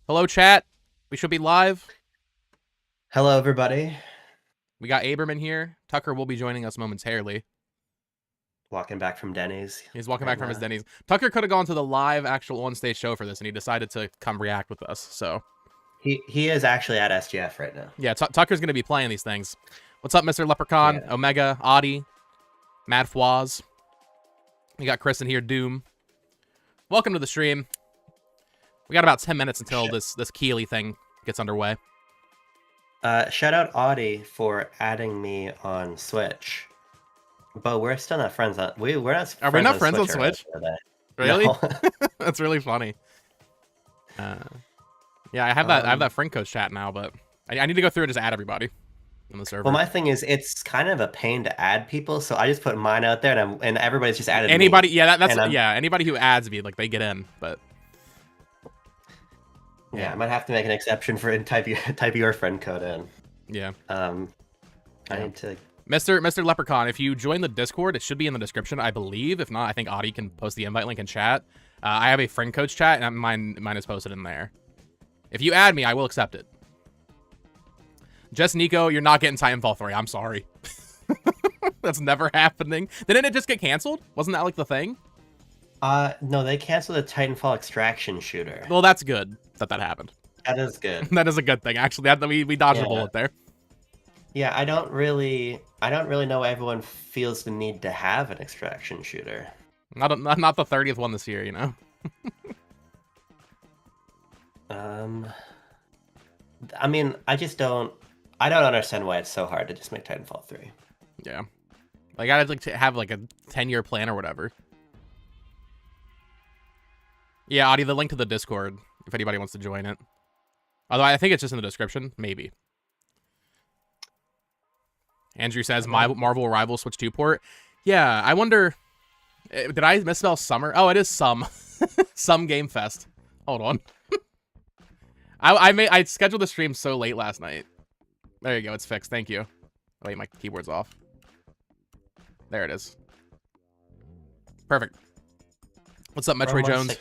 Hello, chat. We should be live. Hello, everybody. We got Aberman here. Tucker will be joining us momentarily. Walking back from Denny's. He's walking back from his Denny's. Tucker could have gone to the live actual on-stage show for this, and he decided to come react with us. So he is actually at SGF right now. yeah, Tucker's going to be playing these things. What's up, Mr. Leprechaun, Yeah. Omega, Audie, Mad Fwaz. We got Chris in here, Doom. Welcome to the stream. We got about 10 minutes until this Keeley thing gets underway. Shout out Audie for adding me on Switch. But we're still not friends on we're not Are we not friends on Switch? Really? No. That's really funny. Yeah, I have that friend code chat now, but I need to go through and just add everybody on the server. Well, my thing is, it's kind of a pain to add people, so I just put mine out there, and everybody's just added anybody. me. Yeah, that's anybody who adds me, like they get in, but yeah, I might have to make an exception for type your friend code in. Yeah. I need to. Mr. Leprechaun, if you join the Discord, it should be in the description, I believe. If not, I think Audie can post the invite link in chat. I have a friend coach chat, and mine is posted in there. If you add me, I will accept it. Just Nico, you're not getting Titanfall 3. I'm sorry. That's never happening. Didn't it just get canceled? Wasn't that like the thing? No, they canceled the Titanfall extraction shooter. Well, that's good that happened. That is good. That is a good thing, actually. We dodged a bullet there. Yeah, I don't really know why everyone feels the need to have an extraction shooter. Not the 30th one this year, you know. I mean, I don't understand why it's so hard to just make Titanfall 3. Yeah. Like I'd like to have like a 10-year plan or whatever. Yeah, Audie, the link to the Discord if anybody wants to join it. Although I think it's just in the description, maybe. Andrew says Marvel Rivals Switch 2 port. Yeah, I wonder. Did I misspell summer? Oh, it is some. Some Game Fest. Hold on. I scheduled the stream so late last night. There you go. It's fixed. Thank you. Wait, my keyboard's off. There it is. Perfect. What's up, Metro Jones?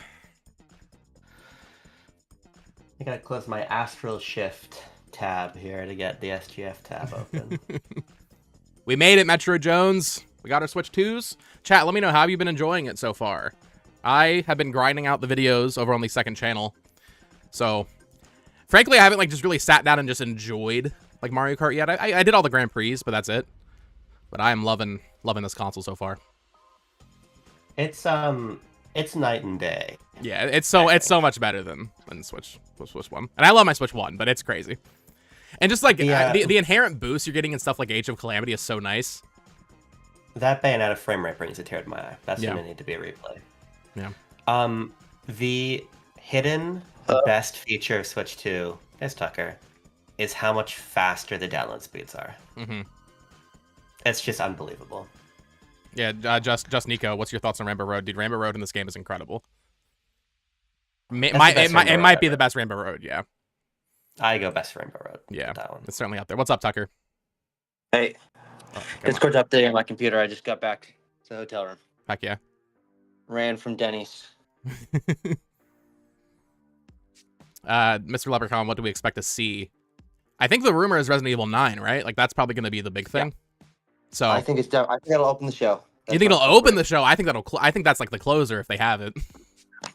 I gotta close my Astral Shift tab here to get the SGF tab open. We made it, Metro Jones. We got our Switch 2s. Chat, let me know how you've been enjoying it so far. I have been grinding out the videos over on the second channel. So, frankly, I haven't like just really sat down and just enjoyed like Mario Kart yet. I did all the Grand Prix, but that's it. But I am loving this console so far. It's night and day. Yeah, it's so much better than Switch 1. And I love my Switch 1, but it's crazy. And just like the inherent boost you're getting in stuff like Age of Calamity is so nice. That Bayonetta frame rate brings a tear to my eye. That's gonna need to be a replay. Yeah. The hidden best feature of Switch 2, is Tucker, is how much faster the download speeds are. Mm-hmm. It's just unbelievable. Yeah, just Nico, what's your thoughts on Rainbow Road? Dude, Rainbow Road in this game is incredible. It might be the best Rainbow Road, yeah. I go best for Rainbow Road. Yeah, that one. It's certainly up there. What's up, Tucker? Hey, Discord's updating on my computer. I just got back to the hotel room. Heck yeah. Ran from Denny's. Mr. Leprechaun, what do we expect to see? I think the rumor is Resident Evil 9, right? Like that's probably going to be the big thing. Yeah. So I think I think it'll open the show. You think it'll open the show? I think that's like the closer if they have it.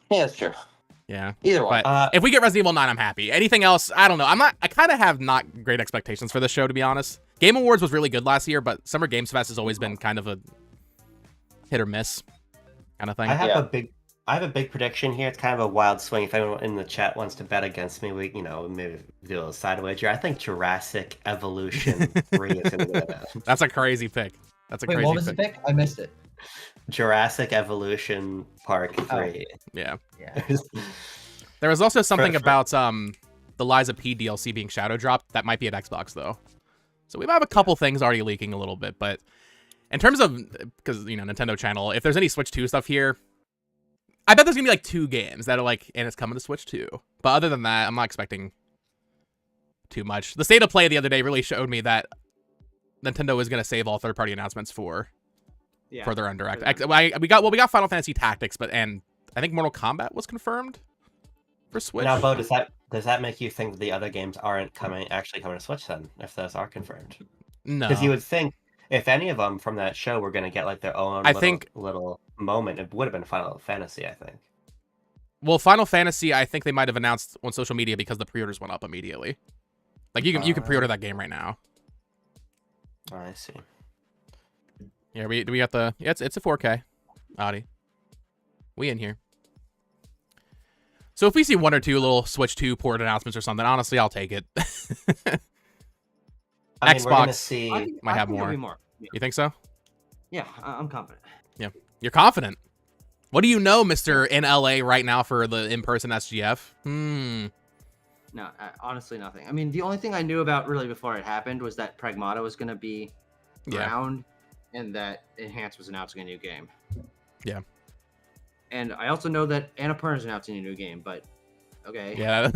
Yeah, that's true. Yeah. Either one. But if we get Resident Evil 9, I'm happy. Anything else, I don't know. I kind of have not great expectations for this show, to be honest. Game Awards was really good last year, but Summer Games Fest has always been kind of a hit or miss kind of thing. I have a big prediction here. It's kind of a wild swing. If anyone in the chat wants to bet against me, we maybe do a little side wager. I think Jurassic Evolution 3 is going to win that. That's a crazy pick. That's a crazy pick. What was the pick? I missed it. Jurassic Evolution Park 3. Oh. Yeah. There was also something about the Liza P DLC being shadow dropped. That might be at Xbox though. So we might have a couple things already leaking a little bit, but in terms of because Nintendo Channel, if there's any Switch 2 stuff here, I bet there's gonna be like 2 games that are like, and it's coming to Switch 2. But other than that, I'm not expecting too much. The state of play the other day really showed me that Nintendo is gonna save all third-party announcements for their own direct. We got Final Fantasy Tactics, and I think Mortal Kombat was confirmed for Switch. Now, Bo, does Does that make you think that the other games aren't actually coming to Switch then, if those are confirmed? No. Because you would think if any of them from that show were going to get like their own little moment, it would have been Final Fantasy, I think. Well, Final Fantasy, I think they might have announced on social media because the pre-orders went up immediately. Like you can pre-order that game right now. Oh, I see. Yeah, we got the it's a 4K, Audi. We in here. So if we see one or two little Switch 2 port announcements or something, honestly, I'll take it. I mean, we're gonna Xbox see. might have there'll more. be more. Yeah, You think so? yeah, I'm confident. Yeah. You're confident. What do you know, Mr. in LA right now for the in-person SGF? No, honestly, nothing. I mean, the only thing I knew about really before it happened was that Pragmata was going to be Yeah. around, and that Enhance was announcing a new game. Yeah. And I also know that Annapurna is announcing a new game, but okay. Yeah.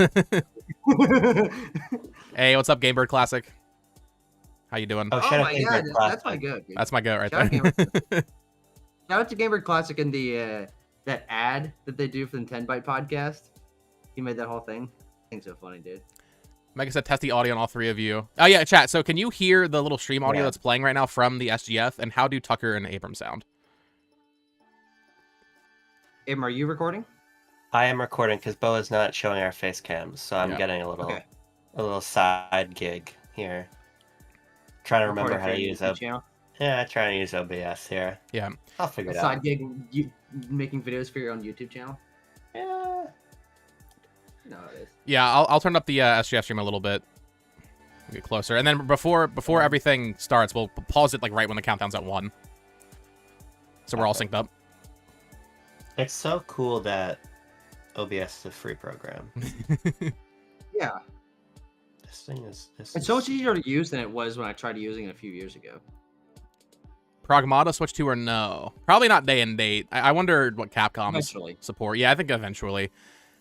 Hey, what's up, Gamebird Classic? How you doing? Oh, Oh shout out my Game god, Bird that's Classic. my goat, dude. That's my goat right Shout out there. Shout out to Gamebird Classic and the that ad that they do for the 10 Byte podcast. He made that whole thing. I think so funny, dude. Mega said test the audio on all three of you. Oh yeah, chat. So can you hear the little stream audio Yeah. that's playing right now from the SGF? And how do Tucker and Abram sound? Abram, are you recording? I am recording because Bo is not showing our face cams, so I'm Yeah. getting a Okay. little side gig here. Trying to remember Recording how for to your use YouTube channel? trying to use OBS here. Yeah. I'll figure A it out. side gig, you making videos for your own YouTube channel? Yeah. No, it is. Yeah, I'll turn up the SGF stream a little bit. Get closer, and then before everything starts, we'll pause it like right when the countdown's at 1. So we're all synced up. It's so cool that OBS is a free program. Yeah, This thing is. it's so much easier to use than it was when I tried using it a few years ago. Pragmata Switch 2 or no? Probably not day and date. I wonder what Capcom's Eventually. support. Yeah, I think eventually.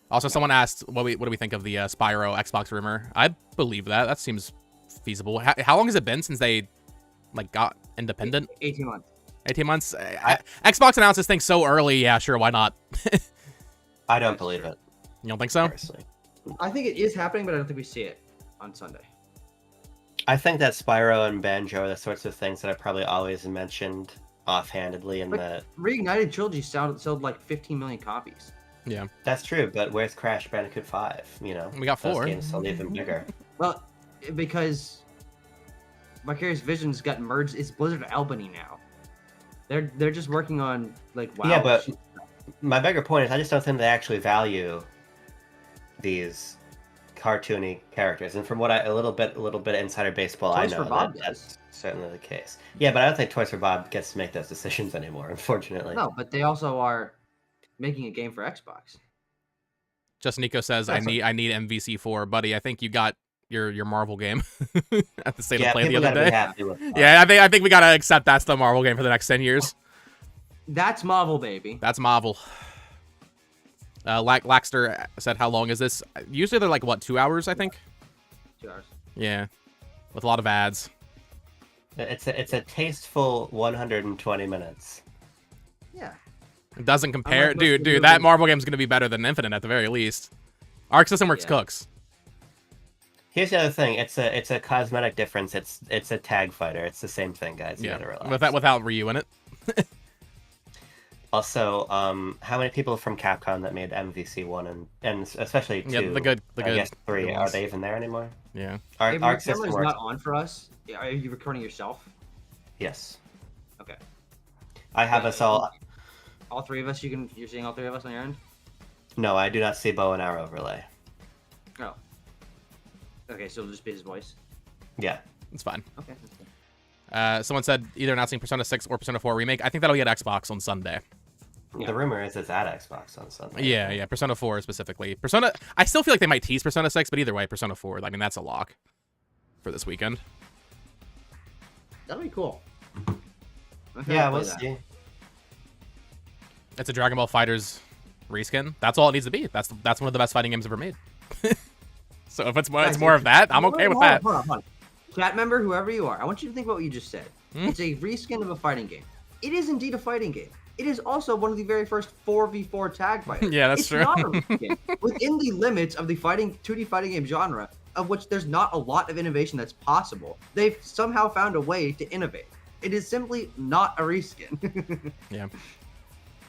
Also, someone asked, what do we think of the Spyro Xbox rumor? I believe that. That seems feasible. How long has it been since they like got independent? 18 months. 18 months? Xbox announced this thing so early. Yeah, sure, why not? I don't believe it. You don't think so? Personally. I think it is happening, but I don't think we see it on Sunday. I think that Spyro and Banjo are the sorts of things that I probably always mentioned offhandedly, and But- that Reignited Trilogy sold like 15 million copies. Yeah. that's true. But where's Crash Bandicoot 5? You know, We got 4. Those games sold even bigger. Well, because Vicarious Visions got merged. It's Blizzard Albany now. They're just working on like WoW. Yeah, but shit. my bigger point is I just don't think they actually value these cartoony characters. And from what a little bit insider baseball, Toys I for know Bob that does. that's certainly the case. Yeah, but I don't think Toys for Bob gets to make those decisions anymore, unfortunately. No, but they also are making a game for Xbox. Just Nico says, I That's need MVC4. Buddy, I think you got your Marvel game at the State Yeah, of Play the people other gotta be day. happy with that. Yeah, I think we gotta accept that's the Marvel game for the next 10 years. That's Marvel, baby. That's Marvel. Laxter said, how long is this? Usually they're like, what, 2 hours, I think? 2 hours. Yeah. With a lot of ads. It's a tasteful 120 minutes. Yeah. It doesn't compare. Unlike most Dude, of the that movies. Marvel game's gonna be better than Infinite at the very least. Arc System Works Yeah. cooks. Here's the other thing. It's a cosmetic difference. It's a tag fighter. It's the same thing, guys. You Yeah. gotta relax. Without Ryu in it. Also, how many people from Capcom that made MVC1 and especially 2? Yeah, the good I guess 3. good Are ones. they even there anymore? Yeah. Arc, If your Arc System camera's Works. not on for us, are you recording yourself? Yes. Okay. I have us all. All three of us. You're seeing all three of us on your end. No, I do not see bow and arrow overlay. Oh. Okay, so it'll just be his voice. Yeah. It's fine. Okay. That's good. Someone said either announcing Persona 6 or Persona 4 remake. I think that'll be at Xbox on Sunday. Yeah. The rumor is it's at Xbox on Sunday. Yeah. Persona 4 specifically. Persona. I still feel like they might tease Persona 6, but either way, Persona 4. I mean, that's a lock for this weekend. That'll be cool. Yeah, we'll see. It's a Dragon Ball Fighters reskin. That's all it needs to be. That's one of the best fighting games ever made. So if it's more of that, I'm okay with that. Hold on. Chat member, whoever you are, I want you to think about what you just said. Hmm? It's a reskin of a fighting game. It is indeed a fighting game. it is also one of the very first 4v4 tag fighters. Yeah, that's it's true. Not a reskin. Within the limits of the 2D fighting game genre, of which there's not a lot of innovation that's possible, they've somehow found a way to innovate. It is simply not a reskin. Yeah.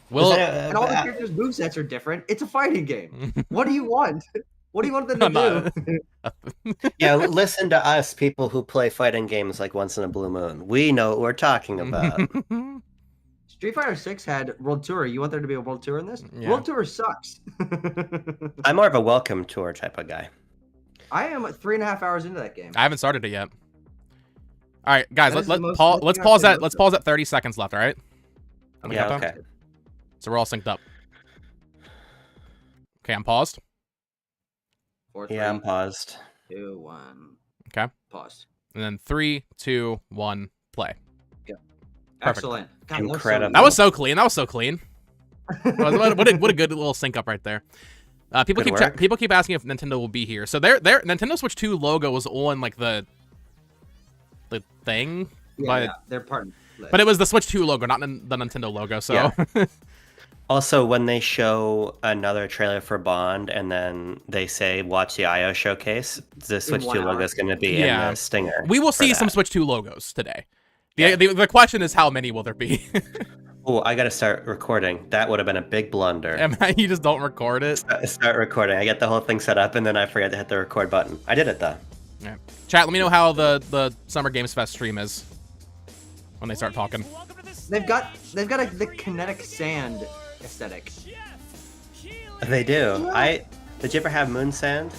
Well, And all the characters' movesets are different. It's a fighting game. What do you want? What do you want them to do? Yeah, listen to us, people who play fighting games like Once in a Blue Moon. We know what we're talking about. Street Fighter 6 had World Tour. You want there to be a World Tour in this? Yeah. World Tour sucks. I'm more of a welcome tour type of guy. I am 3.5 hours into that game. I haven't started it yet. All right, guys, That is the most- let's I pause think I've at played let's pause at 30 seconds left. All right. On the Yeah, countdown? okay. So we're all synced up. Okay, I'm paused. 4, Yeah, I'm 3, paused. 2, 1. Okay. Pause. And then 3, 2, 1, play. Perfect. Excellent. God, Incredible. That was so clean. That was so clean. What a good little sync up right there. People Good keep work. people keep asking if Nintendo will be here. So their Nintendo Switch 2 logo was on like the thing, Yeah, they're part of but it was the Switch 2 logo, not the Nintendo logo. So Yeah. Also, when they show another trailer for Bond and then they say watch the IO showcase, the Switch 1 2 hour. logo is going to be Yeah. in the stinger. we will for see some that. Switch 2 logos today. Yeah. The question is how many will there be? Oh, I got to start recording. That would have been a big blunder. You just don't record it. Start recording. I get the whole thing set up and then I forget to hit the record button. I did it though. Yeah. Chat, let me know how the Summer Games Fest stream is when they start talking. They've got the kinetic sand aesthetic. They do. Did you ever have Moon Sand?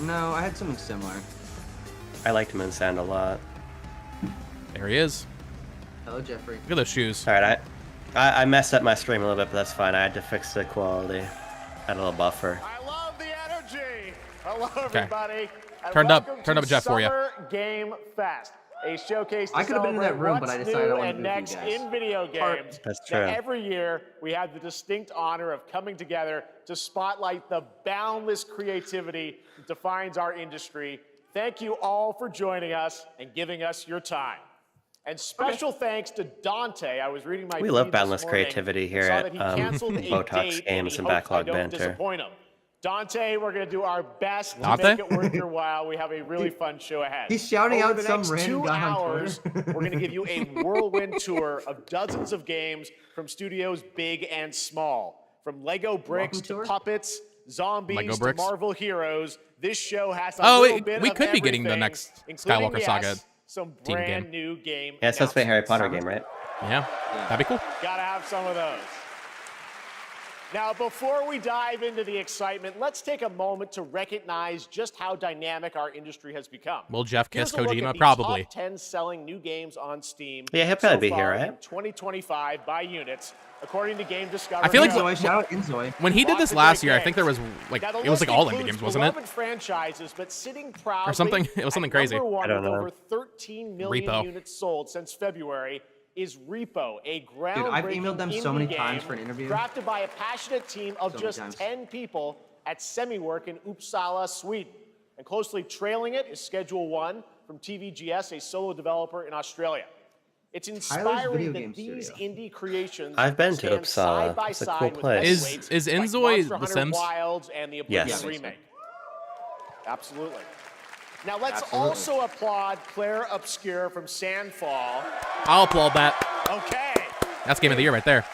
No, I had something similar. I liked Moon Sand a lot. There he is. Hello, Jeffrey. Look at those shoes. All right, I messed up my stream a little bit, but that's fine. I had to fix the quality. Had a little buffer. I love the energy. Hello, everybody. And Turned up welcome to Jeff for you. Summer Game Fest, a showcase to I could have been in that celebrate room, but I what's decided I new wanted and to be with next you guys. in video games. That's Now, true. every year, we have the distinct honor of coming together to spotlight the boundless creativity that defines our industry. Thank you all for joining us and giving us your time. And special thanks to Dante. I was reading my We feed love this boundless morning creativity and here saw at, that he canceled a Botox date, Games he and hopes I Backlog don't Banter. disappoint him. Dante, we're going to do our best to Dante? make it worth your while. We have a really fun show ahead. He's shouting Over out the some next random 2 guy on hours, Twitter. we're going to give you a whirlwind tour of dozens of games from studios big and small. From Lego bricks Welcome to tour? puppets, zombies Lego to bricks? Marvel heroes, this show has a Oh, little wait, bit we of could be getting the everything, next including, Skywalker Saga yes, some team brand game. new game. Yeah, it's supposed to be a Harry Potter announcements. game, right? Yeah, that'd be cool. Gotta have some of those. Now, before we dive into the excitement, let's take a moment to recognize just how dynamic our industry has become. Will Jeff kiss Here's a look at Kojima? the Probably. Top 10 selling new games on Steam. Yeah, he'll probably so be here, far right? in 2025 by units, according to Game Discovery. I feel like Inzoi, shout out Inzoi. When he did Lots this of last great year, I think there was games. like Now, the it was like list all indie includes games, wasn't it? beloved franchises, but sitting proudly something? It was something at crazy. number one I don't with know. over 13 million Repo. units sold since February is Repo, a groundbreaking Dude, I've emailed them so indie many times game for an interview. Drafted by a passionate team of So many just times. 10 people at Semiwork in Uppsala, Sweden. And closely trailing it is Schedule 1 from TVGS, a solo developer in Australia. It's video inspiring game that these studio. indie creations I've been to stand Uppsala. side by It's a side cool with place. heavyweights Is like Inzoi Monster The Hunter Sims? Wilds and the Oblivion Yes. remake. Absolutely. Now let's Absolutely. also applaud Claire Obscure from Sandfall. I'll applaud that. Okay. That's game of the year right there.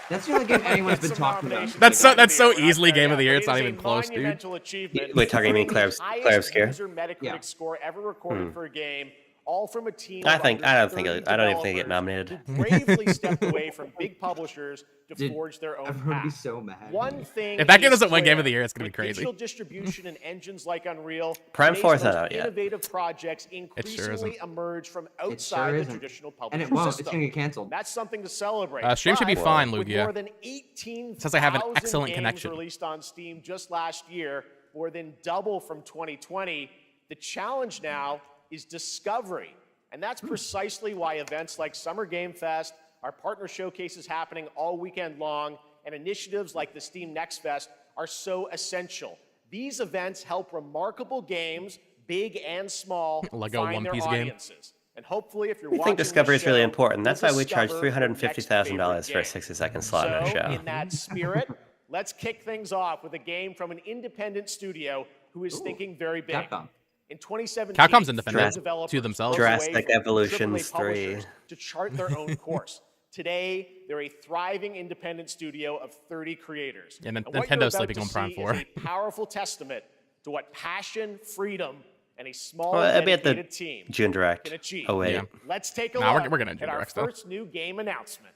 That's the only game anyone's been Some talking about. nominations That's for so- that's so Game of the Year. easily Game of the Year. But It's not it is even a close, dude. monumental achievement. Wait, talking me Claire's Highest Gear? user Metacritic Yeah. score ever recorded for a game, all from a team. I of think- under I don't think 30 it- I don't even think it developers nominated. who bravely stepped away from big publishers to Dude, forge their own Everyone would be path. so mad. One thing If that game is doesn't win Game clear. of the Year, it's gonna be With crazy. Digital distribution and engines like Unreal, Prime today's 4's not most out yet. innovative projects sure increasingly isn't. emerge from It sure outside the isn't. traditional And publisher it won't. system. It's gonna get canceled. That's something to celebrate. Stream should be But fine, with Lugia. more than 18,000 Says I have an excellent games connection. released on Steam just last year, more than double from 2020. The challenge now is discovery. And that's precisely why events like Summer Game Fest, our partner showcases happening all weekend long, and initiatives like the Steam Next Fest are so essential. These events help remarkable games, big and small, Lego find One their Piece game. audiences. And hopefully, if you're We watching think discovery this is really show, important. That's why you'll we charge discover your next $350,000 for a favorite game. 60-second slot in our So, show. in that spirit, let's kick things off with a game from an independent studio who is thinking very big. Capcom. In 2017, Capcom's independent game developers to themselves. broke away Jurassic from Evolutions AAA publishers 3. to chart their own course. Today, they're a thriving independent studio of 30 creators. Yeah, And what Nintendo's you're about sleeping to on Prime see 4. is a powerful testament to what passion, freedom, and a small Well, it'll be at dedicated the team June Direct. can achieve. Oh, wait. Yeah. Let's take a Nah, look we're gonna do at our directs, though. first new game announcement.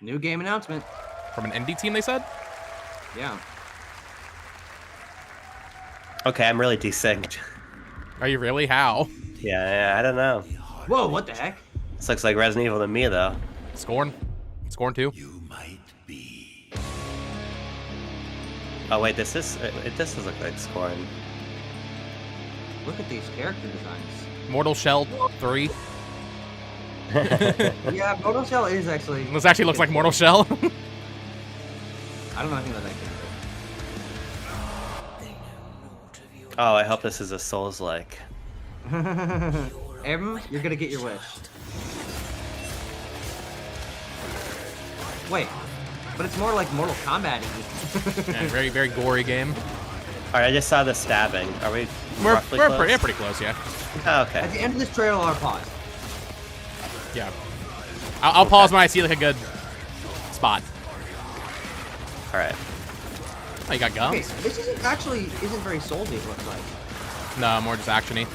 New game announcement. From an indie team, they said? Yeah. Okay, I'm really desynced. Are you really? How? Yeah, I don't know. Whoa, what the heck? This looks like Resident Evil to me, though. Scorn? Scorn 2? Oh, wait, this does look like Scorn. Look at these character designs. Mortal Shell 3? Yeah, Mortal Shell is actually. This actually looks like Mortal Shell. I don't know anything about that Oh, I hope this is a Souls-like. character. Em, you're gonna get your wish. Wait, but it's more like Mortal Kombat-y. Yeah, very, very gory game. Alright, I just saw the stabbing. Are we We're, roughly we're close? pretty close, yeah. Oh, okay. At the end of this trailer, I'll pause. Yeah. I'll pause when I see like a good spot. Alright. Oh, you got Okay, guns? this isn't very soulsy. It looks like. No, more just actiony.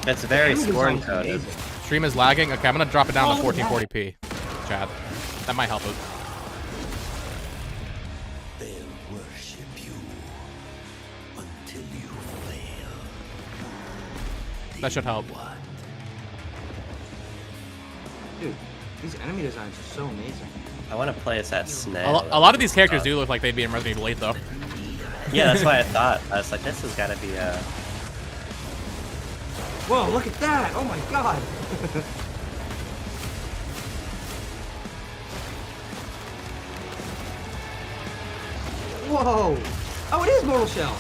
It's very Enemy Scorn design's coded. amazing. Stream is lagging. Okay, I'm gonna drop it down to Oh, yeah. 1440p. Chad, that might help us. That should help. Dude, these enemy designs are so amazing. I want to play as that A, snail. a lot of these characters do look like they'd be in Resident Evil 8, though. Yeah, that's why I thought. I was like, this has got to be Whoa, look at that! Oh my god! Whoa! Oh, it is Mortal Shell!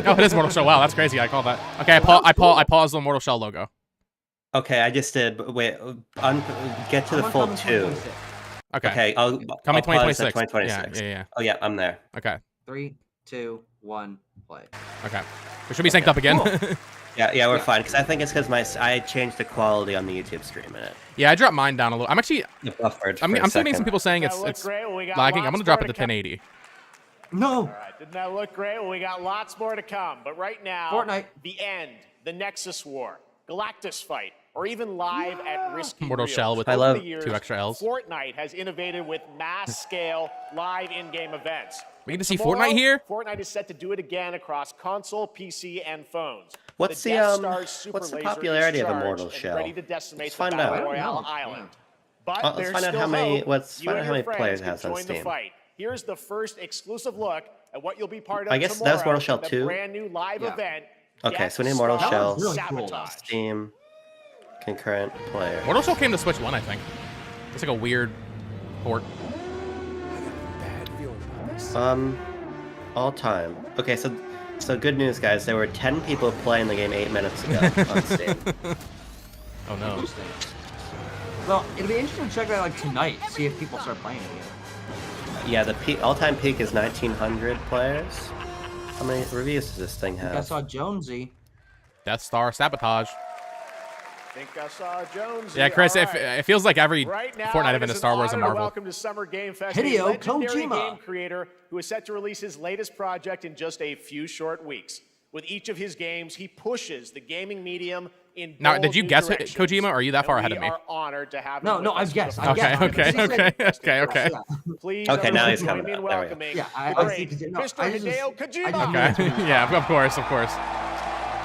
Oh, it is Mortal Shell. Wow, that's crazy. I called that. Okay, I paused the Mortal Shell logo. Okay, I just did. But wait, get to the I'm full on 2. 2026. Okay. Okay, I'll Coming pause at 2026. 2026. Yeah. Oh yeah, I'm there. Okay. 3, 2, 1, play. Okay. We should be synced up again. Cool. Yeah, we're Yeah. fine. Because I think it's because I changed the quality on the YouTube stream in it. Yeah, I dropped mine down a little. I'm actually, It buffered. I'm for a still getting some second. people saying That it's looked great. Well, we got lagging. I'm lots gonna drop more it to to come. 1080. No! All right, didn't that look great? Well, we got lots more to come. But right now, Fortnite. the end, the Nexus War, Galactus Fight, or even live at Risky Mortal Reels. Shell with I Over love the years, 2 extra Ls. Fortnite has innovated with mass-scale live in-game events. We get to see Tomorrow, Fortnite here? Fortnite is set to do it again across console, PC, and phones. What's the, Death Star's super what's the laser is popularity of charged Immortal and Shell? ready to decimate Let's the find Battle out. Royale Yeah. Island. But Let's there's find out still how many- hope. let's You find and out how your many friends players it can has on join the Steam. fight. Here's the first exclusive look at what you'll be part of I guess that tomorrow was Mortal Shell in the 2? brand new live Yeah. event. Okay, Death so we need Mortal Star Shell. That was really cool, though. Sabotage. Steam, concurrent player. Mortal Shell came to Switch 1, I think. It's like a weird port. All time. Okay, so good news, guys. There were 10 people playing the game 8 minutes ago on Steam. Oh no. Interesting. Well, it'll be interesting to check that like tonight, see if people start playing it again. Yeah, the all-time peak is 1,900 players. How many reviews does this thing I have? saw Jonesy. Death Star Sabotage. Think I saw Jones. Yeah, Chris, All if, right. it feels like every Right now, Fortnite it event is is Star an Wars and honor to Marvel. Welcome to Summer Game Fest, Hideo a legendary Kojima. game creator who is set to release his latest project in just a few short weeks. With each of his games, he pushes the gaming medium in Now, bold did you new guess it, directions. Kojima, or are you that And far ahead of me? We are honored to have No, him no, with I us guessed. for I the Okay, guessed. first okay, time. okay, okay. Yeah. Please, Okay, now he's everyone, coming join me in up. There we go. welcoming Yeah, I the see, great 'cause, no, Mr. I just- Hideo I Kojima. didn't Okay, yeah, of course.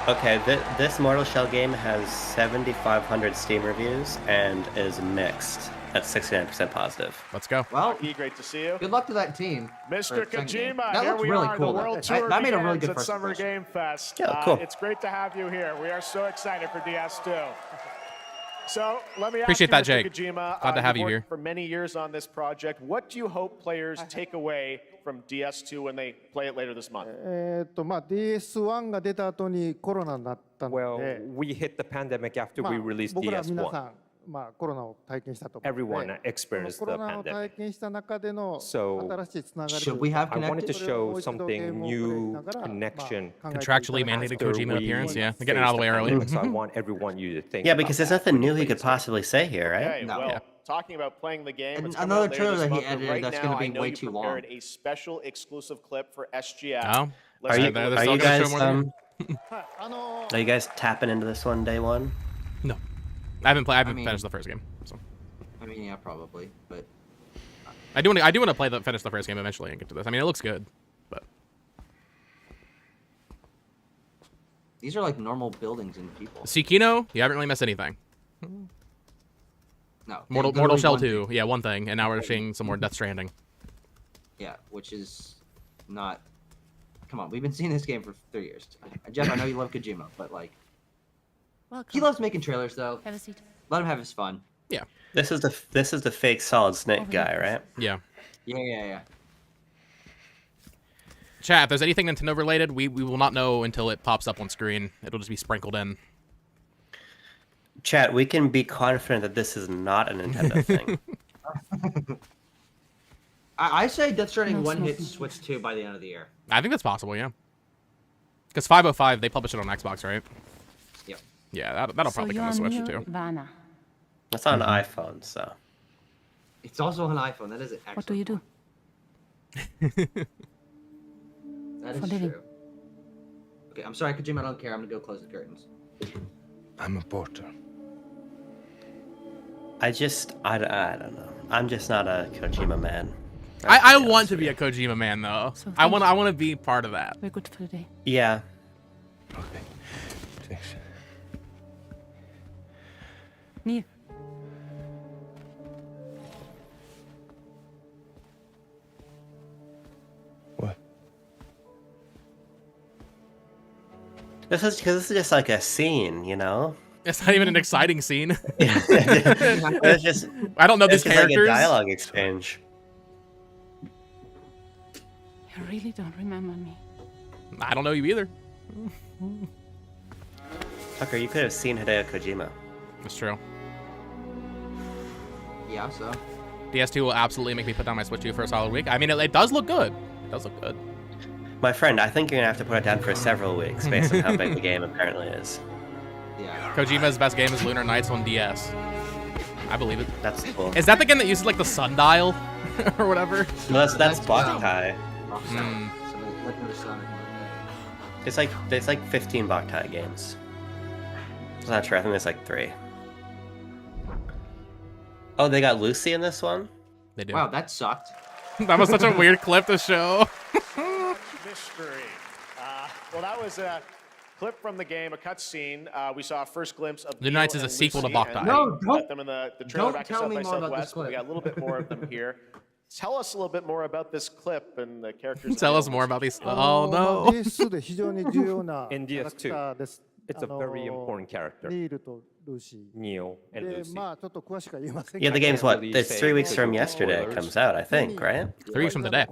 Okay, this Mortal Shell game has 7,500 Steam reviews and is mixed. That's 69% positive. Let's go. Well, Lucky, great to see you. good luck to that team. Mr. for second game. Kojima, That here looks we really are. cool. The World That Tour made a really begins good at first Summer impression. Game Fest. Yeah, cool. It's great to have you here. We are so excited for DS2. So let me Appreciate ask that, you, Mr. Jake. Kojima, Glad to have you've you worked here. for many years on this project. What do you hope players take away from DS2 when they play it later this month? まあ DS1 が出た後にコロナになったの Well, で、 we hit the pandemic after まあ we released 僕ら皆 DS1. さんまあコロナを体験したと思うの Everyone で、 experienced コロ the ナを pandemic. 体験した中での So, 新しいつながり Should we have I wanted to connected? show something new connection. Contractually mandated after Kojima we appearance, yeah. faced Getting it out of the way the early. pandemic, So I want everyone you to think. Yeah, about because there's that nothing when you new he play could this. possibly say here, right? Okay, No. well, Yeah. talking about playing the game, And it's coming another out later trailer this that he month, but edited right that's now, gonna be I know way you too prepared long. a special exclusive clip for SGF. Oh, Let's Are you, take a look. they're are still you gonna show guys more than are you guys tapping into this one day one? no. I haven't mean- finished the first game. So I mean, yeah, probably, but I do want to finish the first game eventually and get to this. I mean, it looks good, but these are like normal buildings and people. Tsukino, you haven't really missed anything. No, Mortal literally Shell one 2, yeah, one thing, and now we're seeing some more Death Stranding. Yeah, which is not. Come on, we've been seeing this game for 3 years. Jeff, I know you love Kojima, but like, Welcome. he loves making trailers though. Have a seat. Let him have his fun. Yeah, This is the fake Solid Snake guy, right? yeah. Yeah. Chat, if there's anything Nintendo related, we will not know until it pops up on screen. It'll just be sprinkled in. Chat, we can be confident that this is not a Nintendo thing. I say Death Stranding No 1 smoking. hits Switch 2 by the end of the year. I think that's possible, yeah. Because 505, they publish it on Xbox, right? Yep. Yeah, that'll So probably you come are to Switch new, too. Vana. It's on an iPhone, so. It's also on iPhone. That is an excellent. What do you do? That for is living? true. Okay, I'm sorry, Kojima. I don't care. I'm gonna go close the curtains. I'm a porter. I don't know. I'm just not a Kojima man. I want to be a Kojima man though. So I thank want to be part of that. We're good for the day. Yeah. Okay. Thanks. Neil. What? This is just like a scene, you know? It's not even an exciting scene. It's just I don't know these it's just like a characters. dialogue exchange. You really don't remember me. I don't know you either. Tucker, you could have seen Hideo Kojima. It's true. Yeah, so. DS2 will absolutely make me put down my Switch 2 for a solid week. I mean, it does look good. It does look good. My friend, I think you're gonna have to put it down for several weeks based on how big the game apparently is. Yeah. Kojima's best game is Lunar Nights on DS. I believe it. That's cool. Is that the game that uses like the sundial or whatever? No, that's That's Boktai. Oh, Hmm. Somebody let me Sonic. There's like 15 Boktai games. I'm not sure. I think there's like 3. Oh, they got Lucy in this one? They do. Wow, that sucked. That was such a weird clip to show. Mystery. Well, that was a clip from the game, a cutscene. We saw a first glimpse of Lunar Neil Nights is a and sequel to Lucy, Boktai. and No, we don't- got them in the trailer don't back to tell South me by more about this Southwest. We clip. got a little bit more of them here. Tell us a little bit more about this clip and the characters. Tell us more about these. Oh no. DS2 で非常に重要な In キャラク DS2, ターです。 It's a very important character, ニールとルーシー。 Neil and で、 Lucy. まあちょっと詳しくは言えません Yeah, the game's what? really It's say 3 weeks from any yesterday it spoilers. comes out, I think, right? 3 weeks from today.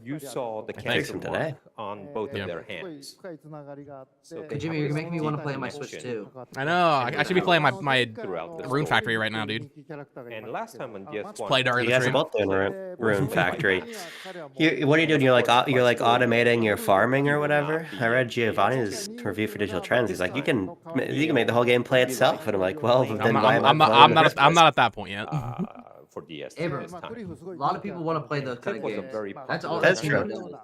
You saw the think. cancer From mark today. on both Yeah. of their hands. 深いつながりがあって So Kojima, you're making me want to play on my Switch too. I know. I should be playing my Throughout the Rune story. Factory right now, dude. And last time on DS1, Play during You the guys are stream. both doing Rune Factory. What are you doing? You're like automating your farming or whatever. I read Giovanni's review for Digital Trends. He's like, you can make the whole game play itself, and I'm like, well, then why am I playing I'm in not. the first I'm not place? at that point yet. for DS Abram, this time. A lot of people want to play those kind of was a games. very That's all. That's Kojima true. does.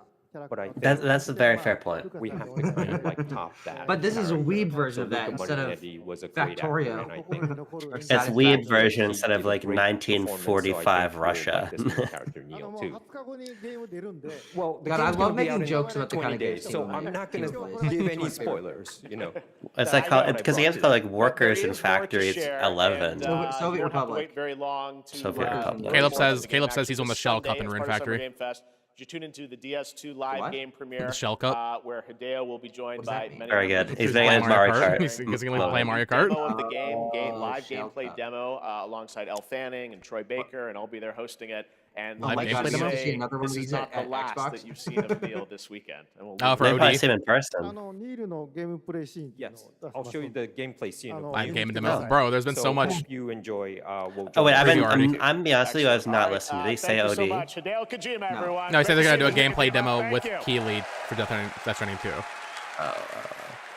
But I think That's a very fair point. we have to kind of like top that. But this is a character. weeb version of that Luca instead of Marinetti was a great actor, Factorio. and I think Or It's Satisfactory. weeb version instead of like he did a great performance, so I think 1945 we'll Russia. like this new character Neil もう too. 20日後にゲーム出るんで Well, the God, I game's love gonna be making out in jokes about the 20 kind of games days, so people I'm make. not People gonna play. give any spoilers. You know. It's like because the game's called like Workers in Factory. It's 11. Soviet Republic. Wait very long to, Soviet Republic. Caleb says he's on the shell cup in Rune Factory. you tune into the DS2 live What? game premiere, The Shell Cup. where Hideo will be joined What does by that mean? many. Very good. He's making playing his Mario Kart. He's gonna play Mario Demo Kart. of the game, live Shell gameplay Cup. demo alongside Elle Fanning and Troy Baker, and I'll be there hosting it. And Oh my let's God, just you get to see say, another one of this is these not the at last Xbox? that you've seen of Neil this weekend. And we'll Oh, for They probably OD. see him in あ person. のニールのゲームプレイシーンっていうのを Yes, 出し I'll ます show you the gameplay scene. of Live Live Dune game to demo. decide. Bro, there's been so much. If you enjoy, we'll Oh wait, join I've you. been. already. I'm be honest with you, I was not All right, listening. Did he say thank you so OD? much. Hideo Kojima, everyone. No, he said they're gonna do a Great to see you gameplay again. demo Thank with you. Keeley for Death Stranding 2.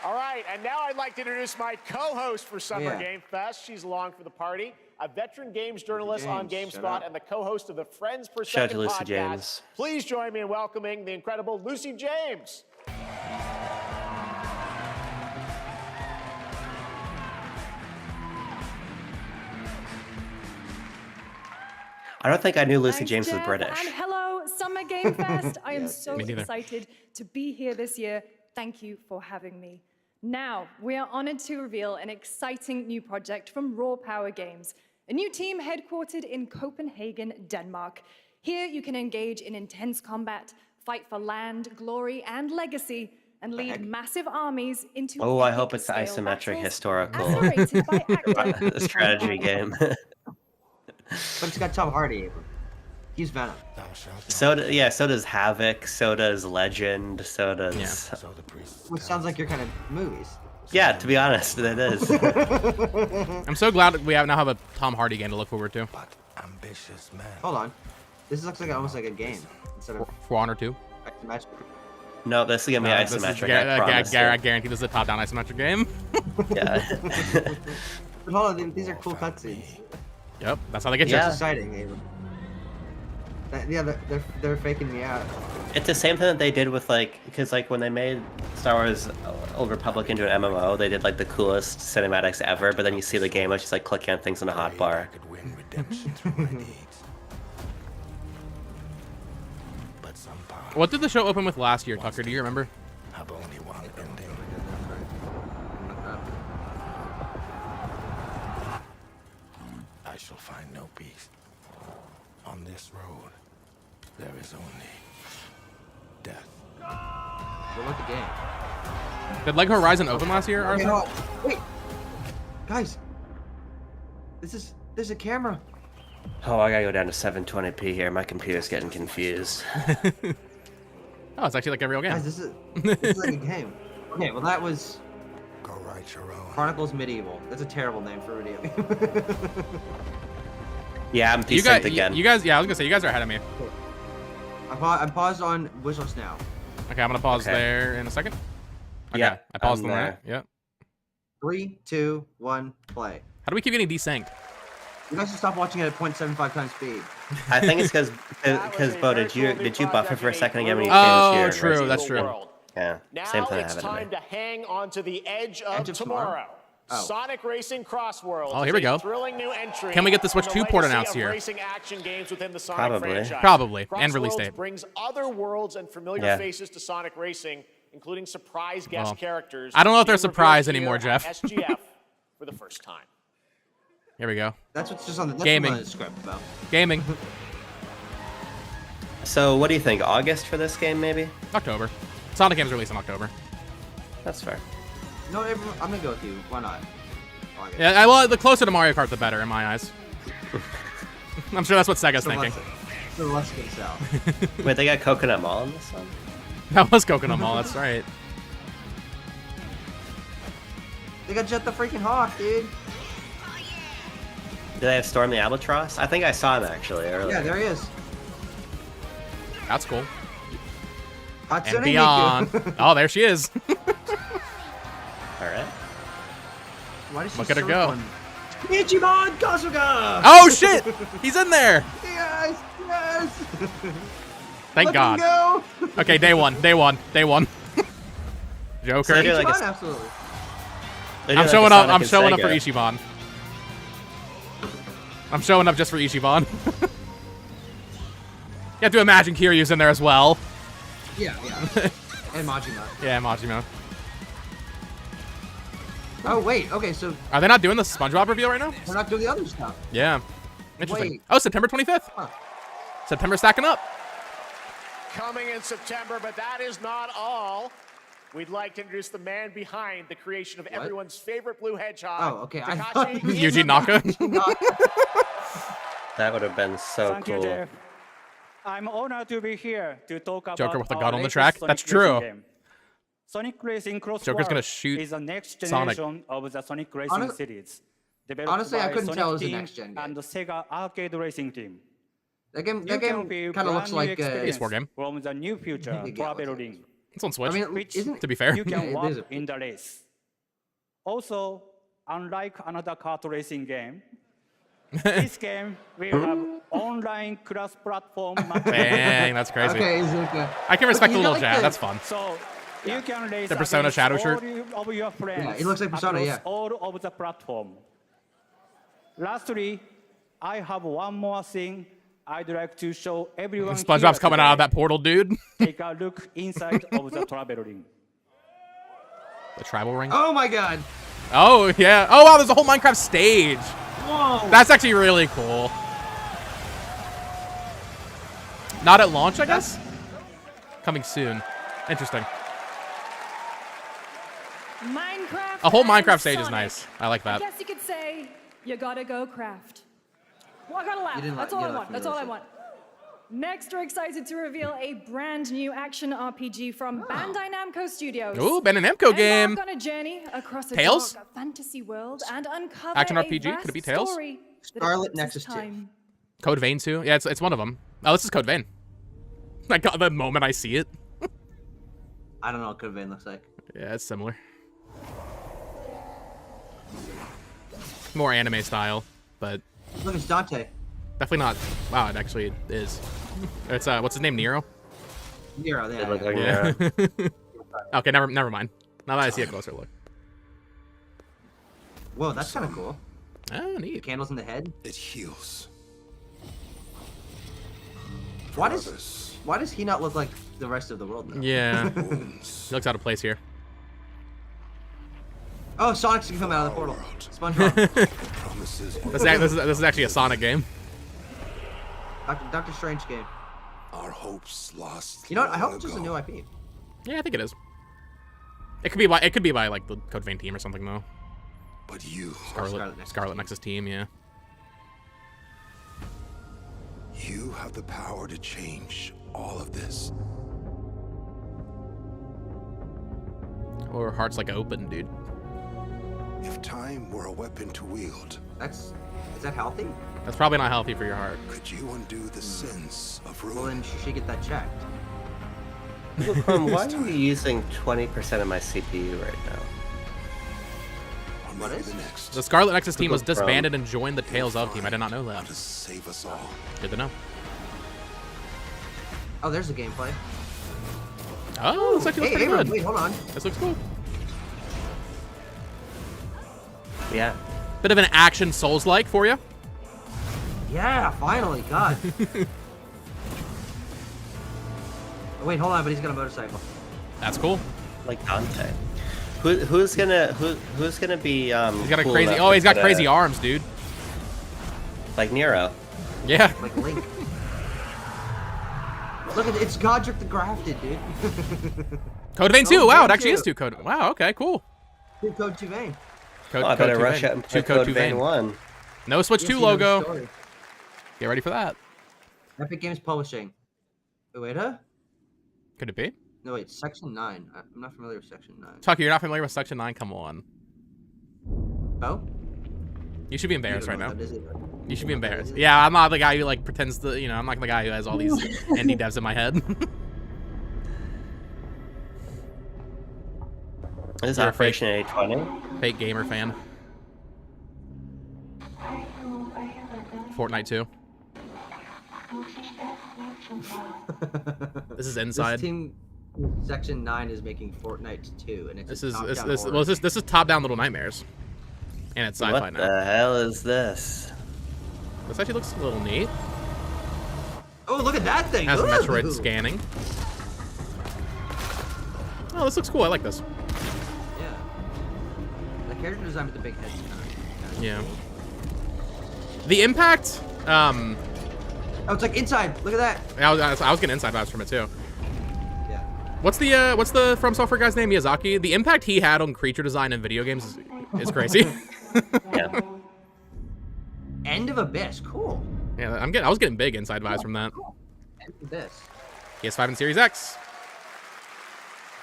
All right, and now I'd like to introduce my co-host for Summer Yeah. Game Fest. She's along for the party, a veteran games journalist on James, shut GameSpot up. and the co-host of the Friends Per Shout out to Second Lucy podcast. James. Please join me in welcoming the incredible Lucy James. I don't think I knew Lucy Thanks, James was Jeff, British. And hello, Summer Game Fest. I am so Me neither. excited to be here this year. Thank you for having me. Now, we are honored to reveal an exciting new project from Raw Power Games, a new team headquartered in Copenhagen, Denmark. Here, you can engage in intense combat, fight for land, glory, and legacy, and lead massive armies into Oh, I hope epic it's the scale isometric battles, historical as narrated by actor strategy game. But it's got Tom Hardy. He's Venom. So does Havoc. So does Legend. So does. Which sounds like your kind of movies. Yeah, to be honest, it is. I'm so glad we now have a Tom Hardy game to look forward to. Ambitious man. Hold on. This looks like almost like a game instead of For Honor 2. match. No, this is gonna be This is isometric. I promise you. I guarantee this is a top-down isometric game. Yeah. But hold on, these are cool cutscenes. Yep, that's how they get Yeah. That's exciting, Abram. Yeah, they're faking me out. It's the same thing that they did with because when they made Star Wars Old Republic into an MMO, they did like the coolest cinematics ever. But then you see the game, it's just like clicking on things on a hotbar. I could win redemption through my deeds. But some power you. What did the show open with last year, Tucker? Do you remember? have only one ending. I shall find no peace. On this road, there is only death. But look at the game. Did Lego Horizon open last year, Okay, Arthur? hold on. Wait, guys. There's a camera. Oh, I gotta go down to 720p here. My computer's getting confused. Oh, it's actually like a real game. Guys, this is like a game. Okay, well that was Go right your own. Chronicles Medieval. That's a terrible name for a video game. Yeah, I'm You desynced guys, again. you guys, yeah, I was gonna say you guys are ahead of me. I'm paused on Wishlist now. Okay, I'm gonna pause Okay. there in a second. Okay, Yeah, I paused I'm on that. there. Yep. 3, 2, 1, play. How do we keep getting desynced? You guys should stop watching it at 0.75 times speed. I think it's because That was a Bo, very did you cool new buffer project for a in a second again when you brutal came Oh, this year? true, Resident that's Evil? true. World. Yeah, Now same thing it's happened to time me. to hang on to the edge of Edge of tomorrow? tomorrow. Oh. Sonic Racing Cross Worlds. Oh, here is we a go. Thrilling new entry. Can we get the Switch in 2 port legacy announced of here? Racing action games within the Sonic Probably. franchise. Probably, and Cross release Worlds date. brings other worlds and familiar Yeah. faces to Sonic Racing, including surprise guest Well, characters. I don't know if they're being revealed surprised here anymore, at Jeff. SGF for the first time. Here we go. That's what's just on the Gaming. on the script, though. Gaming. So, what do you think? August for this game, maybe? October. Sonic games released in October. That's fair. No, I'm gonna go with you. Why not? August. Yeah, well, the closer to Mario Kart, the better in my eyes. I'm sure that's what Sega's So thinking. less good sell. Wait, they got Coconut Mall in this one? That was Coconut Mall. That's right. They got Jet the freaking Hawk, dude. Do they have Storm the Albatross? I think I saw him actually earlier. Yeah, there he is. That's cool. Hatsune And beyond. Miku. Oh, there she is. All right. Why does she Look at her surf go. on- Ichiban Kasuga! Oh shit! He's in there. Yes! Yes! Thank Let God. them go! Okay, day one. Joker. So you're like Ichiban, a- absolutely. They're I'm doing showing like up. a I'm Sonic showing and up for Sega. Ichiban. I'm showing up just for Ichiban. You have to imagine Kiryu's in there as well. Yeah, yeah. And Majima. Yeah, Majima. Oh, wait. Okay, so Are they not doing the SpongeBob reveal right now? we're not doing the other stuff. Yeah. Interesting. Wait. Oh, September 25th. Huh. September stacking up. coming in September, but that is not all. We'd like to introduce the man behind the creation of everyone's favorite blue hedgehog. Oh, okay. I thought Takashi he was Yuji Naka. That would have been so Thank cool. you, Jeff. I'm honored to be here to talk about Joker with the our gun on the latest track? Sonic That's racing true. game. Sonic Racing Cross Joker's gonna World shoot is the next Sonic. generation of the Sonic Racing series. Developed honestly, I by couldn't Sonic tell it was a team next-gen game. and the Sega Arcade Racing team. That game You can kind feel of looks brand new like experience PS4 game. from the new future Yeah, Travel what's Ring, It's on Switch. I mean, which isn't to be fair. you Yeah, can it walk is a- in the race. Also, unlike another kart racing game, this game will have online cross-platform matching. Dang, that's crazy. okay. Is it, I can respect Look, the you little got, like, jab. the- That's fun. So you can race The Persona against Shadow all shirt? of your friends Yeah, it looks like Persona, across yeah. all of the platform. Lastly, I have one more thing I'd like to show everyone. SpongeBob's here coming out of today. that portal, dude. Take a look inside of the Travel Ring. The tribal ring. Oh my god. Oh, yeah. Oh, wow, there's a whole Minecraft stage. Whoa. That's actually really cool. Not at launch, I guess? Coming soon. Interesting. Minecraft. A whole and Minecraft stage is Sonic. nice. I like I that. guess you could say you gotta go craft. Well, I gotta laugh. You didn't That's laugh- all you I want. laughed That's when all you I want. Next, we're excited to reveal a brand new action RPG from Bandai Namco Studios. Ooh, Ben and Namco game. Embark on a journey across a Tales? dark fantasy world and uncover Action a RPG? Could it be vast Tales? story that Scarlet eclipses Nexus 2. time. Code Vein 2. Yeah, it's one of them. Oh, this is Code Vein. I got the moment I see it. I don't know what Code Vein looks like. Yeah, it's similar. More anime style, but Look, it's Dante. definitely not. Wow, it actually is. It's what's his name? Nero. Nero, It yeah. looked like Yeah. Nero. Okay, never mind. Now that I see a closer look. Whoa, that's kind of cool. Oh, The neat. candles in the head. It heals. Why For does others, why does he not look like the rest of the world now? Yeah, wounds. he looks out of place here. Oh, Sonic's gonna come out of the portal. World. SpongeBob. Promises. This is actually a Sonic game. Doctor Strange game. Our hopes lost. You know what? I long hope it's just a ago. new IP. Yeah, I think it is. It could be by like the Code Vein team or something though. But you, Scarlet Nexus team, yeah. you have the power to change all of this. Or hearts like open, dude. If time were a weapon to wield, Is that healthy? That's probably not healthy for your heart. could you undo the sins of Well, ruin? then she should get that checked. Google Chrome, why are you using 20% of my CPU right now? Or What maybe is? the next? The Scarlet Nexus team was Google Chrome. disbanded and joined the Tales of team. I did not know How that. to save us all. Good to know. Oh, there's the gameplay. Oh, this actually looks Hey, pretty Abram, good. wait, hold on. This looks cool. Yeah. Bit of an action Souls-like for you. Yeah, finally, God. Oh, wait, hold on, but he's got a motorcycle. That's cool. Like Dante. Who's gonna be He's got a cool crazy. enough Oh, to he's got put crazy a- arms, dude. like Nero. Yeah. Like Link. Look at it's Godric the Grafted, dude. Code Vein 2. Code Wow, Vein it actually 2. is 2 Code. Wow, okay, cool. Two Code 2 Vein. Code, Oh, I Code better 2 rush Vein. out and 2 play Code 2 Vein Vein. 1. No Switch Yes, 2 you know the logo. story. Get ready for that. Epic Games Publishing. Wait, huh? Could it be? No, wait, Section 9. I'm not familiar with Section 9. Tucker, you're not familiar with Section 9? Come on. Oh? You should be You embarrassed don't right know now. what that is either. You should be You don't know what that embarrassed. is? Yeah, I'm not the guy who like pretends to, I'm not the guy who has all these indie devs in my head. This is You're a Operation 820. Fake gamer fan. Fortnite 2. This is inside. This team, Section 9 is making Fortnite 2, and it's This a is top-down this horror. well this is top down Little Nightmares. And it's sci-fi What now. the hell is this? This actually looks a little neat. Oh, look at that thing! Has Ooh! Metroid scanning. Oh, this looks cool. I like this. Yeah. The character design with the big head's kind of Yeah. The impact, Oh, it's like inside. Look at that. I was getting inside vibes from it too. What's the From Software guy's name? Miyazaki. The impact he had on creature design in video games is crazy. Yeah. End of Abyss. Cool. Yeah, I was getting big inside vibes from that. Cool. End of Abyss. PS5 and Series X.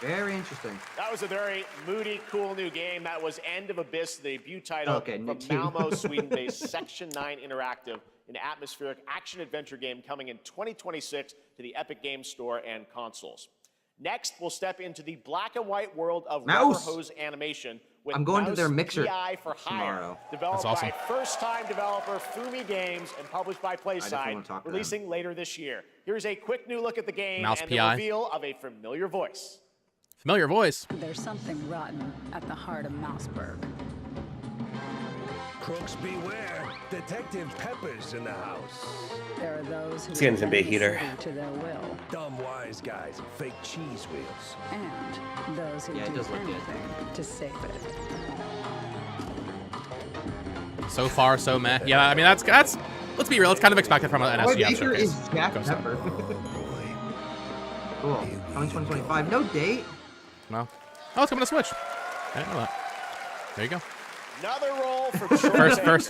Very interesting. That was a very moody, cool new game. That was End of Abyss, the debut title Okay, from me too. Malmo, Sweden-based Section 9 Interactive, an atmospheric action-adventure game coming in 2026 to the Epic Games Store and consoles. Next, we'll step into the black and white world of Rubber Mouse. Hose Animation with I'm going to Mouse their mixer PI for Hire, tomorrow. developed That's awesome. by first-time developer Fumi Games and published by definitely PlaySide, wanna talk to them. releasing later this year. Here's a quick new look at the game Mouse and PI. the reveal of a familiar voice. Familiar voice. There's something rotten at the heart of Mouseburg. Crooks beware. Detective Pepper's in the house. There are those who It's getting to be a bend the heater. city to their will, Dumb wise guys and fake cheese wheels. and those who Yeah, it do does look good. anything to save it. So far, so meh. Yeah, I mean that's let's be real. It's kind of expected from an Boy SGF Baker showcase. is Jack Ghost Pepper. Cool. Coming 2025. No date. No. Oh, it's coming to Switch. I didn't know that. There you go. Another roll for First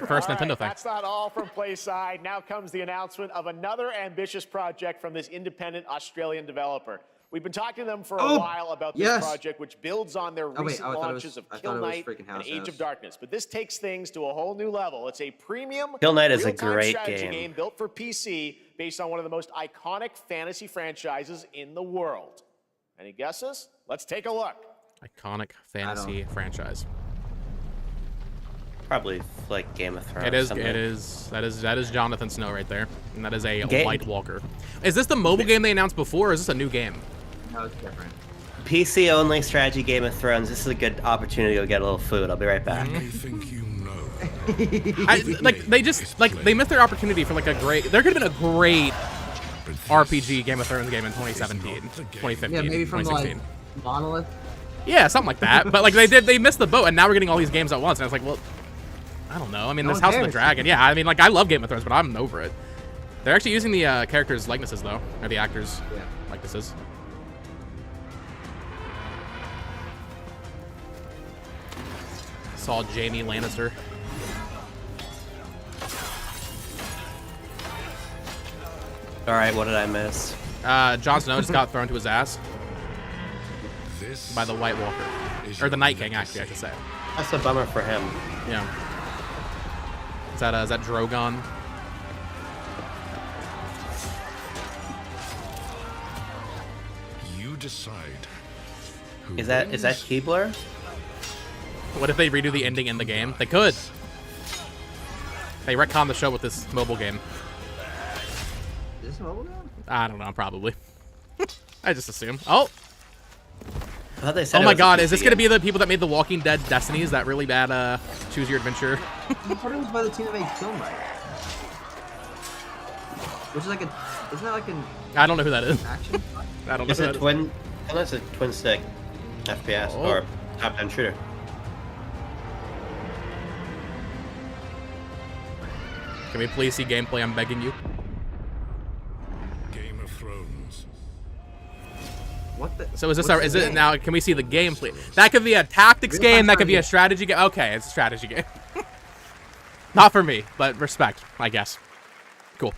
All Nintendo thing. That's not all from PlaySide. Now comes the announcement of another ambitious project from this independent Australian developer. We've been talking to them for a while about this yes. project, which builds on their Oh, wait, recent I thought it launches was- I of thought Kill it was Knight freaking and House Age House. of Darkness. But this takes things to a whole new level. It's a premium Kill Knight is a real-time great strategy game. built for PC based on one of the most iconic fantasy franchises in the world. Any guesses? Let's take a look. Iconic fantasy franchise. Probably like Game of Thrones. It is. something. It is. That is Jonathan Snow right there, and that is a Game- White Walker. Is this the mobile game they announced before, or is this a new game? No, it's different. PC only strategy Game of Thrones. This is a good opportunity to go get a little food. I'll be right back. I think you know. They missed their opportunity for like a great. There could have been a great RPG Game of Thrones game in 2017, 2015, Yeah, maybe from 2016. like Monolith. Yeah, something like that. But like they missed the boat, and now we're getting all these games at once. And I was like, well, I don't know. I mean, No there's one House of the cares. Dragon. Yeah, I mean, like I love Game of Thrones, but I'm over it. They're actually using the characters' likenesses though, or the actors' Yeah. likenesses. Saw Jaime Lannister. All right, what did I miss? Jon Snow just got thrown to his ass This by the White Walker, or the Night King, actually, I should say. That's a bummer for him. Yeah. Is that Drogon? you decide. Who Is that wins? Keebler? What if they redo the ending in the game? They could. They retcon the show with this mobile game. Is this a mobile game? I don't know, probably. I just assume. Oh, I thought they said oh it my was a God! PC Is this gonna game. be the people that made The Walking Dead Destinies? That really bad Choose Your Adventure. I thought it was by the team that made Kill Knight. Which is like a, isn't that like an I don't know who that is. action? I don't know. It's Who a that is. twin. It's a twin stick FPS Oh. or top-down shooter. Can we please see gameplay? I'm begging you. Game of Thrones. What the? So is this what's is the it game? now? Can we see the gameplay? That could be a tactics Real-time game. That could be a strategy. strategy game. Okay, it's a strategy game. Not for me, but respect, I guess. Cool.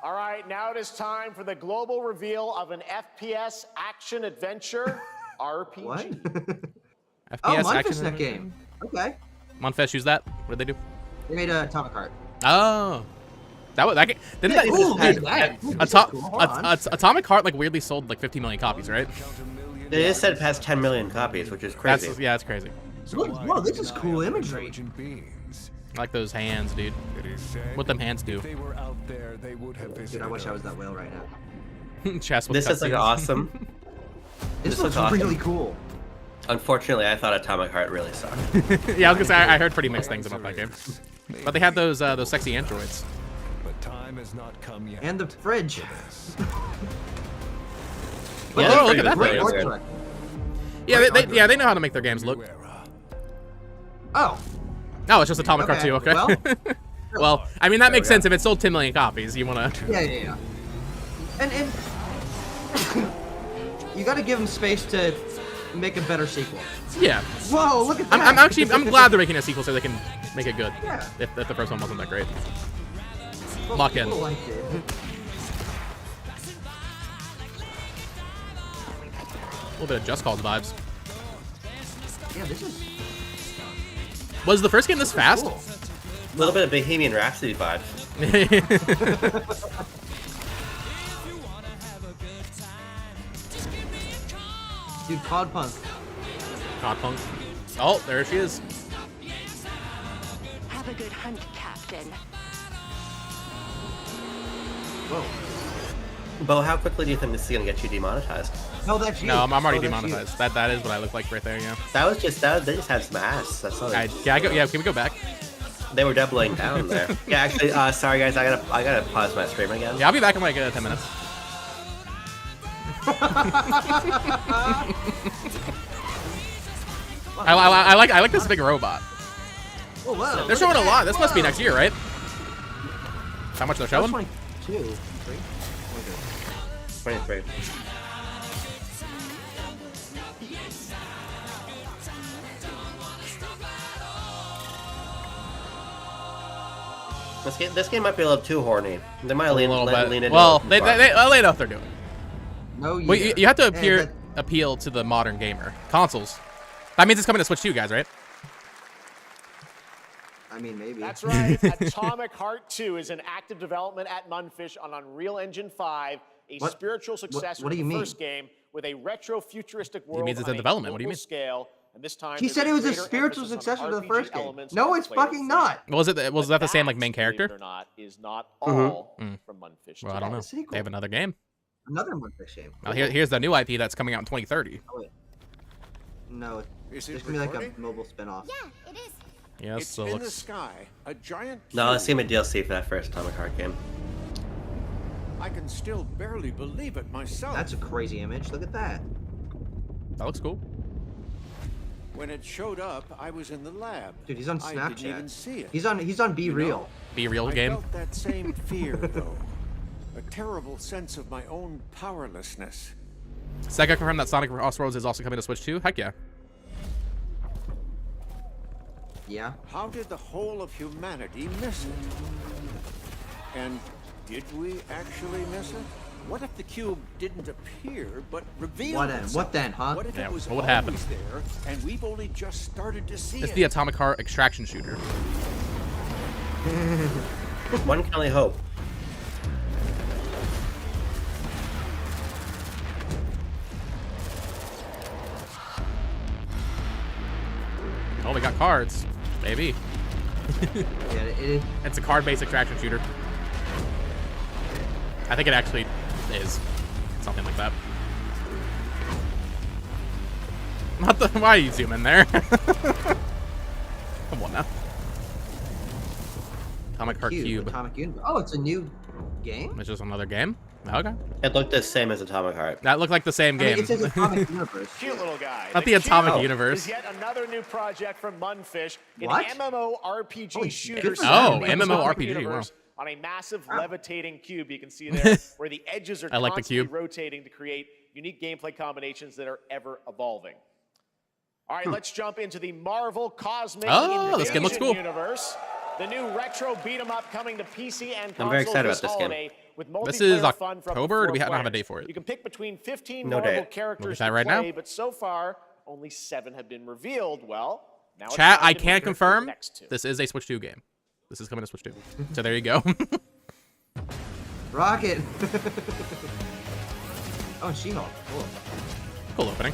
All right, now it is time for the global reveal of an FPS action adventure RPG. What? FPS Oh, action. Munfish that game. Okay. Munfish, use that. What did they do? They made a Atomic Heart. Oh, that game. Didn't that? Ooh, had- dude, that. Ooh, this is Ato- cool. Hold on. Atomic Heart like weirdly sold like 50 million copies, right? They just said it has 10 million copies, which is crazy. That's yeah, that's crazy. Look, whoa, this is cool imagery. I like those hands, dude. What them hands do? They were out there, they would have Dude, I wish I was that whale right now. Chest with This is like cutscenes. awesome. This looks looks awesome. really cool. Unfortunately, I thought Atomic Heart really sucked. Yeah, I was gonna say I heard pretty mixed things about that game, but they had those sexy androids. But time has not come yet. And the fridge. Yeah, Oh, that's look at that pretty thing. weird. Art director. Yeah, they know how to make their games look. Oh, Oh, it's just Atomic Heart Okay, 2, okay? well- Well, I mean, that makes we go. sense if it sold 10 million copies. You wanna... yeah. And You got to give them space to make a better sequel. Yeah. Whoa, look at that. I'm glad they're making a sequel so they can make it good. Yeah. If the first one wasn't that great. Lock in. People liked it. A little bit of Just Cause vibes. Yeah, this is Was the first game this fast? cool. A little bit of Bohemian Rhapsody vibes. Dude, COD Punk. Not punk. Oh, there she is. Have a good hunt, Captain. Whoa. Bo, how quickly do you think this is gonna get you demonetized? No, that's you. No, I'm already Oh, that's you. demonetized. That is what I look like right there. Yeah. That was just they just had some ass. That's all. Yeah. Can we go back? They were doubling down there. Yeah, actually, sorry guys, I gotta pause my stream again. Yeah, I'll be back in like 10 minutes. I like this big robot. Oh, wow. They're showing a lot. This must be next year, right? How much they're showing? 22. 23. This game might be a little too horny. They might lean into Well, it. they know what they're doing. No, Well, you have to Hey, appeal to the modern gamer. Consoles. That means it's coming to Switch 2, guys, right? I mean, maybe. That's right. Atomic Heart 2 is in active development at Munfish on Unreal Engine 5, a What? spiritual successor what do to you the mean? first game with a retro-futuristic world means it's on in development. What do you global mean? Scale. And this time, He there's said it was a greater spiritual emphasis on successor to the RPG first game. elements No, for it's player fucking freedom. not. Was that the same like main That, character? believe it or not, is not Mhm. all from Munfish. Well, I don't know. Sequel. They have another game. Another Munfish game. Now here's the new IP that's coming out in 2030. Oh, wait. No, Is it's it gonna be like a recording? mobile spin-off. It is. Yes, It's so in the looks. sky, a giant No, let's see cube. my DLC for that first Atomic Heart game. I can still barely believe it myself. That's a crazy image. Look at that. That looks cool. When it showed up, I was in the lab. Dude, he's on I Snapchat. didn't even see it. He's on Be You Real. know, Be real I game. felt that same fear, though. A terrible sense of my own powerlessness. Sega confirmed that Sonic Crossroads is also coming to Switch 2. Heck yeah. Yeah. How did the whole of humanity miss it? And did we actually miss it? What if the cube didn't appear, but revealed What then? itself? What then, huh? What if Yeah, it was what would always happen? there, and we've only just started to see It's it? the Atomic Heart extraction shooter. One can only hope. Oh, we got cards. Maybe. Yeah, It's a card-based extraction shooter. I think it actually is something like that. Not the. Why are you zooming there? Come on now. Atomic Heart Cube. Atomic Universe. Oh, it's a new game? It's just another game. Okay. It looked the same as Atomic Heart. That looked like the same I mean, game. it says Atomic Universe. Cute little guy. Not the Atomic Cube Universe. Is yet another new project from Munfish, an What? MMORPG Holy shooter. shit. set Oh, in the MMORPG, Atomic Universe wow. On a massive levitating cube, you can see there, where the edges are I like the constantly cube. rotating to create unique gameplay combinations that are ever evolving. All right, let's jump into the Marvel Cosmic Oh, this game looks Invasion cool. universe. The new retro beat 'em up coming to PC and console I'm very excited this about this game. holiday with This is multiplayer fun for up to October, or do 4 we don't have a players. date for it? You can pick between 15 No Marvel date. We'll characters get that to right now. play, but so far only 7 have been revealed. Well, now it's Chat, time I to can measure the confirm next 2. this is a Switch 2 game. This is coming to Switch 2. So there you go. Rocket. Oh, and She-Hulk. Cool. Cool opening.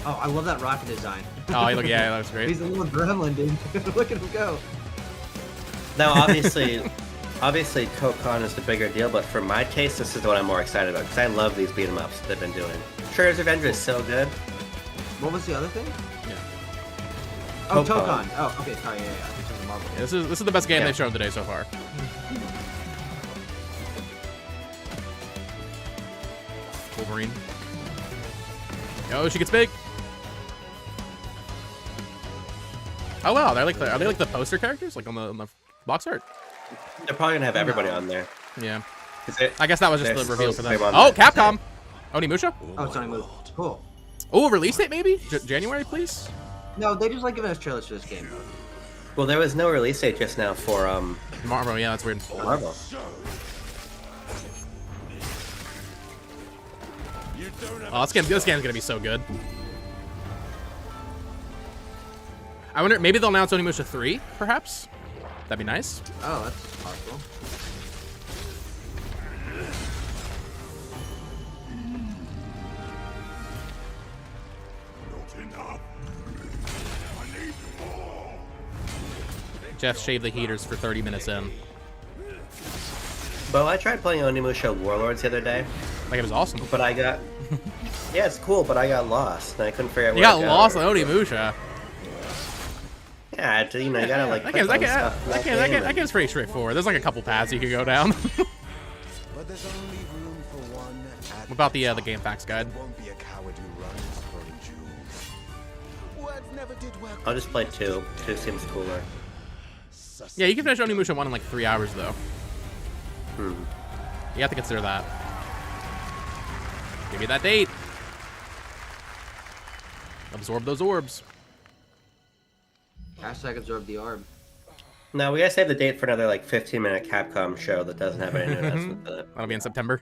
Oh, I love that rocket design. Oh, look, yeah, that was great. He's a little gremlin, dude. Look at him go. Now, obviously, Kokon is the bigger deal, but for my taste, this is what I'm more excited about because I love these beat 'em ups they've been doing. Shredder's Revenge is so good. What was the other thing? Yeah. Oh, Tokon. Tokon. Oh, okay. Sorry, yeah. This is a Marvel. Yeah, this is the best game Yeah. they've shown today so far. Wolverine. Oh, she gets big. Oh wow, they're like are they like the poster characters, like on the box art? They're probably gonna have everybody on there. Yeah. I guess that was just the There's reveal for them. Pokemon Oh, that- Capcom! Onimusha? Oh, it's only moved. Cool. Oh, release date maybe? January, please? No, they just like giving us trailers for this game. Well, there was no release date just now for Marvel, yeah, that's weird. Marvel. Oh, this game's gonna be so good. I wonder, maybe they'll announce Onimusha 3, perhaps? That'd be nice. Oh, that's possible. Jeff shaved the heaters for 30 minutes in. But I tried playing Onimusha Warlords the other day. Like, it was awesome. But I got... Yeah, it's cool, but I got lost, and I couldn't figure out You where got to go. lost on Onimusha. Yeah, you know, you gotta, like, That click on game's stuff in that game and- pretty straightforward. There's like a couple paths you could go down. But there's only room for one. What about the game facts guide? Won't be a coward who runs from Jews. Words never did work. I'll just play 2. 2 seems cooler. Yeah, you can finish Onimusha 1 in like 3 hours, though. You have to consider that. Give me that date. Absorb those orbs. Hashtag absorb the orb. No, we gotta save the date for another, like, 15-minute Capcom show that doesn't have any new announcement with it. That'll be in September.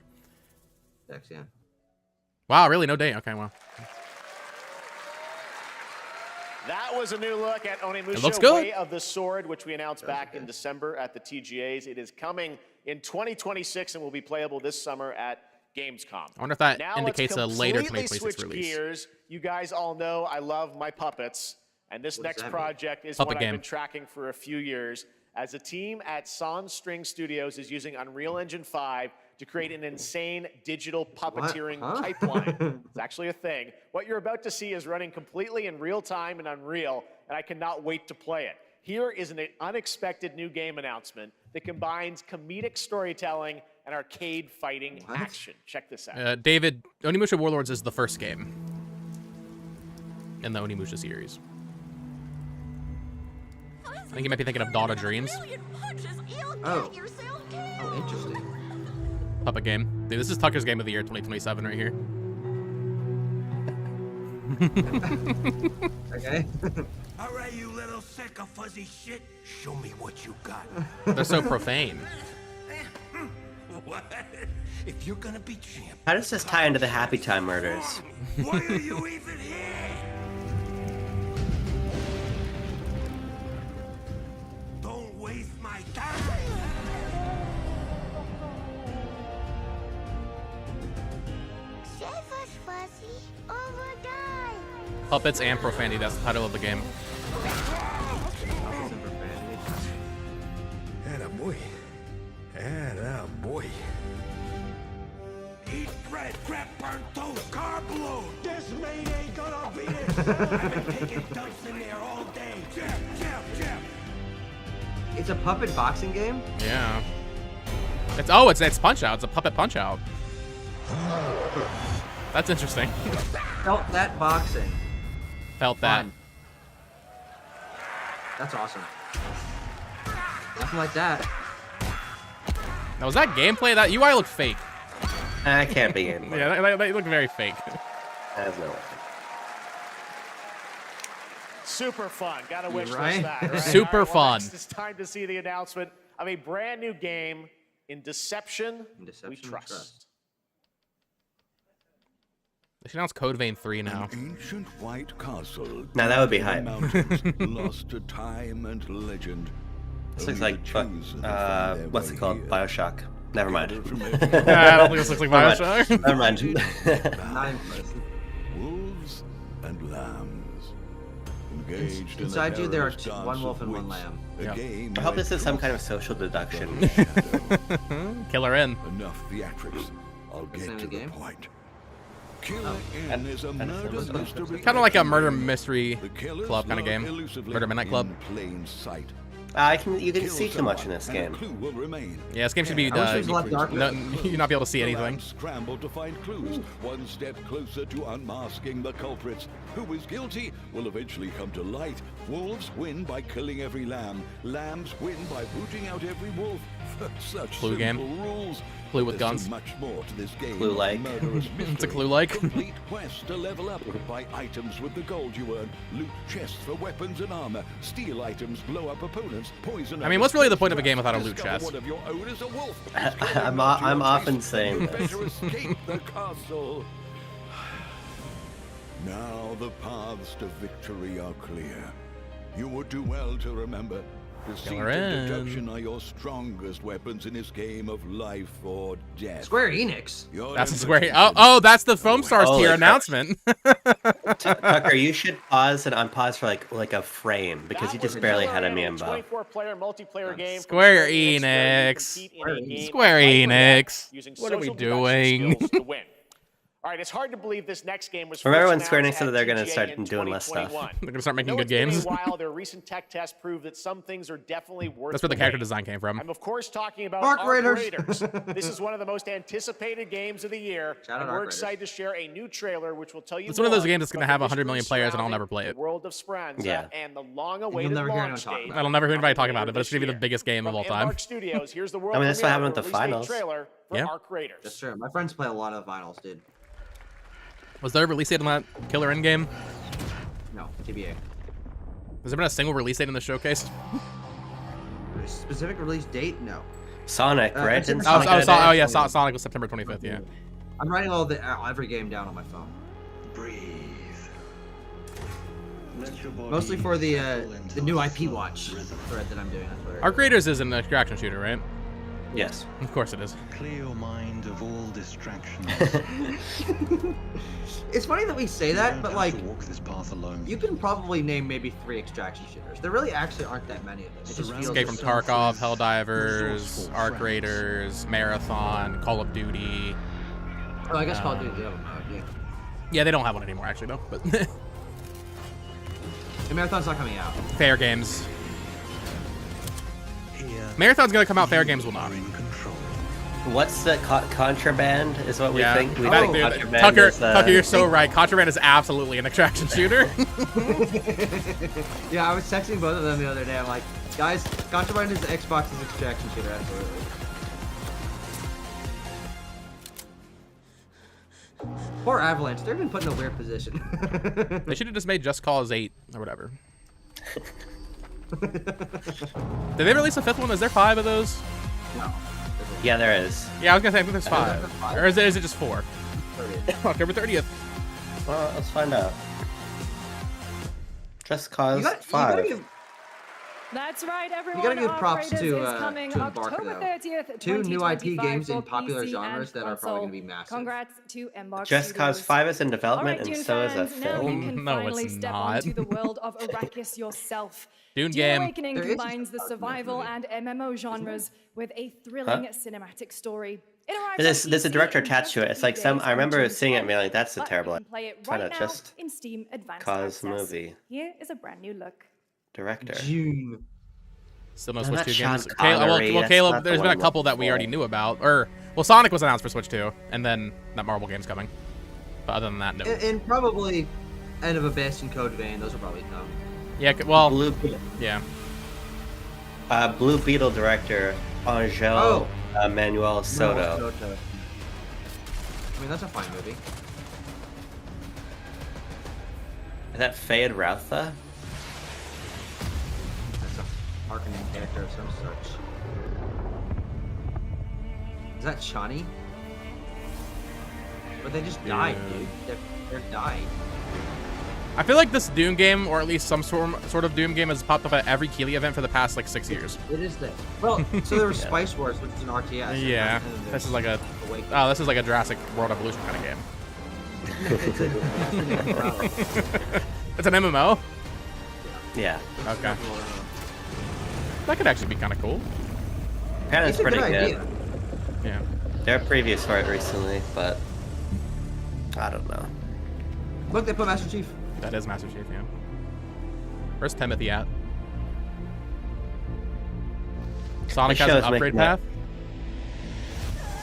Yeah. Wow, really? No date? Okay, well. That was a new look at Onimusha It looks good. Way of the Sword, which we announced back in December at the TGAs. It is coming in 2026 and will be playable this summer at Gamescom. I wonder if that Now indicates a let's later completely 2026 switch release. gears. You guys all know I love my puppets, and this next that mean? project is Puppet one game. I've been tracking for a few years. As a team at Sans String Studios is using Unreal Engine 5 to create an insane digital puppeteering Huh? pipeline. It's actually a thing. What you're about to see is running completely in real time in Unreal, and I cannot wait to play it. Here is an unexpected new game announcement that combines comedic storytelling and arcade fighting action. Check this out. David, Onimusha Warlords is the first game in the Onimusha series. I think you might be thinking of Dawn of Dreams. Oh. Oh, interesting. Puppet game. Dude, this is Tucker's Game of the Year 2027 right here. Okay. All right, you little sick of fuzzy shit. Show me what you got. They're so profane. What? If you're gonna be champ, How does this tie into the Happy Time murders? why are you even here? Don't waste my time. Save us, Fuzzy, or we'll die. Puppets and profanity, that's the title of the game. Attaboy. Attaboy. Eat bread, crap, burnt toast, carb load. This mate ain't gonna beat it. I've been taking dumps in there all day. Jeff. It's a puppet boxing game? Yeah. It's Punch Out. It's a puppet Punch Out. That's interesting. Felt that boxing. Felt that. Fun. That's awesome. Nothing like that. Now, was that gameplay? That UI looked fake. That can't be game. Yeah, they look very fake. That has no way. Super fun. Gotta wish right. this that. Right? Super All right, well, fun. next it's time to see the announcement of a brand new game in Deception, We Deception Trust. They should announce Code Vein 3 now. Ancient white castle. Now that would be hype. Lost to time and legend. This looks like, what's it called? Bioshock. Never mind. I don't think this looks like Bioshock. Never mind. 9 places. Wolves and lambs. Engaged Inside in the you, there are perilous two, dance one wolf of and one wits. lamb. A Yep. game I hope like this is some kind of social deduction. Killer N. Enough theatrics. I'll What's the name get to of the the game? point. Killer N is a murder mystery. Kind of like a murder mystery The killers club kind of lurk game. elusively Murder Midnight Club. in plain sight. You can Kill see too much in someone, this and a game. clue will remain. Yeah, this game should be. I wish it was a lot darker. You'd not be able to see The anything. lambs scramble to find clues, one step closer to unmasking the culprits. Who is guilty will eventually come to light. Wolves win by killing every lamb. Lambs win by booting out every wolf. Such Clue game. simple rules. Clue with There's guns. so much more to this game. Clue-like. of murderous It's a mystery. Clue-like. Complete quests to level up. Buy items with the gold you earn. Loot chests for weapons and armor. Steal items, blow up opponents, poison. I mean, what's really the point of a game without a loot Discover chest? one of your own is a wolf. I'm often saying You this. better escape the castle. Now the paths to victory are clear. You would do well to remember, deceit Killer and N. deduction are your strongest weapons in this game of life or death. Square Enix. Your That's a invitation- Square. Oh, that's the Foam Stars Holy tier crap. announcement. Tucker, you should pause and unpause for like a frame because you That was just a barely killer had a animal Mienbo. 24-player multiplayer game from Square where you Enix. compete in a game Square of Life or Death Enix. using What are we social deduction doing? skills to win. All right, it's hard to believe this next game was Remember first when Square Enix announced said that they're at gonna TGA start in doing less stuff? 2021. They're gonna start making Though good it's been games. a while, their recent tech tests prove that some things are definitely worth That's where the character wait. design came from. I'm of course talking about Arc Arc Raiders. Raiders. This is one of the most anticipated games of the year, Shout out and Arc we're Raiders. excited to share a new trailer which will tell you It's one of those more games that's gonna about have the 100 million mystery players and I'll surrounding never play it. the world of Speranza Yeah. and the long-awaited never hear anyone launch talk date. about I don't never hear anybody talking coming about it, but it's gonna be the later biggest game of all this year. time. From Embark Studios, here's the world I mean, that's what premiere happened of with a the release date finals. trailer for Yeah. Arc Raiders. That's true. My friends play a lot of finals, dude. Was there a release date on that Killer N game? No, TBA. Has there been a single release date in the showcase? Specific release date? No. Sonic, right? it's in Didn't Oh, Sonic oh, get so, oh it? yeah, Sonic was September 25th. Yeah. I'm writing every game down on my phone. Mostly for the new IP Watch thread that I'm doing. That's what it Arc Raiders is an extraction shooter, right? Yes. Of course it is. Clear your mind of all distractions. It's funny that we say that, but like, walk this path alone. you can probably name maybe 3 extraction shooters. There really actually aren't that many of them. It just feels Escape from so- Tarkov, Helldivers, Arc Raiders, Marathon, Call of Duty. Oh, I guess Call of Duty. Yeah. Yeah, they don't have one anymore actually though. But The Marathon's not coming out. Fair Games. Marathon's gonna come out. Fair Games will not. What's the contraband? Is what we Yeah. think. We Oh, think dude, contraband Tucker, is, Tucker, you're so right. Contraband is absolutely an extraction shooter. Yeah, I was texting both of them the other day. I'm like, guys, Contraband is Xbox's extraction shooter, absolutely. Poor Avalanche, they've been put in a weird position. They should have just made Just Cause 8 or whatever. Did they release a 5th one? Is there 5 of those? No. Yeah, there is. Yeah, I was gonna say I think there's 5. Or is it just 4? October 30th. Well, let's find out. Just Cause You gotta 5. give- That's right, everyone. You gotta give Arc props Raiders to, is coming to Embark, October though. 30th, 2 new IP 2025 games in for popular PC genres and that are probably console. gonna be massive. Congrats to Embark Just Cause Studios. 5 is in development, All right, and Dune so is a fans, now you film. can No, finally it's step not. onto the world of Arrakis yourself. Dune Dune game. Awakening There is combines the a survival movie. and MMO genres with a thrilling Huh? cinematic story. It arrives There's on a director PC in attached to it. just It's like 3 some. days I on remember June seeing it and being 12th, like, "That's a but terrible you can play it kind right of now just in Steam Advanced Cause Access. movie Here is a brand new look. director." June. Still no No, Switch not 2 Sean games. Caleb, Connery, well, that's Caleb, not the there's been a one couple that we before. already knew about. Well, Sonic was announced for Switch 2, and then that Marvel game's coming. But other than that, no. And probably End of Abyss and Code Vein, those will probably come. Yeah, well, Blue, yeah. Blue Beetle director Angel Manuel Soto. I mean, that's a fine movie. Is that Fayed Rautha? That's a marketing character of some sort. Is that Chani? But they just died, dude. They're died. I feel like this Doom game, or at least some sort of Doom game, has popped up at every Keighley event for the past like 6 years. It is that. Well, so there was Spice Wars, which is an RTS. and Yeah, then this is there's like a Awakening. this is like a Jurassic World Evolution kind of game. It's It's an MMO. Yeah. Okay. That could actually be kind of cool. Apparently it's It's a pretty good good. idea. Yeah. There are previews for it recently, but I don't know. Look, they put Master Chief. That is Master Chief, yeah. Where's Timothy at? Sonic This has an show's upgrade making path.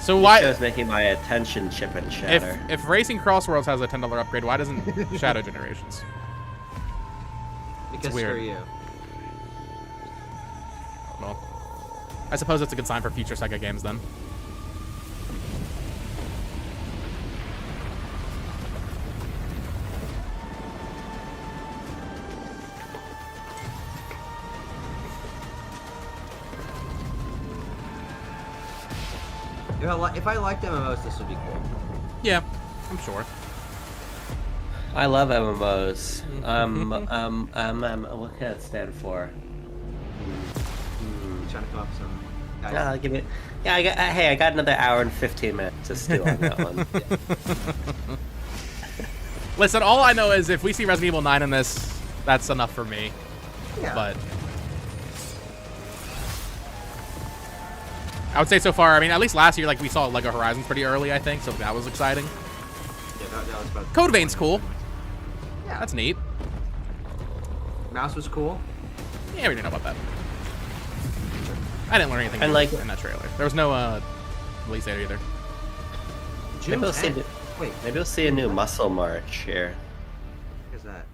So This why, show's making my attention chip and shatter. if Racing Crossworlds has a $10 upgrade, why doesn't Shadow Generations? Because weird. screw you. Well, I suppose it's a good sign for future Sega games then. If I liked MMOs, this would be cool. Yeah, I'm sure. I love MMOs. What can it stand for? Trying to come up with some. I'll give it. Yeah, I got another hour and 15 minutes to stew on that one. Listen, all I know is if we see Resident Evil 9 in this, that's enough for me. Yeah. But I would say so far, I mean, at least last year, like, we saw Lego Horizons pretty early, I think, so that was exciting. Yeah, that was about Code Vein's cool. Yeah. That's neat. Mouse was cool. Yeah, we didn't know about that. I didn't learn anything And, new like- in that trailer. There was no release date either. June Maybe we'll see. 10th. Wait, Maybe we'll see a new Muscle March here. what is that?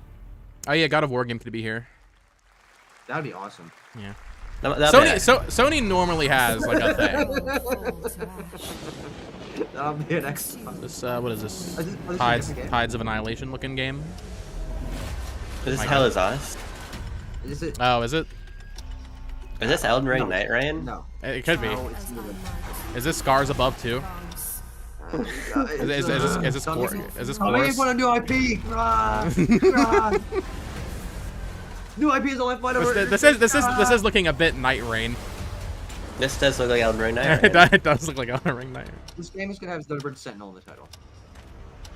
Oh yeah, God of War game could be here. That'd be awesome. Yeah. That'll be nice. Sony normally has like a thing. That'll be an Xbox. This what is this? Is this a Tides different game? of Annihilation looking game. This My Hell God. is Us. Is it? Oh, is it? Is this Elden Ring No. Night Rain? No. It could be. No, it's neither. Is this Scars Above too? Is this Don't Chorus? make me- Is this don't make me Chorus? put a new IP. New IP is the lifeline of This is looking a bit Night Rain. This does look like Elden Ring Night it, Rain. does look like Elden Ring Night Rain. This game is gonna have Thunderbird Sentinel in the title.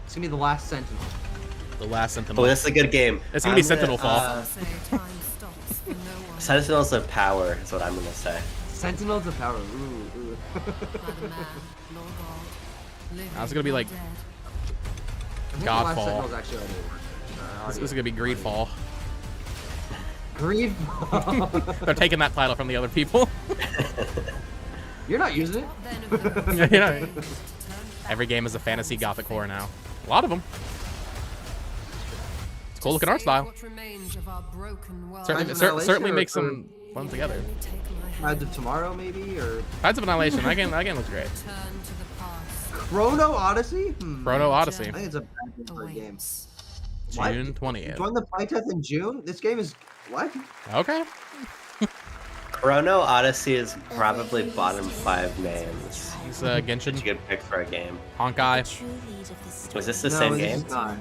It's gonna be the last Sentinel. The last Sentinel. Oh, this is a good game. It's gonna be I'm Sentinel Fall. Sentinels of Power is what I'm gonna say. Sentinels of Power. Ooh. Now it's gonna be like I think the last Godfall. Sentinel's actually already This is gonna be Greedfall. Grieve. They're taking that title from the other people. You're not using it. You know, every game is a fantasy gothic horror now. A lot of them. It's cool looking art style. Certainly makes them blend together. Tides of Tomorrow, maybe, or Tides of Annihilation. That game looks great. Chrono Odyssey. Chrono Odyssey. I think it's a bad name for a game. June 20th. Join the playtest in June. This game is what? Okay. Chrono Odyssey is probably bottom 5 names. It's Genshin. That's a good pick for a game. Honkai. Was this the No, same this game? is not.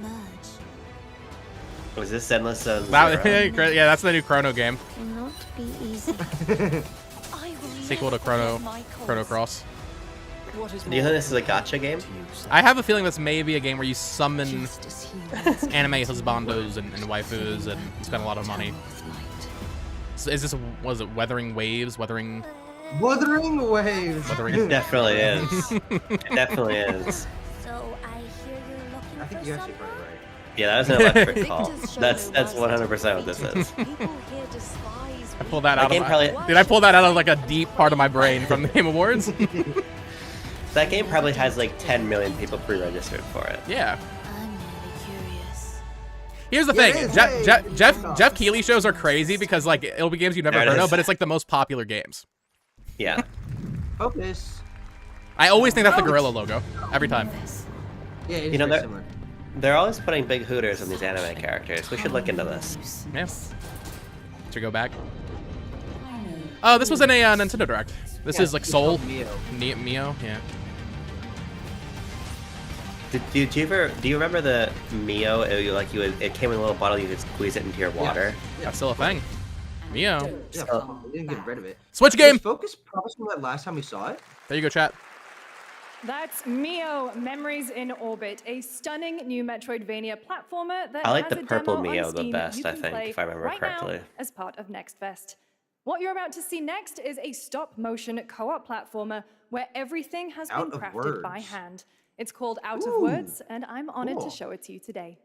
Was this Endless Zone That, Zero? yeah, that's the new Chrono game. Cannot be easy. Sequel to Chrono Cross. Do you think this is a gacha game? I have a feeling this may be a game where you summon anime husbandos and waifus and spend a lot of money. So is this, was it Weathering Waves? Wuthering Wuthering Waves. It definitely is. It definitely is. So I hear you're looking I think for you actually someone. put it right. Yeah, that was an electric call. That's 100% what this is. People here despise I pulled that out game of probably- Did I pull that out of like a deep part of my brain from the Game Awards? That game probably has like 10 million people pre-registered for it. Yeah. I'm really curious. Here's the Yeah, thing, it is. Hey, Jeff Keighley shows are crazy because like it'll be games you've never There it heard is. of, but it's like the most popular games. Yeah. Focus. I always think that's the Gorilla logo every time. Yeah, it is You know, very they're- similar. They're always putting big hooters in these anime characters. We should look into this. Yeah. Should go back. Oh, this was in a Nintendo Direct. This Yeah, is like it's Soul. called Mio. Mio, yeah. Do you remember the Mio? It came in a little bottle. You could squeeze it into your water. That's still a thing. Mio. Yeah, we didn't get rid of it. Switch game. Was Focus promised from that last time we saw it? There you go, chat. That's Mio, Memories in Orbit, a stunning new Metroidvania platformer that I like has the a purple demo on Mio the Steam best, you I can think, play if I remember right correctly. now as part of Next Fest. What you're about to see next is a stop-motion co-op platformer where everything has Out been of crafted by Words. hand. It's called Out Ooh, of Words, and I'm honored cool. to show it to you today.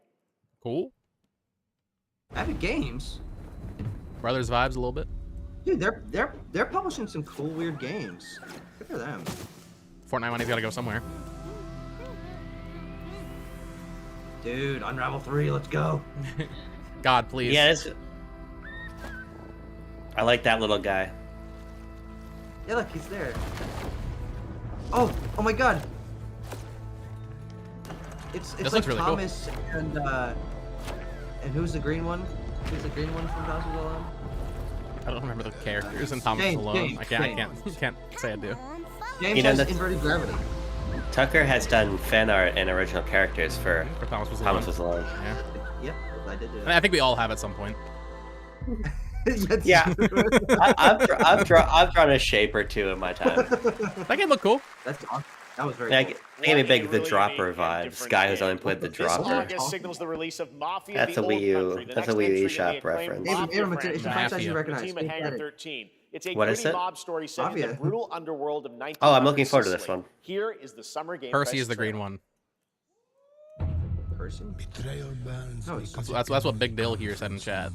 Cool. Epic Games. Brothers vibes a little bit. Dude, they're publishing some cool, weird games. Good for them. Fortnite money's gotta go somewhere. Dude, Unravel 3, let's go. God, please. Yeah, I like that little guy. Yeah, look, he's there. Oh my God. It's This like looks really cool. Thomas and who's the green one? Who's the green one from Thomas Was Alone? I don't remember the characters in Thomas James, Alone. James, I can't say I do. James You know, has that's- inverted gravity. Tucker has done fan art and original characters for Thomas Was Thomas Was Alone. Yeah. Yep, I did do I that. think we all have at some point. Yeah, I've drawn a shape or two in my time. That game looked cool. That's awesome. That was very Yeah, cool. they gave me big the Dropper vibes. Guy who's only played the This Dropper. August signals the release of Mafia: That's The a Old Wii U. Country, the That's a next Wii U entry in the eShop acclaimed reference. Mafia Abram, it's a franchise franchise you from recognize. the team at Think Hangar about it. 13. It's a What is gritty it? mob story set in the Mafia. brutal underworld of 1900 Oh, I'm looking forward to this Sicily. one. Here is the Summer Game Percy Fest is the green trailer. one. Person? No, it's That's what Big Dill here said in chat.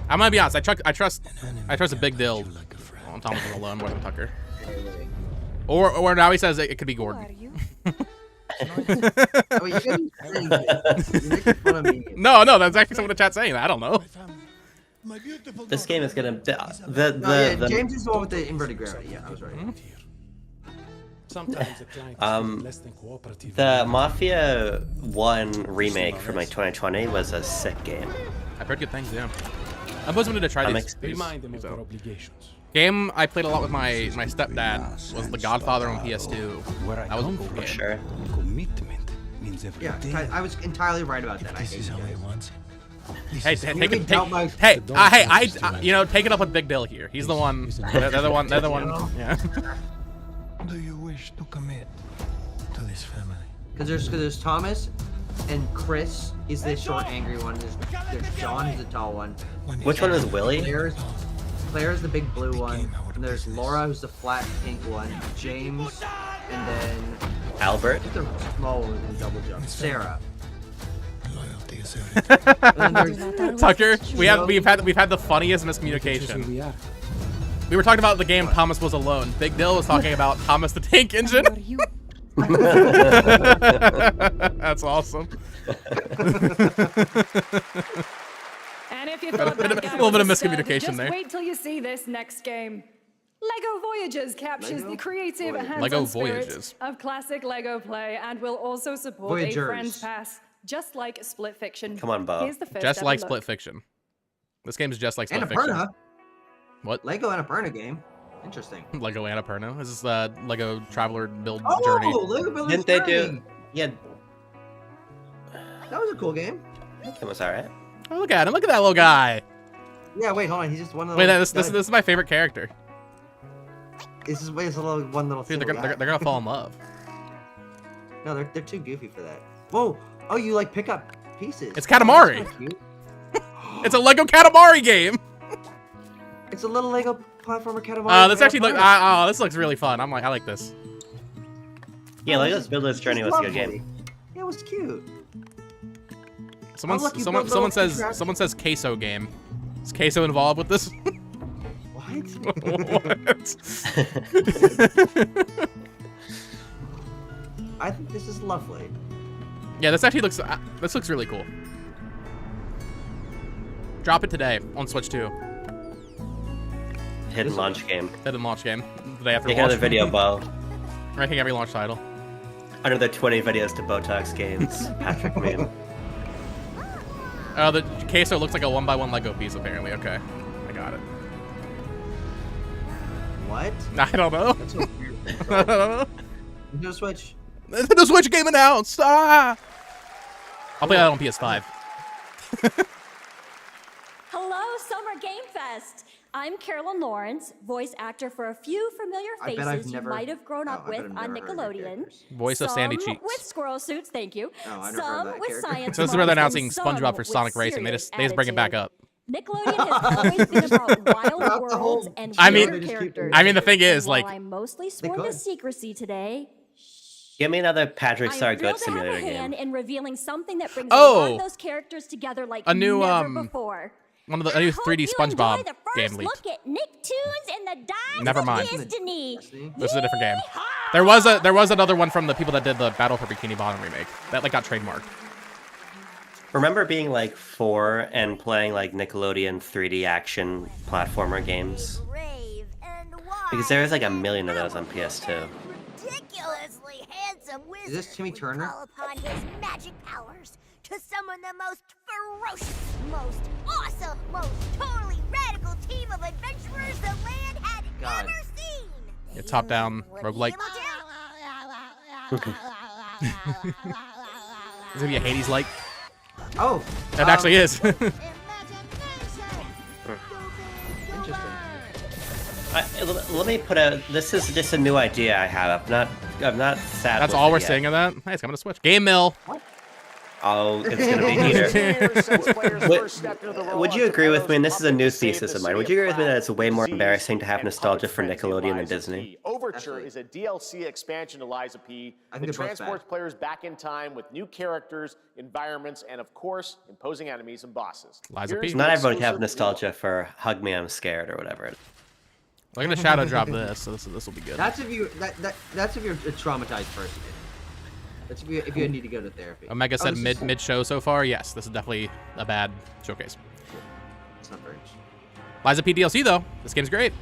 I'm gonna be honest. I trust a Big Dill on Thomas Was Alone more than Tucker. Or now he says it could be Gordon. Oh, you guys are saying this. You're making fun of me. No, that's actually someone in the chat saying that. I don't know. This game is gonna James is the one with the inverted gravity. Yeah, I was right. the Mafia 1 remake from like 2020 was a sick game. I've heard good things. Yeah. I'm supposed to try I'm these. Game I played a lot with my stepdad was The Godfather on PS2. That was a cool game. Sure. Yeah, I was entirely right about that. I hate you guys. Hey, You made me doubt my- take it up with Big Dill here. He's the one. They're the one. They're the one. Yeah. Do you wish to commit to this family? Because there's Thomas and Chris. He's the short, angry one. There's John, who's the tall one. Which one is Willie? Claire's the big blue one. And there's Laura, who's the flat pink one. James, and then Albert. the small one in double jump. Sarah. And then there's Tucker, we've had the funniest miscommunication. We were talking about the game Thomas Was Alone. Big Dill was talking about Thomas the Tank Engine. That's awesome. And if you thought A that guy little bit of was a stud, miscommunication just there. wait till you see this next game. LEGO Voyages captures the creative hands-on LEGO spirit Voyages. of classic LEGO play and will also support Voyagers. a Friends Pass, just like Split Fiction. Come on, Bo. Here's the first Just ever like look. Split Fiction. This game is just like Split Fiction. Annapurna. What? Lego Annapurna game. Interesting. Lego Annapurna. This is the Lego Traveler Build Oh, Journey. Lego Builders Didn't they Journey. do? Yeah, That was a cool game. it was alright. Oh, look at him! Look at that little guy. Yeah, wait, hold on. He's just one little. Wait, this is my favorite character. This is one little. Dude, single they're guy. gonna fall in love. No, they're too goofy for that. Whoa! Oh, you like pick up pieces. It's Katamari. Oh, that's kinda cute. It's a Lego Katamari game. It's a little Lego platformer Katamari. This actually look. Oh, this looks really fun. I like this. Yeah, Lego's Builder's Journey was a good game. Yeah, it was cute. Someone look, you built someone little says contraptions. queso game. Is queso involved with this? What? What? I think this is lovely. Yeah, this actually looks. This looks really cool. Drop it today on Switch 2. Hidden launch game. Hidden launch game. The day after Make launch. another video, Bo. Ranking every launch title. Another 20 videos to Botox Games. Patrick meme. The queso looks like a 1x1 Lego piece, apparently. Okay, I got it. What? I don't know. That's so weird. I don't know. Nintendo Switch. The Switch game announced. Ah! I'll play that on PS5. Hello, Summer Game Fest. I'm Carolyn Lawrence, voice actor for a few familiar I bet I've faces never- you might have grown up I bet with I've on never heard of your Nickelodeon. characters. Voice of Sandy Some Cheeks. with squirrel suits, thank you. Oh, I never heard of Some that with character. science. So this is where they're mugs, announcing and some SpongeBob for with Sonic Racing. They serious just bring it back attitude. up. Nickelodeon has always been about wild Throughout the whole- worlds and I mean- weird characters. I mean, the thing And is, while like- I'm mostly sworn to could. secrecy today, Give me another Patrick Star I'm thrilled Goat to have Simulator a hand game. in revealing something that brings Oh! a lot of those characters together like A new, never um, before. One of the new 3D SpongeBob game leaked. Look at Nicktoons and the Dives Never of mind. Destiny. This is a different game. There was another one from the people that did the Battle for Bikini Bottom remake that got trademarked. Remember being like 4 and playing like Nickelodeon 3D action platformer games? Because there is like a million of those on PS2. Ridiculously handsome wizard Is this Timmy Turner? call upon his magic powers to summon the most ferocious, most awesome, most totally radical team of adventurers the land had God. ever seen. Yeah, top down roguelike. Is it gonna be a Hades like? Oh, That actually is. interesting. Let me put a. This is just a new idea I have. I'm not sad. That's with all it we're yet. saying of that. Hey, it's coming to Switch. Game Mill. Oh, it's gonna be heater. Would you agree with me? And this is a new thesis of mine. Would you agree with me that it's way more embarrassing to have nostalgia for Nickelodeon than Disney? Overture is a DLC expansion to Lies of P that I think they're both transports bad. players back in time with new characters, environments, and of course, imposing enemies and bosses. Lies of Here's P. Not the everyone can have exclusive nostalgia for "Hug Me, I'm Scared" or whatever. We're gonna shadow drop this, so this will be good. That's if you that's if you're a traumatized person. That's if you need to go to therapy. Omega said this is- mid show so far. Yes, this is definitely a bad showcase. It's not very. Lies of P DLC though. This game's great.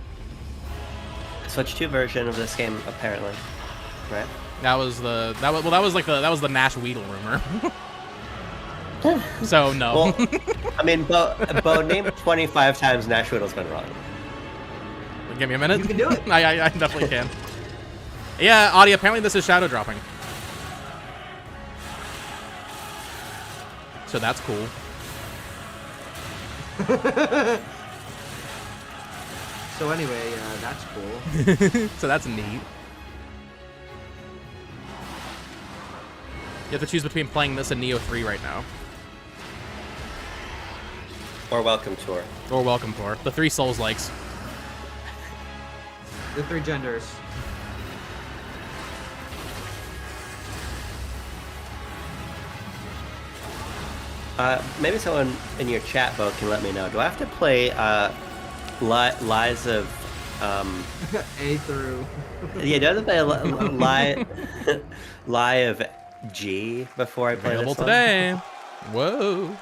Switch 2 version of this game, apparently, right? That was the Nash Weedle rumor. So no. Well, I mean, Bo, name 25 times Nash Whittle's been wrong. Give me a minute. You can do it. I definitely can. Yeah, Audie, apparently this is shadow dropping. So that's cool. So anyway, that's cool. So that's neat. You have to choose between playing this and Neo 3 right now. Or Welcome Tour. Or Welcome Tour. The 3 Souls likes. The 3 genders. Maybe someone in your chat, Bo, can let me know. Do I have to play Lies of... A through... Yeah, do I have to play Lie of G before I play Available this one? today. Whoa.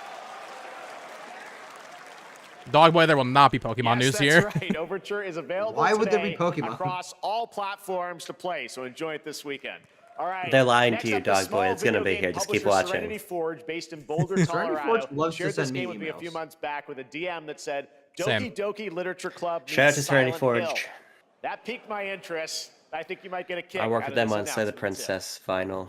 Dog Boy, there will not be Pokemon news that's here. right. Overture is available Why would there be today Pokemon? across all platforms to play, so enjoy it this weekend. All right. They're lying next to you, up, the Dog Boy. small It's gonna video be here. game Just keep publisher watching. Serenity Forge, based in Boulder, Serenity Colorado, Forge loves to shared this send me game with me a few emails. months back with a DM that said, Same. Doki Doki Literature Club Shout out meets to Serenity Silent Forge. Hill. That piqued my interest. I think you might get a kick I worked out with of them this on Slay the announcement, too. Princess Final.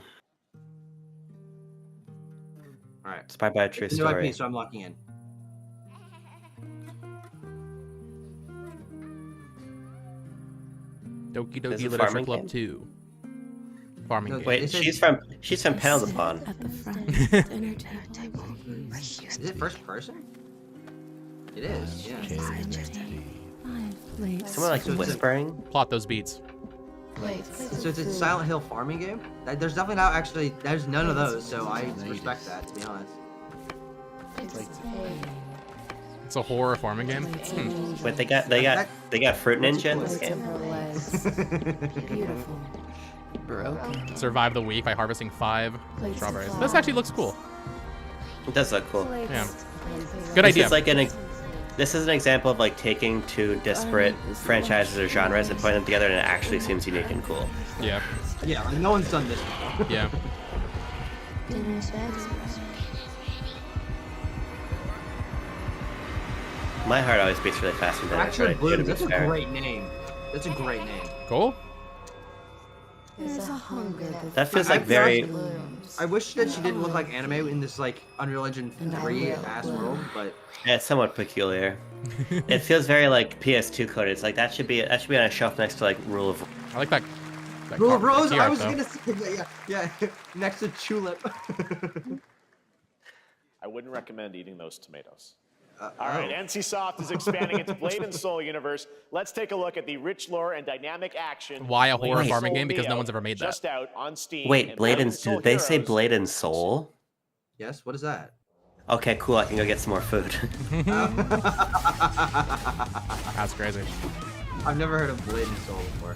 Alright. Inspired by a true It's a new story. IP, so I'm locking in. Doki This Doki is a Literature farming Club game? 2. Farming No, game. Wait, This is- she's from Panel At the front, entertainment table. Is it first person? It is, yeah. 5 plates. Someone like So it's a- whispering? Plot those beats. So it's a Silent Hill farming game? There's definitely not actually, there's none of those, so I respect that, to be honest. It's a horror farming game. Hmm. Wait, they got Fruit Ninja in this game? Beautiful. Broken. Survive the week by harvesting 5 strawberries. This actually looks cool. It does look cool. Yeah. Good This idea. is like this is an example of like taking two disparate franchises or genres and putting them together, and it actually seems unique and cool. Yeah. Yeah, like no one's done this before. Yeah. My heart always beats really fast when Dennis Actually, to Blooms, be that's a fair. great name. That's a great name. Cool. There's a hunger That feels I- like I very. I wish that she didn't look like anime in this like Unreal Engine 3 ass world, but Yeah, it's somewhat peculiar. It feels very like PS2 coded. It's like that should be on a shelf next to like Rule of. I like that. Rule of Rose. key I art, was though. gonna say that, yeah, next to Tulip. I wouldn't recommend eating those tomatoes. All right, NCSoft is expanding its Blade and Soul universe. Let's take a look at the rich lore and dynamic action. Why a Blade horror and farming Soul game? Because no Neo, one's ever made that. Just out on Steam. Wait, Blade and Soul did they say Heroes. Blade and Soul? Yes. What is that? Okay, cool. I can go get some more food. That's crazy. I've never heard of Blade and Soul before.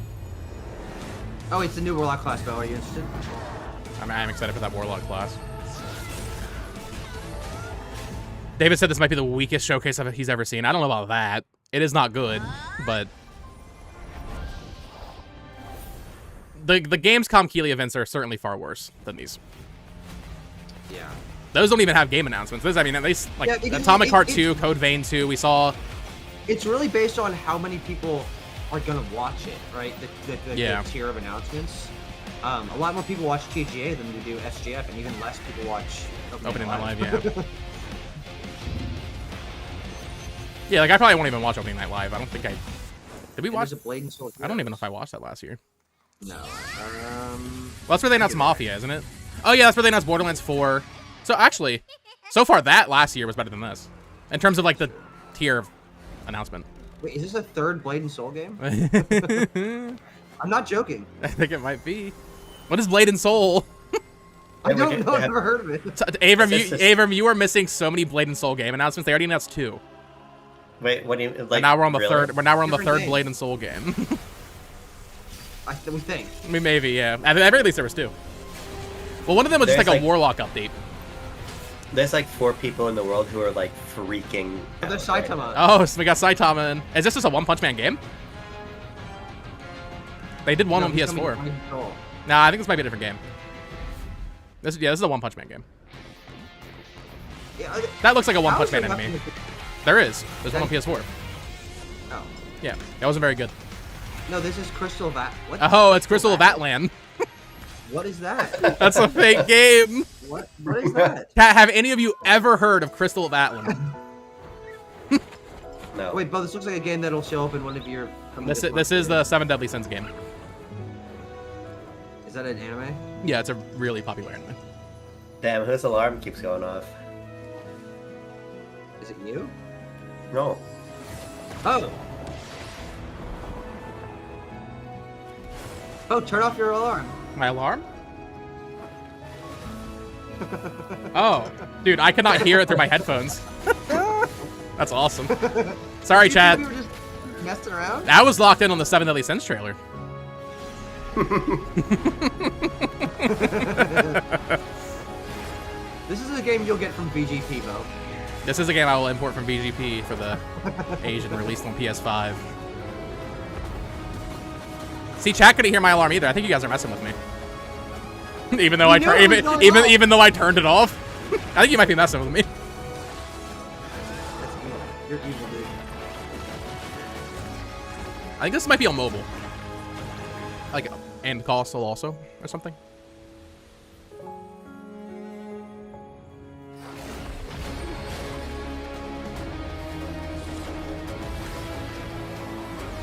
Oh, it's a new Warlock class, Bo. Are you interested? I'm excited for that Warlock class. David said this might be the weakest showcase he's ever seen. I don't know about that. It is not good, but the Gamescom Keighley events are certainly far worse than these. Yeah. Those don't even have game announcements. This, I mean, at least like Yeah, because Atomic Heart it's- 2, Code Vein 2, we saw. It's really based on how many people are gonna watch it, right? The Yeah. tier of announcements. A lot more people watch TGA than they do SGF, and even less people watch Opening Night Live, yeah. Yeah, like I probably won't even watch Opening Night Live. I don't think I. Did we And watch? there's a Blade and Soul I don't even know if I watched that last year. No. Well, that's where they announced Mafia, isn't it? Oh yeah, that's where they announced Borderlands 4. So actually, so far that last year was better than this, in terms of like the tier of announcement. Wait, is this a third Blade and Soul game? I'm not joking. I think it might be. What is Blade and Soul? I don't know. I've never heard of it. Avram, you are missing so many Blade and Soul game announcements. They already announced 2. Wait, what do you like? And now we're on the really? third. We're now on the Different third game. Blade and Soul game. We think. I mean, maybe, yeah. At the very least, there was 2. Well, one of them was just There's, like a like- Warlock update. There's like 4 people in the world who are like freaking. Oh, there's out right Saitama. Oh, so we got Saitama. Is this just a One Punch Man game? They did one No, on he's coming to PS4. Blade and Soul. Nah, I think this might be a different game. This is a One Punch Man game. Yeah, That looks like a One how Punch is there Man enemy. nothing- There is. There's one on PS4. Oh. Yeah, that wasn't very good. No, this is Crystal Vat. What? Oh, it's Crystal of Atlan. What is that? That's a fake game. What is that? Kat, have any of you ever heard of Crystal of Atlan? No. Wait, but this looks like a game that'll show up in one of your. This is the 7 Deadly Sins game. Is that an anime? Yeah, it's a really popular anime. Damn, whose alarm keeps going off? Is it you? No. Oh. Oh, turn off your alarm. My alarm? Oh, dude, I cannot hear it through my headphones. That's awesome. Sorry, Chad. You were just messing around? I was locked in on the 7 Deadly Sins trailer. This is a game you'll get from VGP, Bo. This is a game I will import from VGP for the Asian release on PS5. See, chat couldn't hear my alarm either. I think you guys are messing with me. Even though even though I turned it off. I think you might be messing with me. You're evil, dude. I think this might be on mobile. Like, and console also, or something.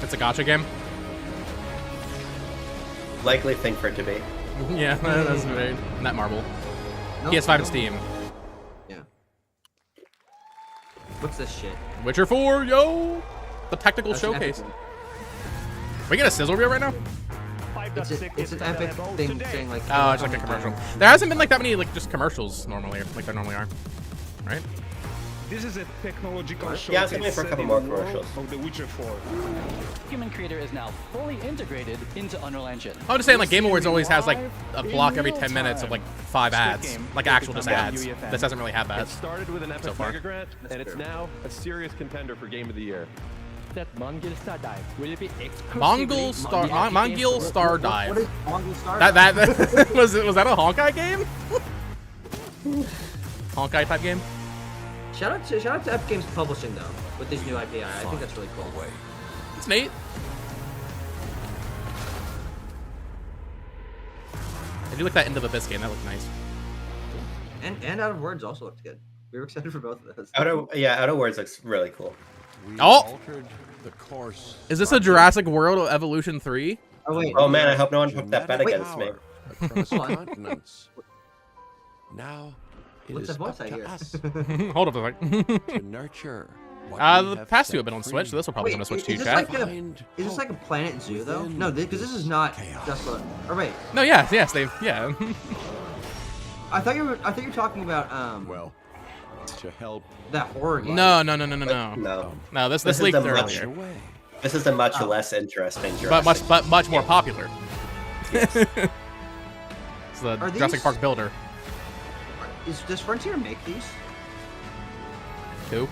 It's a gacha game. Likely thing for it to be. Yeah, that's very net marble. Nope, PS5 and Steam. Yeah. What's this shit? Witcher 4, yo! The technical That's an epic showcase. one. We get a sizzle reel right now? It's an epic thing saying like. Oh, it's like a commercial. There hasn't been like that many like just commercials normally, like there normally are, right? This is a technological showcase. Yeah, I was thinking for a couple more commercials. Of The Witcher 4. Human Creator is now fully integrated into Unreal Engine. I'm just saying, like Game Awards always has like a block every 10 minutes of like 5 ads, like actual just ads. This hasn't really had that. It started with an epic so far. mega grant, and it's now a serious contender for Game of the Year. That Mongol Star Dive will it be Mongol Star Dive. What is Mongol Star That was that a Honkai game? Honkai type game? Shout out to Epic Games Publishing though with these new IPI. I think that's really cool. It's neat. I do like that End of Abyss game. That looked nice. And Out of Words also looked good. We were excited for both of those. Outer Worlds looks really cool. Oh! Is this a Jurassic World Evolution 3? Oh wait. Oh man, I hope no one took that bet against me. Across continents. Now it What's is that voice up I to hear? us Hold up a sec. to nurture. what we The have past 2 set have been on Switch, so this will probably come to Switch too, is this chat. like a Planet Zoo though? No, because this is not just a. Or wait, No, yes, they've, yeah. I thought you were talking about Well, to help. that horror game. No. No. This is leaked a much- earlier. This is a much less interesting But Jurassic. much more popular. It's the Are Jurassic these- Park builder. Does Frontier make these? Who?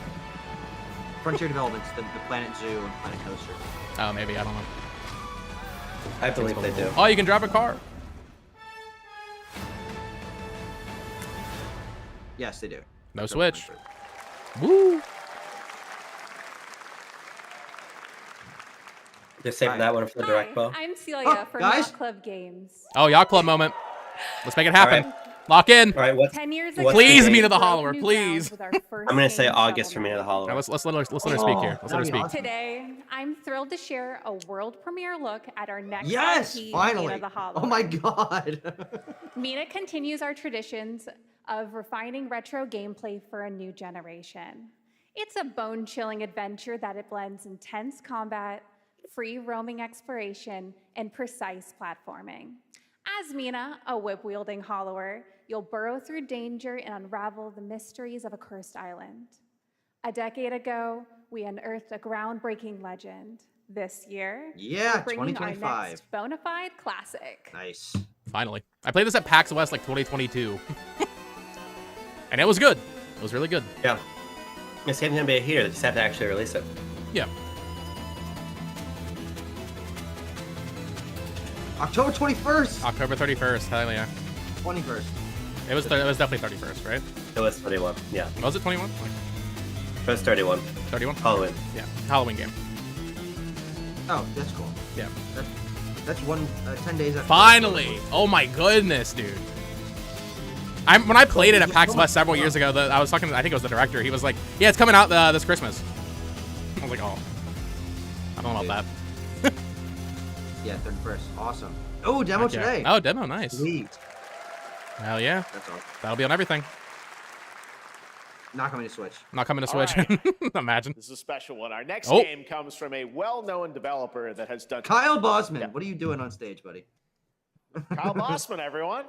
Frontier Developments, the Planet Zoo and Planet Coaster. Oh, maybe, I don't know. I believe they do. Oh, you can drive a car. Yes, they do. No Switch. Woo. They're saving that one for the direct ball. I'm Celia from guys. Yacht Club Games. Oh, Yacht Club moment. Let's make it happen. All Lock in. All right, what's 10 years what's ago, Please, the Mina date? the broke Hollower, new please. ground with our first I'm gonna say game August Shovel for Mina the Knight. Hollower. Now, let's let her speak here. Let's let her that'd be speak. awesome. Today, I'm thrilled to share a world premiere look at our next Yes, IP, finally. Mina the Hollower. Oh my god. Mina continues our traditions of refining retro gameplay for a new generation. It's a bone-chilling adventure that it blends intense combat, free roaming exploration, and precise platforming. As Mina, a whip-wielding hollower, you'll burrow through danger and unravel the mysteries of a cursed island. A decade ago, we unearthed a groundbreaking legend. This year, Yeah, we're bringing our 2025. next bona fide classic. Nice. Finally. I played this at PAX West like 2022. And it was good. It was really good. Yeah. This game's gonna be a heater. They just have to actually release it. Yeah. October 21st. October 31st. Hell yeah. 21st. It was definitely 31st, right? It was 31. Yeah. Was it 21? It was 31. 31? Halloween. Yeah. Halloween game. Oh, that's cool. Yeah. That's 10 days after. Finally! Oh my goodness, dude. When I played it at PAX West several years ago, I was talking. I think it was the director. He was like, "Yeah, it's coming out this Christmas." I was like, "Oh, I don't know about that." Yeah, 31st. Awesome. Oh, demo Okay. today. Oh, demo, nice. Sweet. Hell yeah. That's all. That'll be on everything. Not coming to Switch. Not coming to All Switch. right. Imagine. This is a special one. Our next Oh. game comes from a well-known developer that has done. Kyle Bosman, Yeah. what are you doing on stage, buddy? Kyle Bossman, everyone.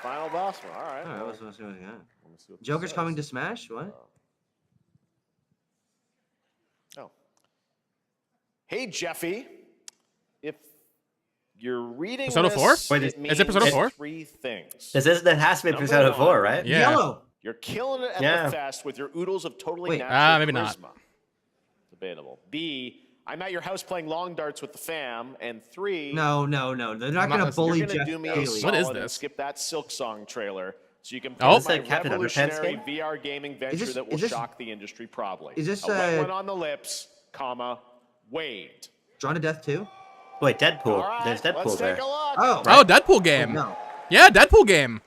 Final Bossman. All right. All right, well, let's see what we got. let me see what this Joker's says. coming to Smash? What? Oh. Hey, Jeffy. If you're reading Persona this, 4? Wait, it is means it Persona 4? three things. That has to be Number Persona one, 4, right? Yeah. Yellow. You're killing it at Yeah. the fest with your oodles of totally Wait. natural maybe not. charisma. Debatable. B, I'm at your house playing long darts with the fam. And 3, No. They're not I'm going not to listening. bully you're gonna Jeff do me a Daly. solid What is and this? skip that Silk Song trailer so you can Oh. play Is my that Captain Underpants revolutionary game? VR gaming venture this- that will is this- shock the industry probably. is this, a wet uh, one on the lips, comma, Wade. Drawn to Death 2? Wait, Deadpool. All right, There's Deadpool let's there. take a look. Oh. Oh, Deadpool game. No. Yeah, Deadpool game.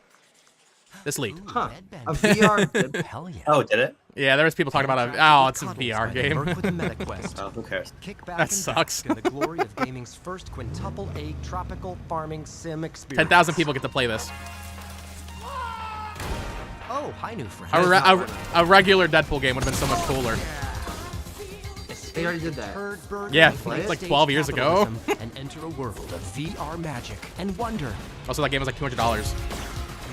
This leaked. Huh. A VR. Hell yeah. Oh, did it? Yeah, there was people talking about it's a VR game. Work with a MetaQuest. Oh, who cares? Kick back That and sucks. bask in the glory of gaming's first quintuple A tropical farming sim experience. 10,000 people get to play this. Oh, hi, new friend. A regular Deadpool game would have been so much cooler. They already did that. Yeah, Play it? like 12 years ago. And enter a world of VR magic and wonder. Also, that game was like $200.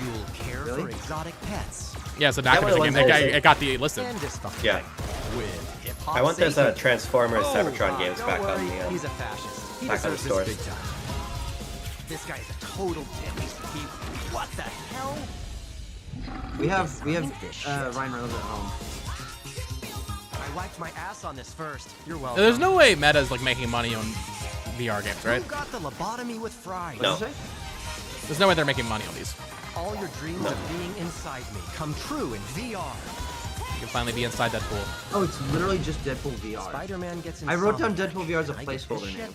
You'll care Really? for exotic pets. Yeah, it's a That Activision one game. was It got the listed. And dysfunction. Yeah. With hip-hop I want those safety. Transformers Oh, Cybertron games don't back worry, on the he's a fascist. He back on the deserves stores. this big time. This guy is a total dimmy. What the hell? We have Ryan Reynolds at home. I wiped my ass on this first. You're welcome. There's no way Meta's like making money on VR games, right? Who got the lobotomy with fries? No. There's no way they're making money on these. All your dreams of being inside me come true in VR. You can finally be inside Deadpool. Oh, it's literally just Deadpool VR. Spider-Man gets I wrote down insomnia. Deadpool VR as a I get this placeholder shit. name.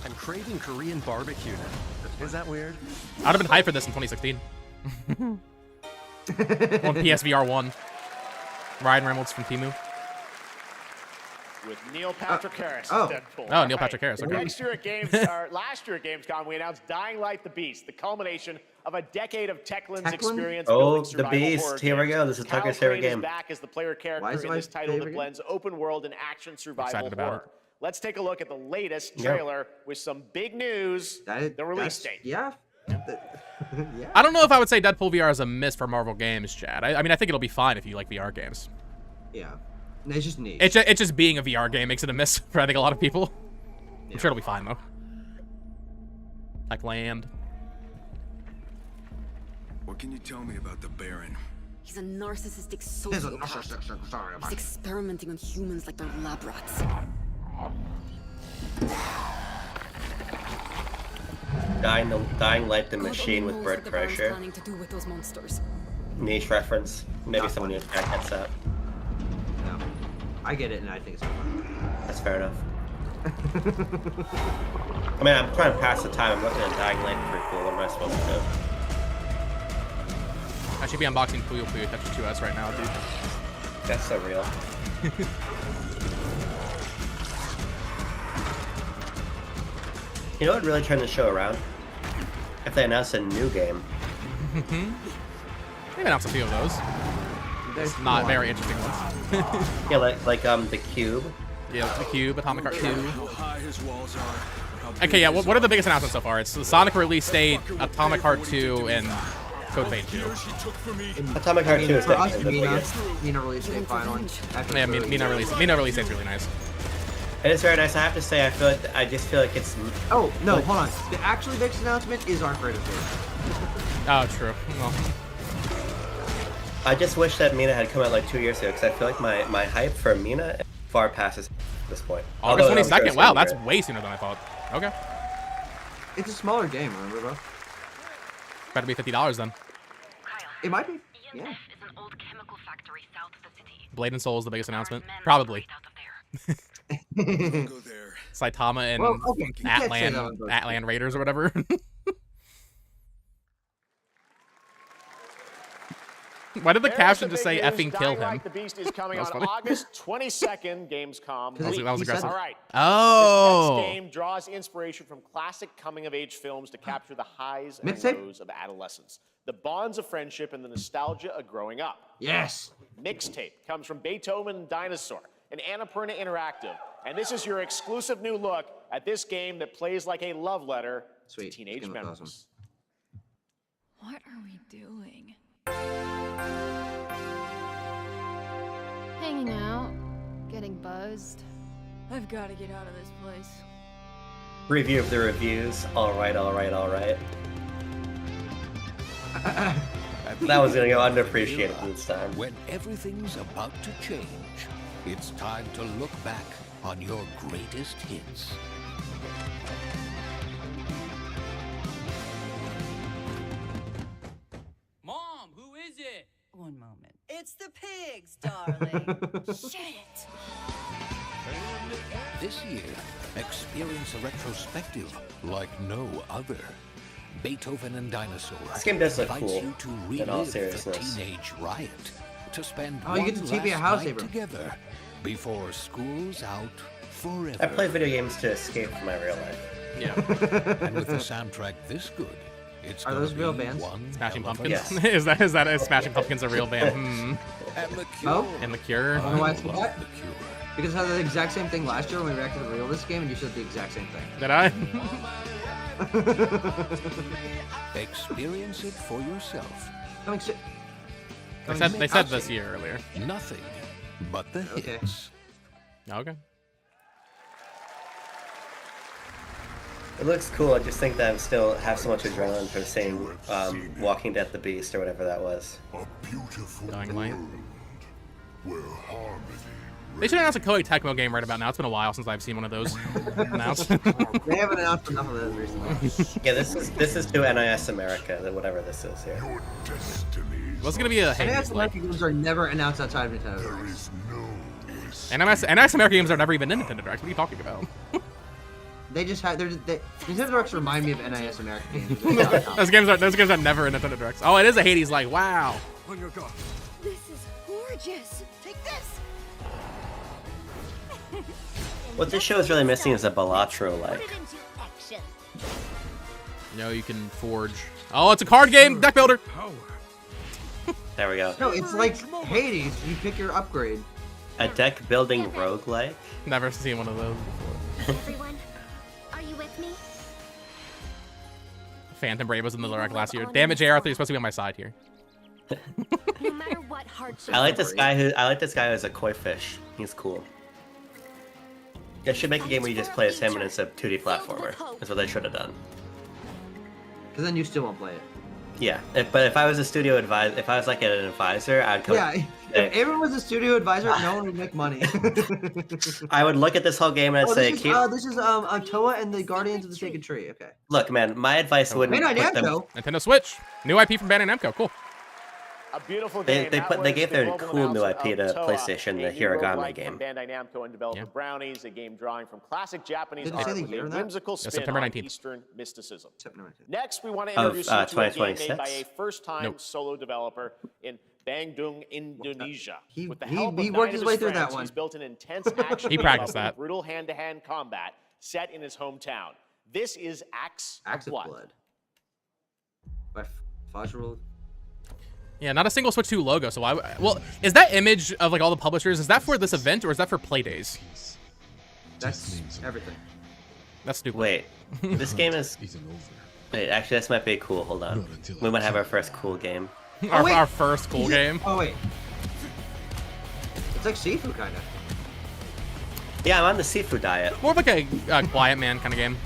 I'm craving Korean barbecue now. Is that weird? I'd have been hyped for this in 2016. On PSVR 1. Ryan Reynolds from Temu. With Neil Patrick Harris oh. as Deadpool. Oh, Neil Patrick Harris, okay. Next year at last year at Gamescom, we announced Dying Light: The Beast, the culmination of a decade of Techland's experience Oh, building The survival Beast. horror Here we games. go. This is Kyle Tucker's favorite Crane is game. back as the player Why character is it in my this title that favorite game? blends open world and action survival Excited about horror. Let's take a look at the latest Yeah. trailer with some big news, the release date. Yeah. I don't know if I would say Deadpool VR is a miss for Marvel games, Chad. I mean, I think it'll be fine if you like VR games. Yeah. It's just neat. It's just being a VR game makes it a miss for I think a lot of people. I'm sure it'll be fine though. Like Land. What can you tell me about the Baron? He's a narcissistic sociopath. He's experimenting on humans like they're lab rats. Dying Light the Machine with Bird Crusher. Niche reference. Maybe someone in the chat gets that. No. I get it, and I think it's fun. That's fair enough. I mean, I'm trying to pass the time. I'm looking at Dying Light pretty cool. What am I supposed to do? I should be unboxing Puyo Puyo Tetris 2S right now, dude. That's so real. You know what would really turn the show around? If they announced a new game. They've announced a few of those. It's not very interesting ones. Yeah, like the Cube. Yeah, the Cube, Atomic Heart 2. Okay, yeah, what are the biggest announcements so far? It's the Sonic release date, Atomic Heart 2, and Code Vein 2. Atomic Heart 2 is For us, definitely the biggest. Mina release date finally. Yeah, Mina release date's really nice. It is very nice. I have to say, I just feel like it's. Oh no, hold on. The actually biggest announcement is our creative team. Oh, true. Well, I just wish that Mina had come out like 2 years ago, because I feel like my hype for Mina far passes at this point. August Although I'm sure 22nd. it's Wow, gonna be that's great. way sooner than I thought. Okay. It's a smaller game, remember, bro? Better be $50 then. It might be. Yeah. Blade and Soul is the biggest announcement. Probably. Saitama and Well, okay, you can't say that on both. Atlan Raiders or whatever. Why did the caption just say effing kill him? Like the Beast is coming That on was funny. August 22nd, Gamescom. That was aggressive. All right. Oh. This next game draws inspiration from classic coming-of-age films to capture the highs and Mixtape? lows of adolescence, the bonds of friendship, and the nostalgia of growing up. Yes. Mixtape comes from Beethoven and Dinosaur and Annapurna Interactive, and this is your exclusive new look at this game that plays like a love letter to teenage memories. Awesome. What are we doing? Hanging out, getting buzzed. I've got to get out of this place. Review of the reviews. All right. That was gonna go underappreciated this time. When everything's about to change, it's time to look back on your greatest hits. Mom, who is it? One moment. It's the pigs, darling. Shit. This year, experience a retrospective like no other. Beethoven and Dinosaur This game does look invites cool, you to in all relive the seriousness. teenage riot, to spend Oh, you one get to TP a last house, night Abram. together before school's out forever. I play video games to escape from my real life. Yeah. And with a soundtrack this good, it's Are gonna those real be bands? one Smashing hell of a Pumpkins? Yes. is that Smashing Pumpkins a real band? And the Cure. Oh? And The Cure? You know why I said love that? The Cure. Because I had the exact same thing last year when we reacted to the real this game, and you said the exact same thing. Did I? Experience it for yourself. Coming soon. They said this year earlier. Nothing but the Okay. hits. Okay. It looks cool. I just think that I still have so much adrenaline from seeing Walking Dead: The Beast or whatever that was. Dying Light. They should announce a Koei Tecmo game right about now. It's been a while since I've seen one of those announced. They haven't announced enough of those recently. Yeah, this is to NIS America, whatever this is here. What's gonna be a NIS American games are never announced outside of Nintendo Directs. NIS American games are never even in Nintendo Direct. What are you talking about? They just had. Nintendo Directs remind me of NIS American games. those games are never in Nintendo Directs. Oh, it is a Hades like. Wow. On your guard. This is gorgeous. Take this. What this show is really missing is a Balatro like. No, you can forge. Oh, it's a card game. Deck builder. There we go. No, it's like Hades. You pick your upgrade. A deck building roguelike? Never seen one of those before. Everyone, are you with me? Phantom Brave was in the Direct last year. Damn it, J. Arthur, you're supposed to be on my side here. No matter what hardship. I like this guy who has a koi fish. He's cool. They should make a game where you just play as him and it's a 2D platformer. That's what they should have done. Because then you still won't play it. Yeah, but if I was a studio advisor, if I was like an advisor, I'd come. Yeah, if everyone was a studio advisor, no one would make money. I would look at this whole game and I'd say, this is Toa and the Guardians of the Sacred Tree. Okay. look, man, my advice wouldn't put them. Nintendo Switch. New IP from Bandai Namco. Cool. A beautiful game. They gave their cool new IP to PlayStation, the Hiragami game. Bandai Namco and developer Brownies, a game drawing from classic Japanese Did they say art the with year a of that? whimsical spin September on 19th. Eastern mysticism. September 19th. Next, we want to Of, introduce you to a game made 2026? by a first-time Nope. solo developer in Bandung, Indonesia. He- With the he- help he of worked 9 his of way his through that friends, one. He's built an intense action He game practiced with that. brutal hand-to-hand combat set in his hometown. This is Axe Axe of of Blood. Blood. By Fajrul. Yeah, not a single Switch 2 logo. So why? Well, is that image of like all the publishers? Is that for this event or is that for Playdays? That's everything. That's stupid. Wait, this game is. Wait, actually, this might be cool. Hold on. We might have our first cool game. Our first cool game. Oh wait. It's like Sifu kind of. Yeah, I'm on the seafood diet. More of like a Quiet Man kind of game.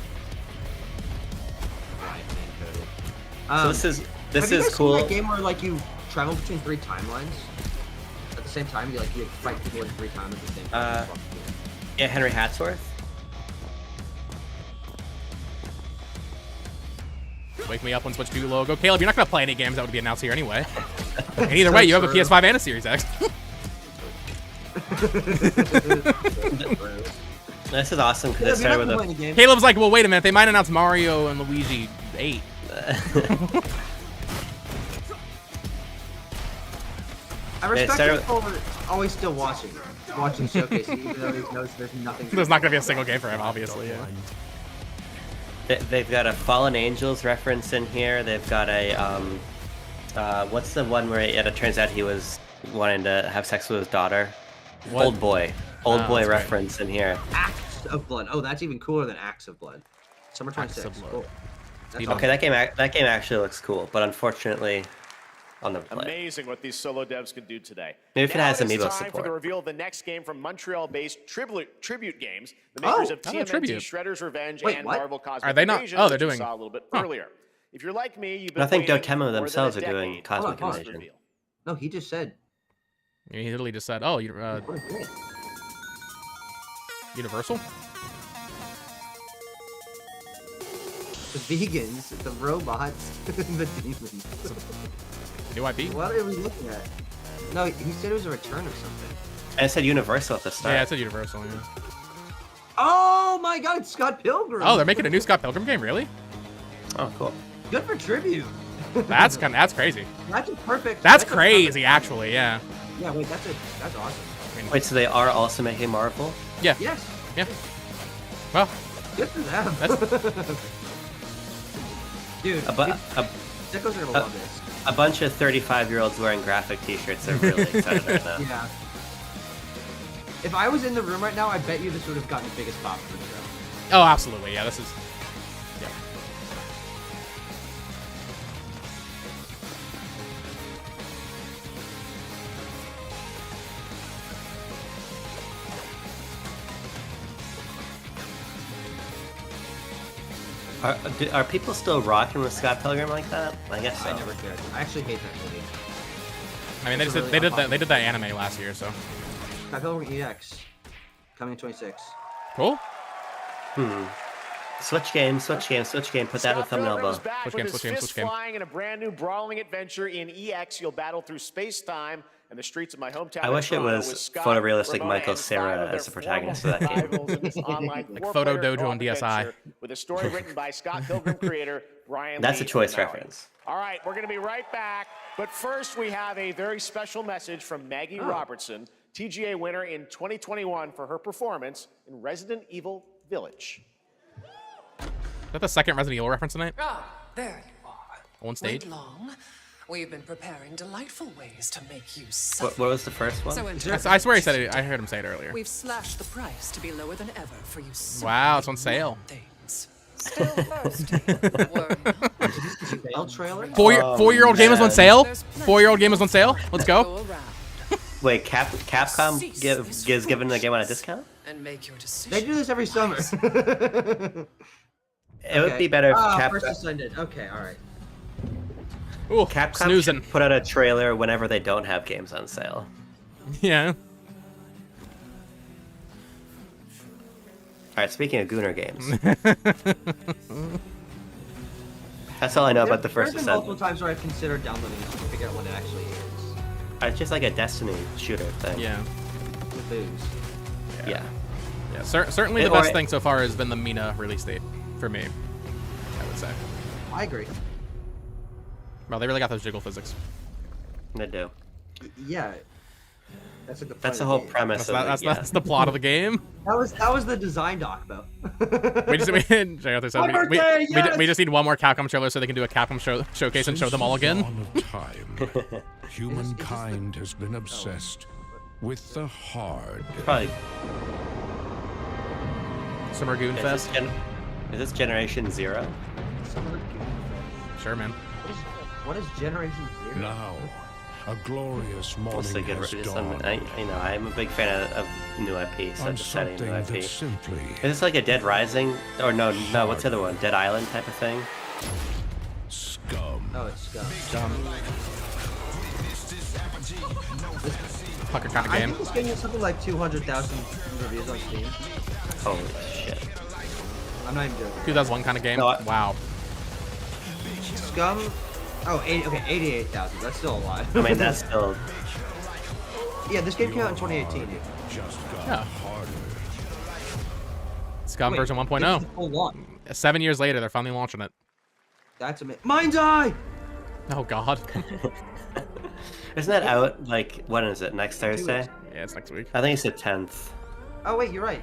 So this is have you guys cool. seen that game where like you travel between 3 timelines at the same time? You fight people in 3 times at the same time. Yeah, Henry Hatsworth. Wake me up when Switch 2 logo. Caleb, you're not gonna play any games that would be announced here anyway. And either way, you have a PS5 and a Series X. This is awesome because it started with a. Caleb's like, well, wait a minute. They might announce Mario and Luigi 8. I respect people always still watching showcase, even though he knows there's nothing. There's not gonna be a single game for him, obviously. Yeah. They've got a Fallen Angels reference in here. They've got a what's the one where it turns out he was wanting to have sex with his daughter? What? Old boy reference in here. Axe of Blood. Oh, that's even cooler than Axe of Blood. Summer 26. Cool. Okay, that game actually looks cool, but unfortunately, on the play. Amazing what these solo devs can do today. Maybe if it Now has it's amiibo time for support. the reveal of the next game from Montreal-based Tribute Games, the makers of TMNT, Tribute. Shredder's Revenge, Wait, and what? Marvel Cosmic Are they not? Invasion, Oh, they're which you doing. saw a little bit Huh. earlier. If you're like me, you've been I think waiting Dotemu more than themselves a are doing decade Cosmic for this Invasion. reveal. No, he just said. He literally just said, "Oh, Universal." The vegans, the robots, the demons. New IP? What are we looking at? No, he said it was a return or something. And it said Universal at the start. Yeah, it's a Universal. Yeah. Oh my God, it's Scott Pilgrim. Oh, they're making a new Scott Pilgrim game, really? Oh, cool. Good for Tribute. That's crazy. That's a perfect. That's a crazy, perfect- actually. Yeah. Yeah, wait, that's awesome. Wait, so they are also making Marvel? Yeah. Yes. Yeah. Well, Good for them. Dude, Sickos are gonna love this. A bunch of 35-year-olds wearing graphic T-shirts are really excited right now. Yeah. If I was in the room right now, I bet you this would have gotten the biggest pop for the show. oh, absolutely. Yeah, this is. Yeah. Are people still rocking with Scott Pilgrim like that? I guess so. I never cared. I actually hate that movie. I mean, they did that anime last year, so. Scott Pilgrim EX. Coming in 26. Cool. Switch game. Put that in the thumbnail Pilgrim's above. back Switch with game, his switch game, fists switch game. flying in a brand new brawling adventure in EX. You'll battle through space-time and the streets of my hometown. I wish it Toronto was with Scott, photorealistic Ramona, Michael and Cera 5 of as the their protagonist former of that game. rivals in this online Like four-player Photo Dojo on co-op DSi. adventure With a story written by Scott Pilgrim creator Brian That's Lee a choice O'Malley. reference. All right, we're going to be right back. But first, we have a very special message from Maggie Robertson, TGA winner in 2021 for her performance in Resident Evil Village. Is that the second Resident Evil reference tonight? Ah, there you are. On stage? Wait long. We've been preparing delightful ways to make you suffer. What was the first one? So I swear he said it. I heard him say it earlier. We've slashed the price to be lower than ever for you. Wow, it's on sale. Still thirsty. Sale trailer? Four-year-old game is on sale. 4-year-old game is on sale. Let's go. Wait, Capcom gives giving the game on a discount? And make your decision. They do this every summer. It would be better if First Capcom. Ascended. Okay, all right. Ooh, Capcom snoozing. should put out a trailer whenever they don't have games on sale. Yeah. Alright, speaking of Gooner games. That's all I know about the first There's been multiple Ascent. times where I've considered downloading this to figure out what it actually is. It's just like a Destiny shooter thing. Yeah. With booze. Yeah. Yeah. Certainly the best thing so far has been the Mina release date for me. I would say. I agree. Well, they really got those jiggle physics. They do. Yeah. That's like That's the whole premise of it. That's the plot of the game. That was the design doc though. We just need one more Capcom trailer so they can do a Capcom showcase and show them all again. Time, humankind has been obsessed with the hard. Probably. Summer Goon Fest. Is this Generation Zero? Sure, man. What is Generation Zero? Now, a glorious morning has dawned. I'm a big fan of new IP, so On just setting new something IP. that simply Is this like a Dead Rising? Or no, what's the other one? Dead Island type of thing? Scum. Oh, it's Scum. Fucker kind of I game. think this game has something like 200,000 reviews on Steam. Holy shit. I'm not even joking. 2001 kind of game. No, Wow. Scum. Oh, 88,000. That's still a lot. I mean, that's still. Yeah, this game came out in 2018. Yeah. Scum Wait, version this is 1.0. full launch. 7 years later, they're finally launching it. That's amazing. Mind's Eye! Oh God. Isn't that out, like, when is it? Next Thursday? Yeah, it's next week. I think it's the 10th. Oh, wait, you're right.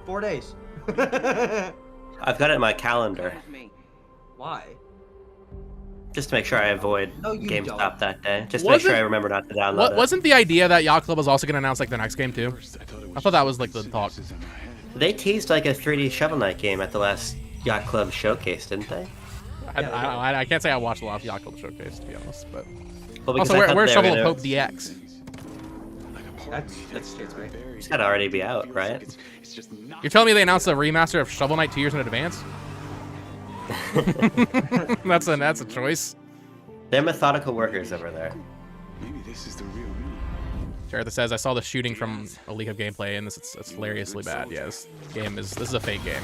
4 days. I've got it in my calendar. Why? Just to make sure I avoid No, you GameStop don't. that day. Just to make sure I remember not to download it. Wasn't the idea that Yacht Club was also going to announce like the next game too? I thought that was like the talk. They teased like a 3D Shovel Knight game at the last Yacht Club showcase, didn't they? I can't say I watched a lot of Yacht Club showcase to be honest, but Well, because also I thought where's they Shovel were of gonna- Hope DX? That's right. It's gotta already be out, right? You're telling me they announced a remaster of Shovel Knight 2 years in advance? that's a choice. They're methodical workers over there. Maybe this is the real me. Jared says I saw the shooting from a leak of gameplay and it's hilariously bad. Yeah, this is a fake game.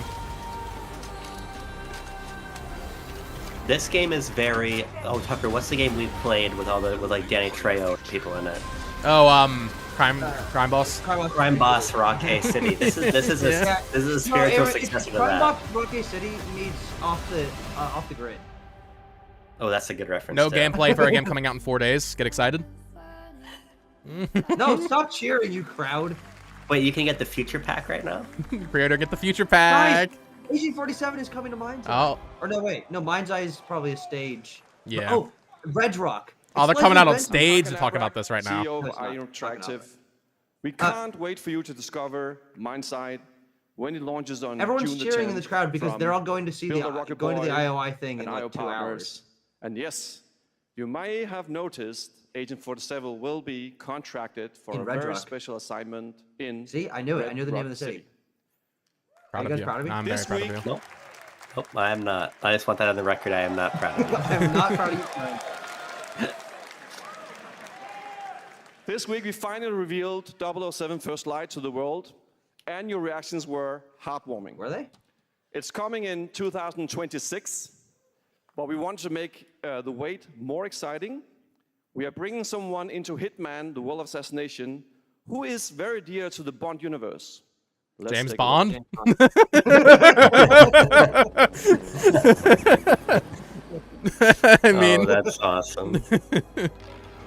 This game is very. Oh, Tucker, what's the game we played with like Danny Trejo people in it? Oh, Crime Boss. Crime Boss Rockay City. This is a spiritual successor to Crime that. Boss Rockay City needs off the grid. Oh, that's a good reference. No too. gameplay for a game coming out in 4 days. Get excited. No, stop cheering, you crowd. Wait, you can get the future pack right now? Pre-order, get the future pack. Nice. AG47 is coming to Mind's Eye. Oh. Or no, wait. No, Mind's Eye is probably a stage. Yeah. Oh, Red Rock. Oh, they're It's coming out on Red Rock. stage to talk about this right now. CEO of Iron Interactive. We can't wait for you to discover Mindside when it launches on Everyone's June the cheering 10th in this crowd because from they're all going to see Build a the Rocket going to the Boy IOI thing in and like IO 2 partners. hours. And yes, you may have noticed Agent 47 will be contracted for In a Red very Rock. special assignment in. See, I knew it. I Red knew the name Rock of the city. Proud Are you of guys you. proud of me? I'm very This proud of week- you. Nope. Nope, I am not. I just want that on the record. I am not proud of you. I'm not proud of you. Brian. This week we finally revealed 007 First Light to the world, and your reactions were heartwarming. Were they? It's coming in 2026, but we want to make the wait more exciting. We are bringing someone into Hitman, the World of Assassination, who is very dear to the Bond universe. Let's James take a Bond? look. I mean, Oh, that's awesome.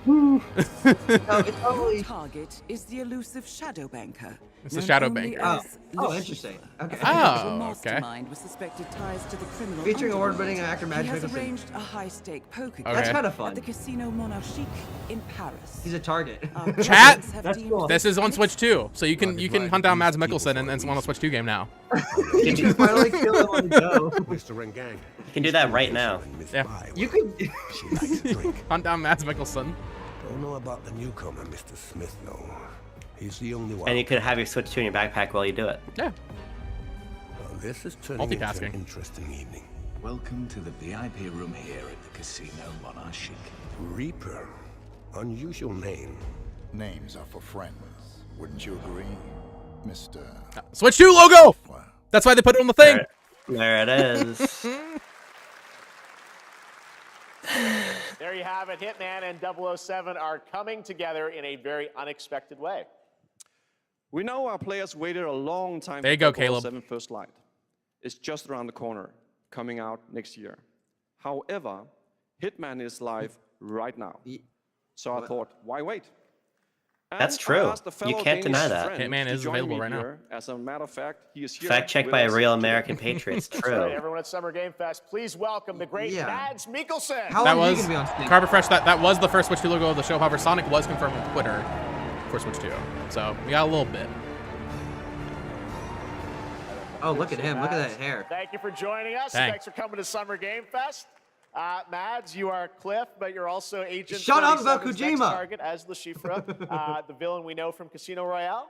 No, it's probably. Target is the elusive Shadow Banker. It's the known Shadow only Banker. as Oh, Le interesting. Chiffre, Okay. a financial Oh, okay. mastermind with suspected ties to the criminal Featuring underworld. award-winning actor Mads He has Mikkelsen. arranged a high-stake poker Okay. game That's kind of fun. at the Casino Monarchique in Paris. He's a target. Chat. That's cool. This is on Switch 2, so you can hunt down Mads Mikkelsen and it's on the Switch 2 game now. You can finally kill him on the go. Mr. Rengang. You can do that right now. Yeah. You could. She likes a drink. Hunt down Mads Mikkelsen. Don't know about the newcomer, Mr. Smith, though. He's the only one. And you could have your Switch 2 in your backpack while you do it. Yeah. Well, this is turning into Multitasking. an interesting evening. Welcome to the VIP room here at the Casino Monarchique. Reaper. Unusual name. Names are for friends. Wouldn't you agree, Mr. Switch 2 logo! That's why they put it on the thing! There it is. There you have it. Hitman and 007 are coming together in a very unexpected way. We know our players waited a long time There you go, Caleb. 007 First Light. It's just around the corner, coming out next year. However, Hitman is live right now. So I thought, why wait? And That's I true. asked a fellow You can't Danish deny that. friend Hitman to is join available me right now. here. As a matter of fact, he is here. Fact checked with by a us real today. American patriot. It's All right, true. everyone at Summer Game Fest, please welcome the great Mads Mikkelsen. That was Carver Fresh. That was the first Switch 2 logo of the show. However, Sonic was confirmed on Twitter for Switch 2, so we got a little bit. Oh, look at him. Look at that hair. Thank you for joining us. Dang. Thanks for coming to Summer Game Fest. Mads, you are Cliff, but you're also Agent Shut up about 37's next Kojima. target as Le Chiffre, the villain we know from Casino Royale.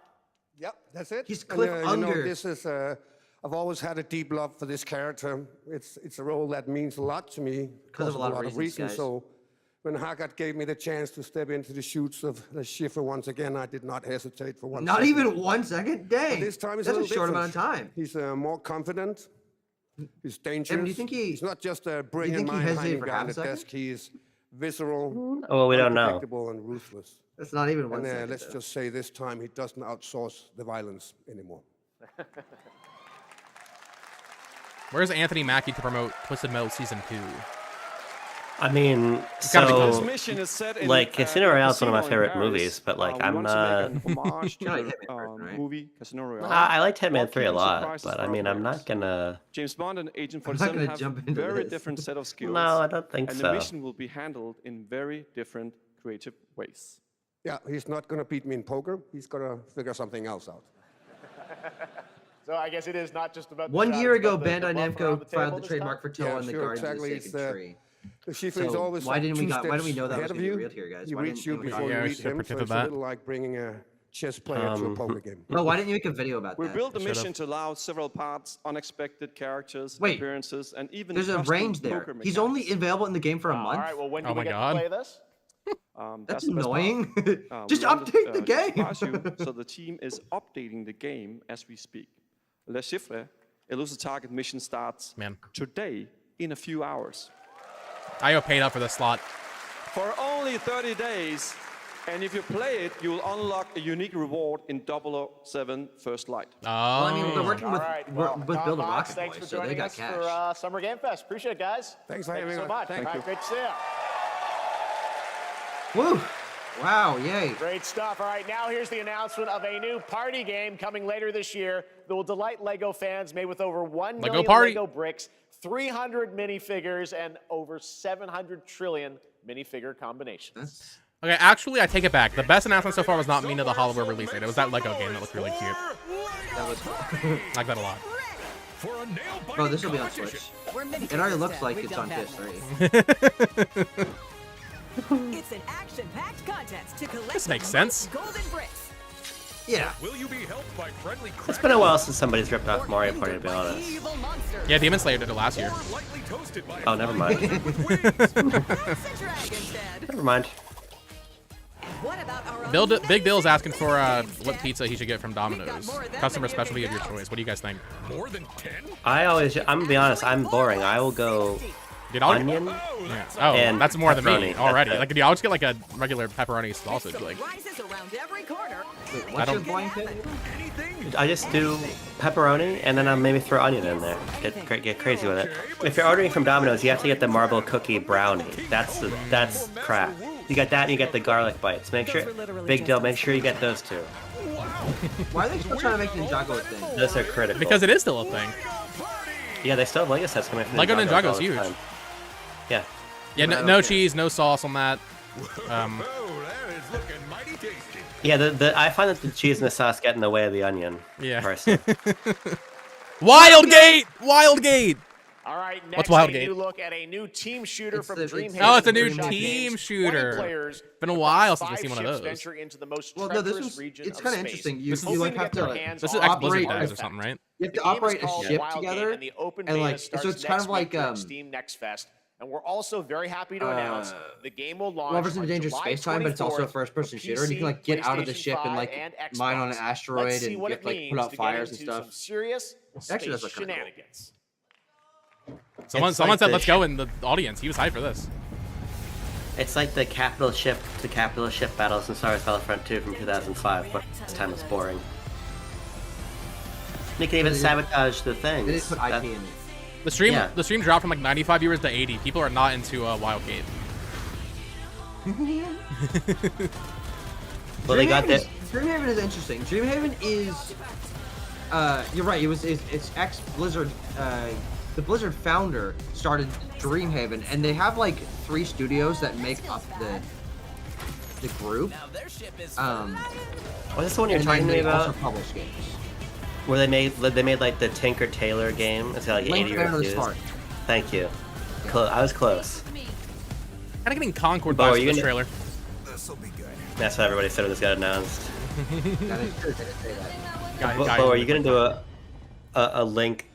Yep, that's it. He's Cliff You know, Unger. this is. I've always had a deep love for this character. It's a role that means a lot to me Because of a lot of reasons, guys. So, when Haggard gave me the chance to step into the shoots of the Schiffer once again, I did not hesitate for one. Not second. even 1 second? Dang. But this time it's That's a a little short different. amount of time. He's more confident. He's dangerous. do you think he's not just a think brilliant he mind hesitated hiding for behind half the a second? desk. He is visceral. Oh, well, we don't know. unpredictable and ruthless. That's not even 1 And second. let's though. just say this time he doesn't outsource the violence anymore. Where's Anthony Mackie to promote Twisted Metal Season 2? I mean, gotta be so close. This mission is set in, like Casino Royale is one of my Casino in favorite Paris. movies, but like We I'm want to not. make an homage to You like the Hitman first, right? movie Casino Royale. I liked Hitman while 3 a keeping lot, surprises but for I our mean, I'm players. not gonna. James Bond and Agent I'm not 47 gonna have jump into very this. different set of skills. No, I don't think and so. the mission will be handled in very different creative ways. Yeah, he's not going to beat me in poker. He's going to figure something else out. So I guess it is not just about the 1 shots, year ago, but the Bandai bluff around Namco the filed table the this trademark time? for Toa and the sure, Guardians exactly. of the Sacred Tree. The Schiffer is So always why didn't we two got? Why did we steps know that ahead was of going to you. be real here, guys? He Why reads you didn't we- before Yeah, you we read should have him, so predicted it's a that. little like bringing a chess player to a poker game. Well, why didn't you make a video about We that? built the Should've. mission to allow several parts, unexpected characters, Wait. appearances, and even There's a custom range there. poker He's mechanics. only available in the game for a All month. right, well, when do Oh we my get God. to play this? That's the best part. annoying. We Just wanted, update the to game. surprise you, so the team is updating the game as we speak. Le Chiffre, Elusive Target mission starts Man. today in a few hours. IO paid up for this slot. For only 30 days, and if you play it, you will unlock a unique reward in 007 First Light. Oh. Well, I mean, they're working All with right, well, with Tom Build a Fox, Rocket thanks Boy, for so they joining got us cash. for Summer Game Fest. Appreciate it, guys. Thanks for Thank you having so us. much. Thank All right, you. great to see you. Woo! Wow! Yay! Great stuff. All right, now here's the announcement of a new party game coming later this year that will delight LEGO fans, made with over 1 Lego million Party. LEGO bricks, 300 minifigures, and over 700 trillion minifigure combinations. Okay, actually, I take it back. The best announcement so far was not Mina the Hollow release date. It was that Lego game that looked really cute. That was. I like that a lot. Bro, this will be on Switch. It already looks like it's on PS3. It's an action-packed contest to collect This makes the most sense. golden bricks. Yeah. Will you be helped by friendly It's been a while since somebody's ripped off Mario Party, to be honest. Evil monsters. Yeah, Demon Slayer did it last year. lightly toasted by Oh, never mind. That's a dragon's head. Never mind. What about our Bill, Big Bill's asking for what pizza he should get from Domino's. Customer specialty of your choice. What do you guys think? more than 10? I'm gonna be honest. I'm boring. I will go Dude, I'll onion. Yeah. Oh, and that's more than me pepperoni. already. That's it. Like, dude, I'll just get like a regular pepperoni sausage. Like, rises around every corner. Wait, I what's your don't- blind pit? I just do pepperoni and then I'll maybe throw onion in there. Get crazy with it. If you're ordering from Domino's, you have to get the marble cookie brownie. That's crap. You get that and you get the garlic bites. Make sure, big deal. Make sure you get those two. Why are they still trying to make Ninjago a thing? Those are critical. because it is still a thing. Yeah, they still have Lego sets coming from Lego Ninjago's Ninjago's all the huge. time. Yeah. Yeah, I no, don't no care. cheese, no sauce on that. Oh, that is looking mighty tasty. Yeah, I find that the cheese and the sauce get in the way of the onion. Yeah. Personally. Wildgate! Wildgate! All right, What's next a Wildgate? new look at a new team shooter from Dreamhaven. Oh, it's a new Shot team Games. shooter. 20 players Been a while since we've five seen one of ships those. venture into the most Well, no, this treacherous was, region it's of kind of space. interesting. You, This you is- like Hoping to have get their to hands This is on X the Blizzard operate Days a- or something, right? You have The to game is operate a called ship Wildgate, together, and the open and beta like starts so it's kind next of like week during Steam Next Fest. And we're also very happy to announce the game will launch Lovers in on Dangerous July Space Time, but it's also a 24th first-person for shooter, and you can like get out of the PC, ship and like PlayStation 5, and mine on an Xbox. asteroid, Let's and see you what have it to like means put out to get fires and into stuff. some serious Actually, space that's kinda cool. shenanigans. Someone It's like said the let's go in the audience. He was hyped for this. It's like the capitalist ship battles in Star Wars Battlefront 2 from 2005, but this time it's boring. You can even sabotage the things. They didn't put IP in it. The stream Yeah. the stream dropped from like 95 viewers to 80. People are not into Wildgate. Well, they got this. Dreamhaven is interesting. Dreamhaven is, you're right. It's ex Blizzard. The Blizzard founder started Dreamhaven, and they have like 3 studios that make up the group. Was this the one you're and talking then to me they about? also publish games. Where they made like the Tinker Tailor game. It's got like Link 80 Commander reviews. Spark. Thank you. I was close. Kind of getting Concord Bo, vibes are from you this gonna- trailer. That's what everybody said when this got announced. That is true. They didn't say that. Bo, are you gonna do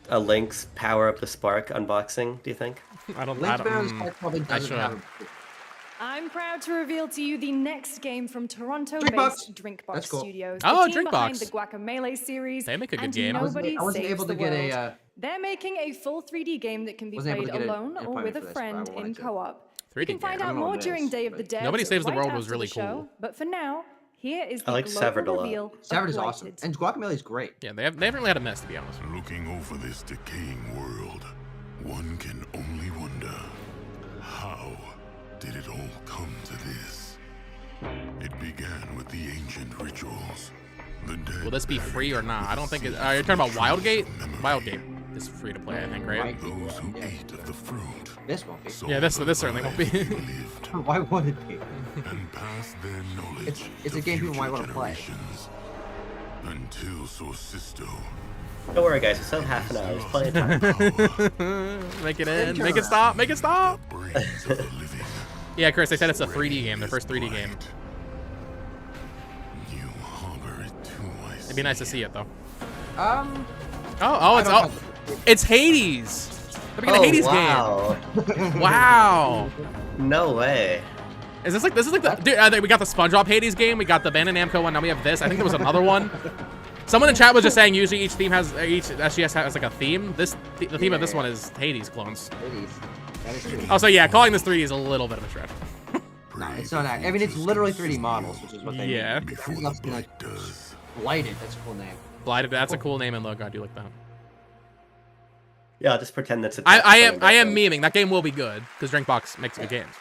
a Link's Power Up the Spark unboxing? Do you think? I don't. Link Commander Spark probably doesn't have. I'm proud to reveal to you the next game from Toronto-based Drinkbox. Drinkbox That's cool. Studios. Oh, the team behind Drinkbox. the Guacamelee series. They make a good and game. I Nobody wasn't Saves able the to get World. a. They're making a full 3D game that can be Wasn't able played to get alone an or with appointment a for this, but I friend in wanted to. co-op. 3D You can find game. out I'm more on during this, Day of the but- Dead. Nobody Saves the right World was after really the show. cool. But for now, here is the I like Severed a global lot. reveal of Severed is awesome, Blighted. and Guacamole is great. Yeah, they haven't really had a mess, to be honest. Looking over this decaying world, one can only wonder, how did it all come to this? It began with the ancient rituals. The dead Will this be free or not? I don't think it. Are you talking about Wildgate? Wildgate is free to play, I think, right? those who ate of the fruit. This won't be. Yeah, this certainly won't be. Why would it be? And passed their knowledge It's a game people might want to play. until Sorcisto. Don't worry, guys. We still have half an hour. There's plenty of time. Make it end. Make it stop. Make it stop. Yeah, Chris, they said it's a 3D game. Their first 3D game. You harbor it too wisely. It'd be nice to see it though. I It's Hades. They're making a Hades wow. game. Wow. No way. Is this like the dude? We got the SpongeBob Hades game. We got the Bandai Namco one. Now we have this. I think there was another one. Someone in chat was just saying usually each SGS has like a theme. The theme of this one is Hades clones. Hades. That is true. Oh, so yeah, calling this 3D is a little bit of a stretch. No, it's not. I mean, it's literally 3D models, which is what they. Yeah. Mean. Like, Blighted. That's a cool name. Blighted. That's a cool name and logo. I do like that. Yeah, I'll just pretend that's a. I am memeing. That game will be good because Drinkbox makes good games.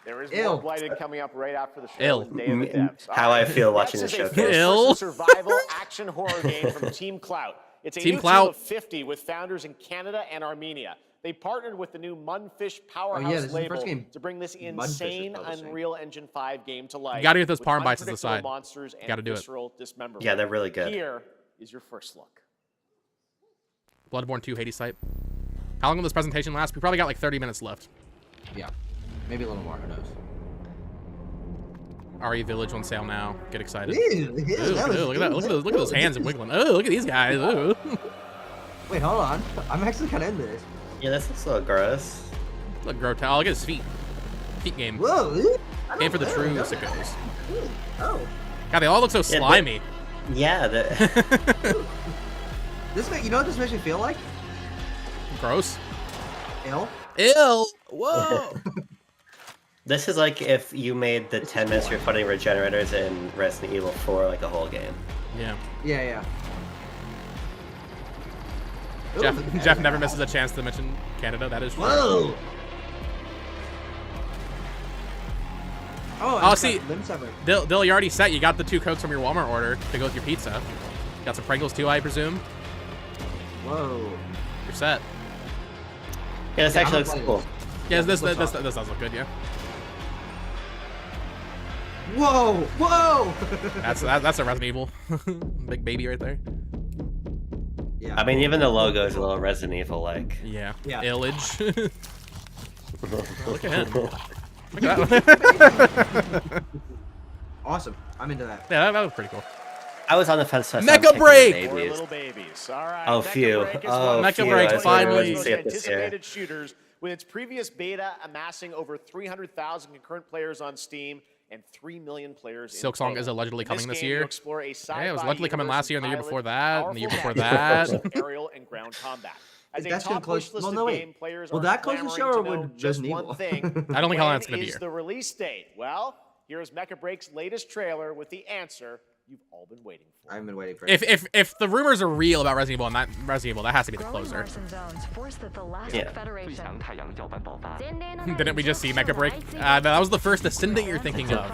There is Ill. more Blighted coming up right after the show. Ill. with Day of the Devs. How I feel watching Next the is show. a Ill. first-person survival action horror game from Team Clout. It's a Team new Clout. team of 50 with founders in Canada and Armenia. They partnered with the new Mundfish Powerhouse this is the label first game to bring this Mundfish is insane publishing. Unreal Engine 5 game to life. You gotta get those with Parm bites to the unpredictable side. monsters and Gotta do it. visceral dismemberment. Yeah, they're really good. Here is your first look. Bloodborne 2 Hades type. How long will this presentation last? We probably got like 30 minutes left. Yeah. Maybe a little more. Who knows? RE Village on sale now. Get excited. Ew, Ooh, that was- look at that. Look at those hands and wiggling. Oh, look at these guys. Ooh. Wait, hold on. I'm actually kind of into this. Yeah, this looks a little gross. Look, grotesque. Look at his feet. Feet game. Whoa. Game for the true sickos. Oh. God, they all look so Yeah, slimy. Yeah, You know what this makes me feel like? Gross. Ill. Ill. Whoa. this is like if you made the 10 minutes you're fighting regenerators in Resident Evil 4 like a whole game. Yeah. Yeah. Jeff never misses a chance to mention Canada. That is true. Whoa. Oh, see, Dill, you already set. You got the 2 Cokes from your Walmart order to go with your pizza. Got some Pringles too, I presume. Whoa. You're set. Yeah, this actually looks cool. Yeah, this does look good, yeah. Whoa! That's a Resident Evil. Big baby right there. Yeah, I mean, even the logo is a little Resident Evil-like. Yeah. Yeah. Illage. Look at him. Look at that. Awesome. I'm into that. Yeah, that was pretty cool. I was on the fence. So Mecha Break! Four little babies. All right. Oh, phew. Oh, Mecha phew. Break, I was finally. gonna see it this year. Anticipated shooters, with its previous beta amassing over 300,000 concurrent players on Steam and 3 million players. Silksong is allegedly coming this year. Explore a Yeah, it was allegedly coming last year and the year before that, and the year before powerful that. aerial and ground combat. As a That's gonna top close. wish Well, list no, of wait. game players Will are that close the show, or clamoring to know would just Resident one Evil? thing. I don't think how long When it's gonna be is here. the release date? Well, here's Mecha Break's latest trailer with the answer you've all been waiting for. I've been waiting for it. If the rumors are real about Resident Evil and that has to be the closer. Yeah. Didn't we just see Mecha Break? That was the first Ascendant you're thinking of.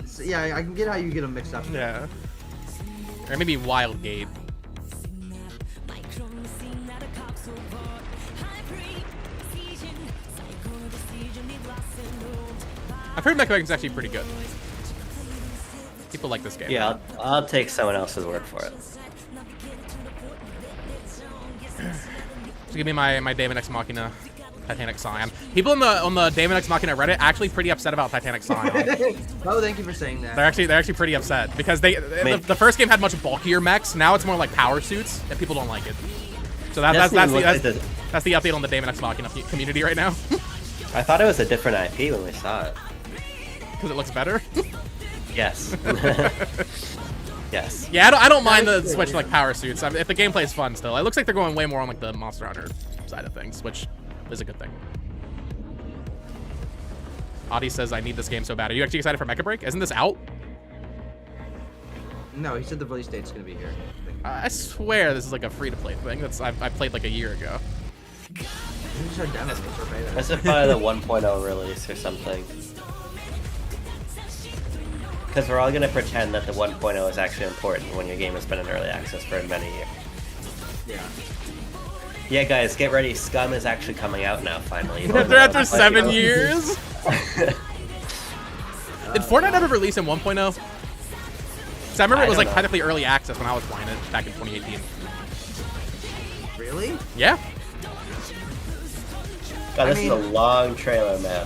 So, yeah, I can get how you get them mixed up. Yeah. Or maybe Wild Gate. I've heard Mecha Break is actually pretty good. People like this game. Yeah, I'll take someone else's word for it. So give me my Daemon X Machina Titanic Scion. People on the Daemon X Machina Reddit actually pretty upset about Titanic Scion. Oh, thank you for saying that. They're actually pretty upset because the first game had much bulkier mechs. Now it's more like power suits, and people don't like it. So that's the update on the Daemon X Machina community right now. I thought it was a different IP when we saw it. Because it looks better. Yes. Yes. Yeah, I don't mind the switch to like power suits. I mean, if the gameplay is fun still. It looks like they're going way more on like the Monster Hunter side of things, which is a good thing. Audie says, I need this game so bad. Are you actually excited for Mecha Break? Isn't this out? No, he said the release date's gonna be here. I swear this is like a free-to-play thing. I played like a year ago. These are demos or beta. This is probably the 1.0 release or something. Because we're all going to pretend that the 1.0 is actually important when your game has been in early access for many years. Yeah. Yeah, guys, get ready. Scum is actually coming out now, finally. After 7 years? Did Fortnite ever release in 1.0? Because I remember it was like technically early access when I was playing it back in 2018. Really? Yeah. God, this is a long trailer, man.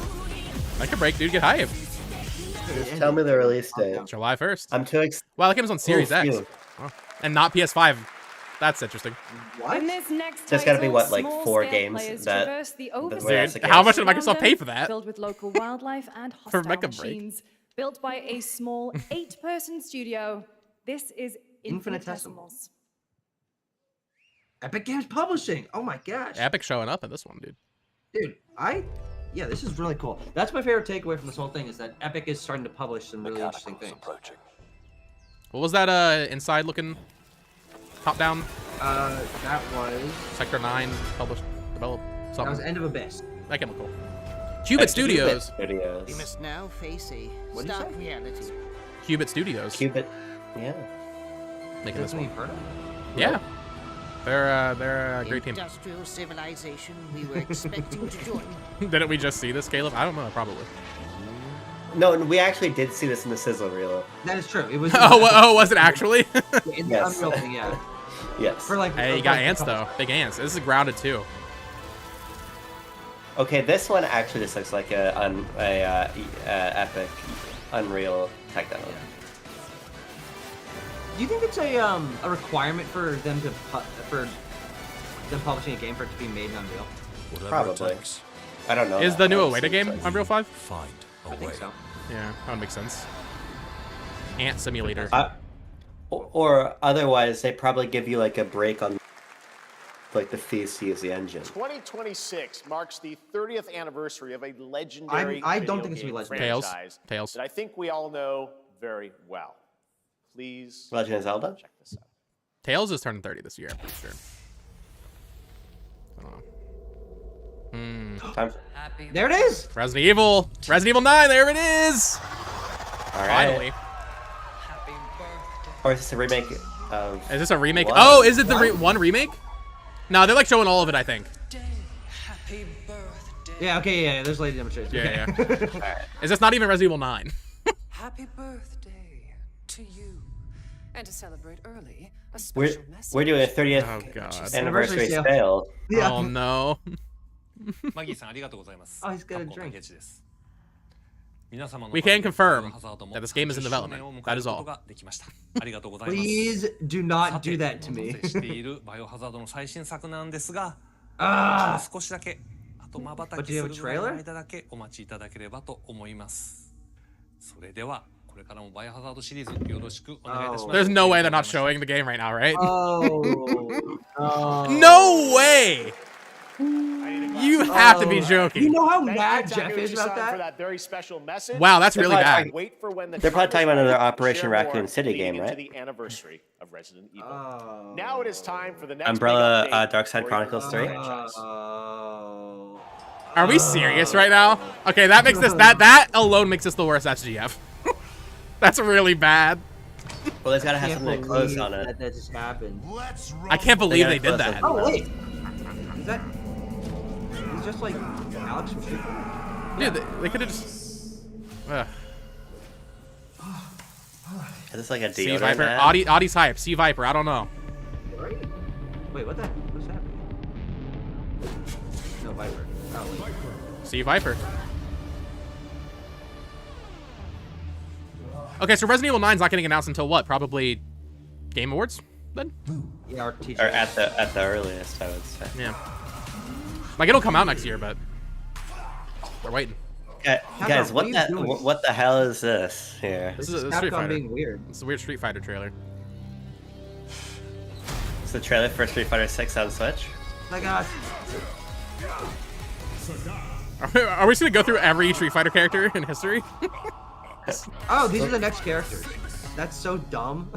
Mecha Break, dude, get hype. Just tell me the release date. July 1st. I'm too excited. Wow, that game's on Series X. Oh. And not PS5. That's interesting. In this next There's got to be, title, what, like 4 small-scale games players that... traverse the Dude, how much did Microsoft pay for that? Filled with local wildlife and For hostile Mecha Break. machines. Built by a small 8-person studio. This is Infinitesimals. Epic Games Publishing. Oh my gosh. Epic showing up in this one, dude. Dude, yeah, this is really cool. That's my favorite takeaway from this whole thing is that Epic is starting to publish some really interesting things. What was that inside looking top down? That was Sector 9 published, developed, something. That was End of Abyss. That game looked cool. Cubit Studios. We must now face a stark reality. Cubit Studios. Cubit, yeah. Making this That's what one. you've heard of? Yeah. They're a great team. Industrial civilization we were expecting to join. Didn't we just see this, Caleb? I don't know, probably. No, we actually did see this in the sizzle reel. That is true. It was. Oh, was it actually? In the Yes. Unreal thing, yeah. Yes. For like, Hey, you got ants though. Big ants. This is grounded too. Okay, this one actually just looks like a Epic Unreal tech demo. Do you think it's a requirement for them to publishing a game for it to be made in Unreal? Probably. I don't know. Is the new Awata game Unreal 5? Find a I think way. so. Yeah, that would make sense. Ant Simulator. Or otherwise, they probably give you like a break on like the fees to use the engine. 2026 marks the 30th anniversary of a legendary I don't video think it's gonna be game legendary. franchise Tails. that I think we all know very well. Please Legend of Zelda? check this out. Tails is turning 30 this year, I'm pretty sure. I don't know. Time There it is. Resident Evil 9, there it is! All right. Finally. Or is this a remake of... Is this a remake? What? Oh, is it the one remake? No, they're like showing all of it, I think. Yeah. Okay. Yeah. There's lady demonstration. Yeah, Okay. yeah. Is this not even Resident Evil 9? Happy birthday to you. And to celebrate early, a We're special message. we're doing a 30th anniversary sale. Yeah. Oh no. マギーさんありがとうございます。 Oh, he's got a カプコン drink. 竹内です。皆様の We can confirm that this game is in development. That is all. ができました。ありがとうございます。 Please do not do that to me. しているバイオハザードの最新作なんですが、あ少しだけあと瞬きするぐらいの間だけお待ちいただければと思います。それではこれからもバイオハザードシリーズよろしくお願いいたします。 There's no way they're not showing the game right now, right? Oh. No way! You have to be joking. You know how Thank mad you, Jeff is about Takuya-san, that? for that very special message. Wow, that's really bad. Wait for when the They're probably talking about another Operation share Raccoon more City leading game, into right? the anniversary of Resident Evil. Now it is time for the next Umbrella big update Dark Side for Chronicles the 3. franchise. Are we serious right now? Okay, that makes this that alone makes this the worst SGF. That's really bad. Well, there's gotta have something to close on it. That just happened. I can't believe they did that. Oh wait, is that? He's just like Alex from Street Fighter. Dude, they could have just. Is this like a Sea deodorant Viper, ad? Audie's hype. Sea Viper, I don't know. Wait, what the? What's happening? No Viper. Oh, wait. Sea Viper. Okay, so Resident Evil 9's not getting announced until what? Probably Game Awards then? Yeah, our teacher. Or at the earliest, I would say. Yeah. Like it'll come out next year, but we're waiting. Guys, what the hell is this here? This is a Street Fighter. Being weird. It's a weird Street Fighter trailer. It's the trailer for Street Fighter 6 on Switch. Oh my God. Are we just gonna go through every Street Fighter character in history? Oh, these are the next characters. That's so dumb.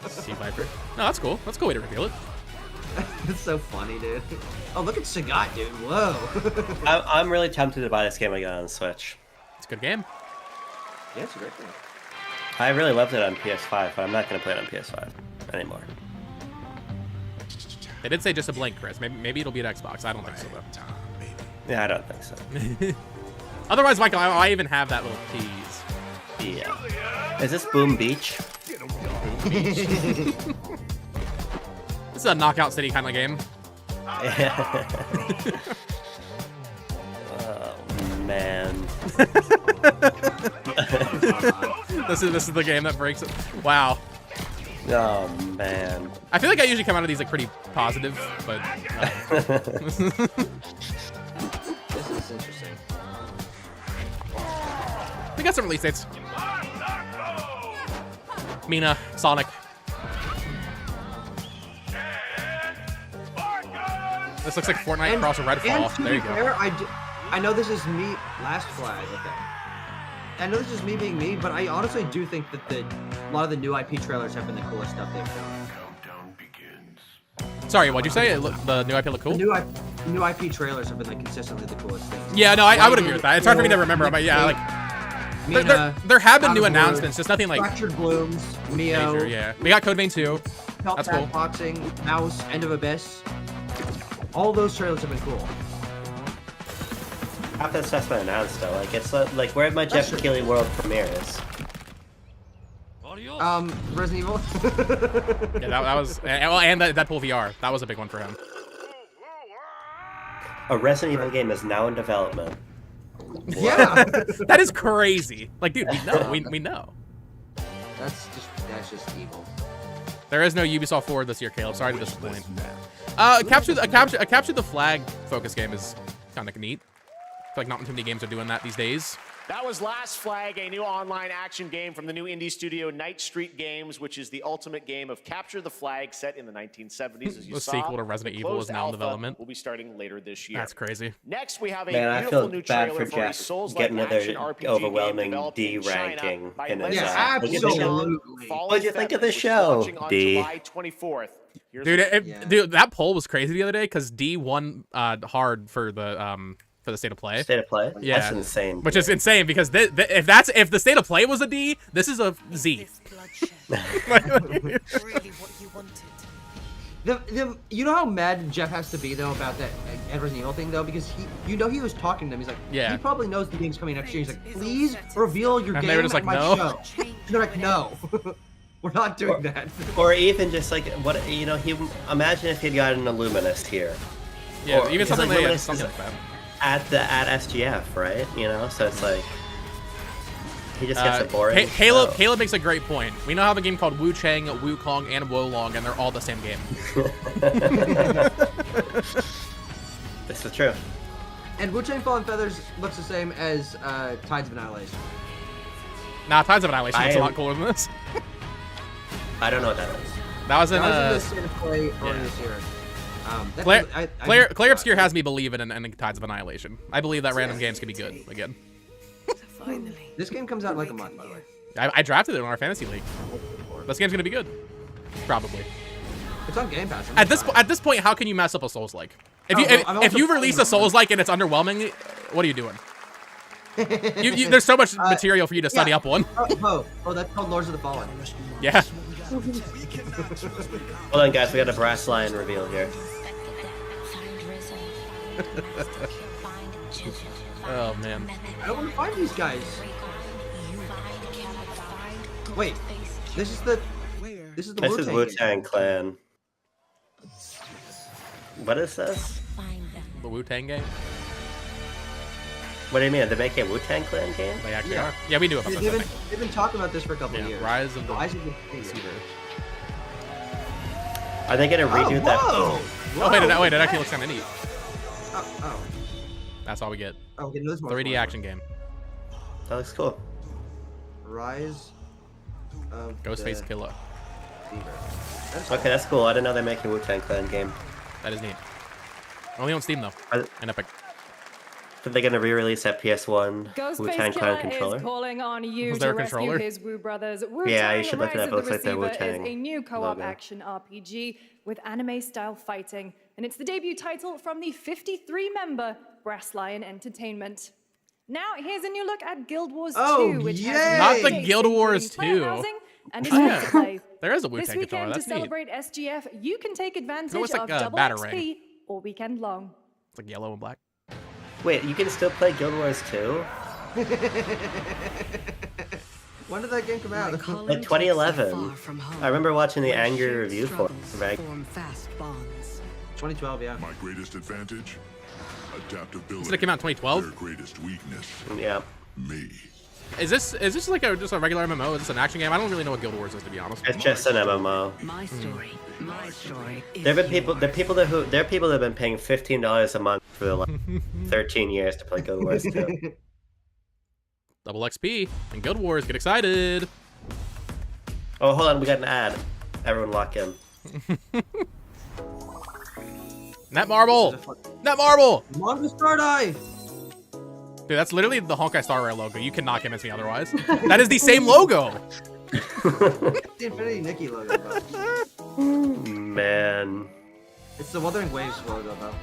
Sea Viper. No, that's cool. That's a cool way to reveal it. It's so funny, dude. Oh, look at Sagat, dude. Whoa. I'm really tempted to buy this game again on Switch. It's a good game. Yeah, it's a great game. I really loved it on PS5, but I'm not going to play it on PS5 anymore. They did say just a blink, Chris. Maybe it'll be an Xbox. I don't think so, though. Yeah, I don't think so. Otherwise, Michael, I even have that little tease. Yeah. Is this Boom Beach? This is a Knockout City kind of game. Oh man. This is the game that breaks it. Wow. Oh man. I feel like I usually come out of these like pretty positive, but This is interesting. we got some release dates. Mina, Sonic. This looks like Fortnite across a Redfall. And to There be you go. fair, I know this is me. Last flag. Okay. I know this is me being me, but I honestly do think that a lot of the new IP trailers have been the coolest stuff they've done. Sorry, what'd you say? The new IP look cool? The new IP trailers have been like consistently the coolest things. Yeah, no, I would agree with that. It's hard for me to remember, but yeah, like there have been new announcements, just nothing like Fractured Blooms, Mio. major, yeah. We got Code Vein 2. That's cool. Boxing, Mouse, End of Abyss. All those trailers have been cool. Half that stuff's been announced though. Like it's like where my Jeff Keighley world premiere is. Resident Evil. Yeah, that was and the Deadpool VR. That was a big one for him. A Resident Evil game is now in development. Yeah. That is crazy. Like, dude, we know. We know. That's just evil. There is no Ubisoft Forward this year, Caleb. Sorry to disappoint. Capture the Flag focus game is kind of neat. I feel like not too many games are doing that these days. That was Last Flag, a new online action game from the new indie studio Night Street Games, which is the ultimate game of capture the flag set in the 1970s. As you The saw, sequel to Resident the Evil is closed now in alpha development. will be starting later this year. That's crazy. Next, we have a Man, I beautiful feel new bad trailer for for a Jeff Souls-like getting action another RPG overwhelming game developed D in China ranking by in his Legend absolutely. What'd you think of the which is show, launching on D? July 24th. Here's Dude, dude, that poll was crazy the other day because D won hard for the State of Play. State of Play? Yeah. That's insane. Which is insane because if the State of Play was a D, this is a Z. Really what you wanted. You know how mad Jeff has to be though about that Resident Evil thing though, because he was talking to them. He's like, Yeah. he probably knows the game's coming next year. He's like, please reveal your And game they were just at like, my no. show. They're like, no. We're not doing that. Or even just like what he imagine if he'd gotten an Illuminous here. Yeah, Or, even something like, like, Luminous something is like that. at SGF, right? So it's like he just gets a boring. Caleb makes a great point. We now have a game called Wu Chang, Wukong, and Wolong, and they're all the same game. This is true. And Wu-Tang Fallen Feathers looks the same as Tides of Annihilation. Nah, Tides of Annihilation looks a lot cooler than this. I don't know what that is. That was in the State of Play earlier this year. Claire Obscure has me believe in Tides of Annihilation. I believe that random games can be good again. Finally. This game comes out in like a month, by the way. I drafted it in our fantasy league. This game's gonna be good, probably. It's on Game Pass. At this point, how can you mess up a Souls-like? If you release a Souls-like and it's underwhelming, what are you doing? There's so much material for you to study up on. Oh, that's called Lords of the Fallen. Yeah. Hold on, guys. We got a brass lion reveal here. Oh man. I don't want to find these guys. Wait, this is the Wu-Tang Clan. What is this? The Wu-Tang game? What do you mean? They're making a Wu-Tang Clan game? They actually are. Yeah, we do about this. They've been talking about this for a couple of years. Rise of the Deceiver. Are they gonna redo that? Oh wait, it actually looks kind of neat. Oh. That's all we get. Oh, okay, no, 3D action game. That looks cool. Rise of Ghostface Killer. Okay, that's cool. I didn't know they're making a Wu-Tang Clan game. That is neat. Only on Steam though. And Epic. Are they gonna re-release that PS1 Wu-Tang Ghostface Clan Killer controller? is calling on you Was to there a rescue controller? his Wu brothers. Yeah, you Wu-Tang should look it Rise up. of It looks the like the Receiver Wu-Tang is a new co-op logo. action RPG with anime-style fighting, and it's the debut title from the 53-member Brass Lion Entertainment. Now, here's a new look at Guild Wars 2, which has Not the updates, Guild Wars including 2. player housing and Oh, it's free to play. There is a This Wu-Tang controller. weekend, to That's neat. celebrate SGF, you can take advantage looks like of a double Batarang. XP all weekend long. It's like yellow and black. Wait, you can still play Guild Wars 2? When did that game come out? Like 2011. I remember watching the angry review for it. Right? 2012, yeah. My greatest advantage? Adaptability. Did it come out in 2012? Their greatest weakness. Yeah. Me. Is this like just a regular MMO? Is this an action game? I don't really know what Guild Wars is, to be honest. It's just an MMO. My story. My story. There have been people that have been paying $15 a month for the last 13 years to play Guild Wars 2. Double XP and Guild Wars. Get excited. Oh, hold on, we got an ad. Everyone lock in. Net Marble. Net Marble. Manga Star Die. Dude, that's literally the Honkai Star Rail logo. You cannot convince me otherwise. That is the same logo. The Infinity Nikki logo, though. Man. It's the Wuthering Waves logo, though.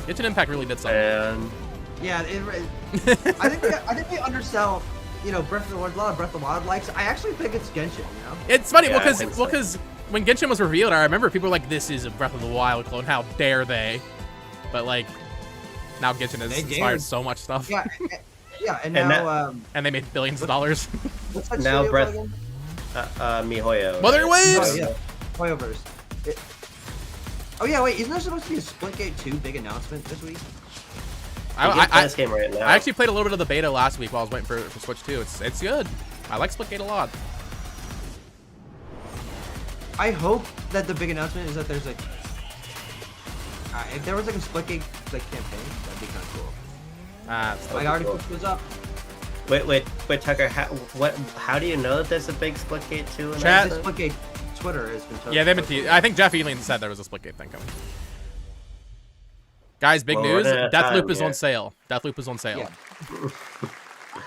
Genshin Impact really did something. Yeah, I think they undersell, Breath of the Wild. A lot of Breath of the Wild likes. I actually think it's Genshin. It's funny Yeah, because when Genshin was revealed, I remember people were like, "This is a Breath of the Wild clone. How dare they?" But like, now Genshin has inspired so much stuff. Yeah, and now and they made billions of dollars. What's that Now studio Breath, called again? MiHoYo. Wuthering Waves. Oh yeah, Hoyoverse. Oh yeah, wait, isn't there supposed to be a Splitgate 2 big announcement this week? I this game right now. I actually played a little bit of the beta last week while I was waiting for Switch 2. It's good. I like Splitgate a lot. I hope that the big announcement is that there's like, if there was like a Splitgate campaign, that'd be kind of cool. I already put those up. Wait, Tucker. How do you know that there's a big Splitgate 2? Chat. Splitgate Twitter has been. Yeah, they've been. I think Jeff Ealing said there was a Splitgate thing coming. Guys, big news. Deathloop is on sale. Deathloop is on sale. Yeah.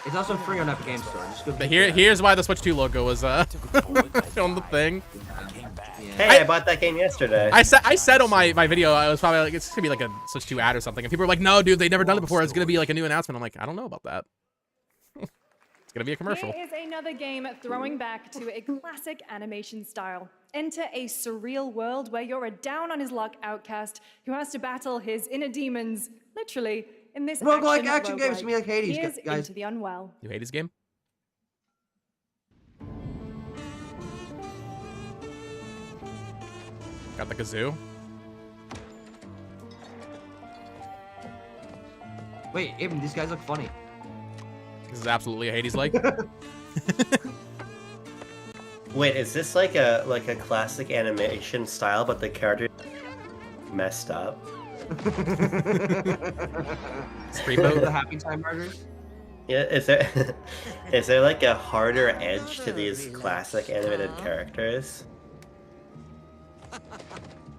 It's also free on Epic Games Store. Just go But here's why the Switch 2 logo was on the thing. Hey, I bought that game yesterday. I said on my video, I was probably like, it's gonna be like a Switch 2 ad or something, and people were like, no, dude, they've never done it before. It's gonna be like a new announcement. I'm like, I don't know about that. It's gonna be a commercial. Here is another game throwing back to a classic animation style. Enter a surreal world where you're a down-on-his-luck outcast who has to battle his inner demons, literally, in this roguelike action game. It's me like Hades, Here's guys. Into the Unwell. You Hades game? Got the kazoo. Wait, Aben, these guys look funny. This is absolutely a Hades-like. Wait, is this like a classic animation style, but the character messed up? The Happy Time Murders? Yeah, is there like a harder edge to these classic animated characters?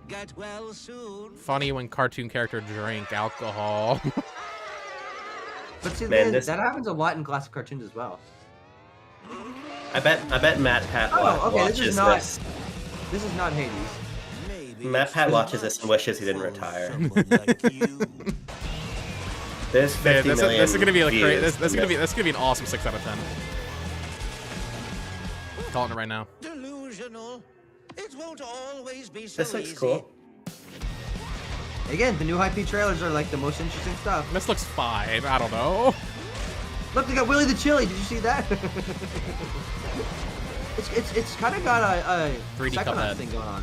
Get well soon. Funny when cartoon character drink alcohol. But see, Man, that happens a lot in classic cartoons as well. I bet Matt Pat watches this is not Hades. Matt Pat watches this and wishes he didn't retire. There's 50 million this is gonna be like views. this is gonna be an awesome 6 out of 10. Calling it right now. Delusional. It won't always be so This looks easy. cool. Again, the new IP trailers are like the most interesting stuff. This looks fine. I don't know. Look, they got Willy the Chili. Did you see that? it's kind of got a 3D Psychonauts Cuphead thing going on.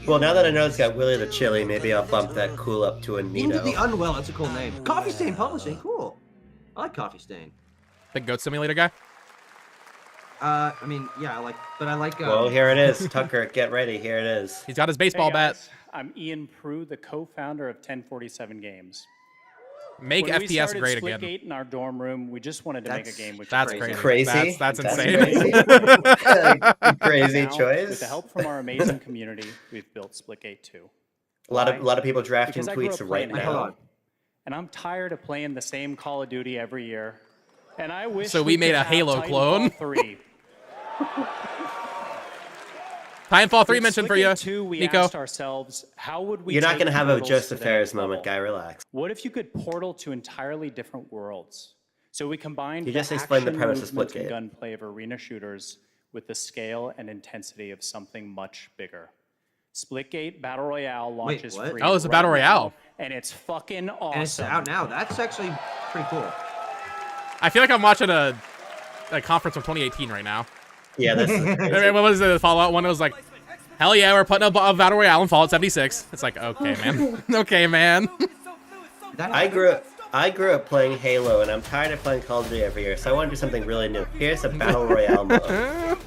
Well, now that I know it's got Willy the Chili, maybe I'll bump that cool up to a Into the Nito. Unwell. That's a cool name. Coffee Stain Publishing. Cool. I like Coffee Stain. Big Goat Simulator guy. I mean, yeah, I like. Well, here it is. Tucker, get ready. Here it is. He's got his baseball bat. Guys, I'm Ian Prue, the co-founder of 1047 Games. Make When we FPS started great again. Splitgate in our dorm room, we just wanted to make a game which That's is crazy. That's insane. Crazy Now, choice. With the help from our amazing community, we've built Splitgate 2. A lot of people drafting Because I grew tweets up right playing now. Halo, and I'm tired of playing the same Call of Duty every year. And I wish So we made could a have Halo Titanfall clone. 3. Titanfall 3 With mentioned for you, Splitgate 2, we Nico. asked ourselves, how would we You're not take going to have a portals Joseph to the Ferris next moment, level? guy. Relax. What if you could portal to entirely different worlds? So we combined You just the explained the action, premise of movement, and Splitgate. gunplay of arena shooters with the scale and intensity of something much bigger. Splitgate Battle Royale launches what? free. Oh, it's a Battle right Royale. now, and it's fucking awesome. And it's out now. That's actually pretty cool. I feel like I'm watching a conference from 2018 right now. Yeah, this is I crazy. mean, what was the Fallout one? It was like, hell yeah, we're putting up a Battle Royale in Fallout 76. It's like, okay, man. Okay, man. I grew up playing Halo, and I'm tired of playing Call of Duty every year, so I want to do something really new. Here's a Battle Royale mode.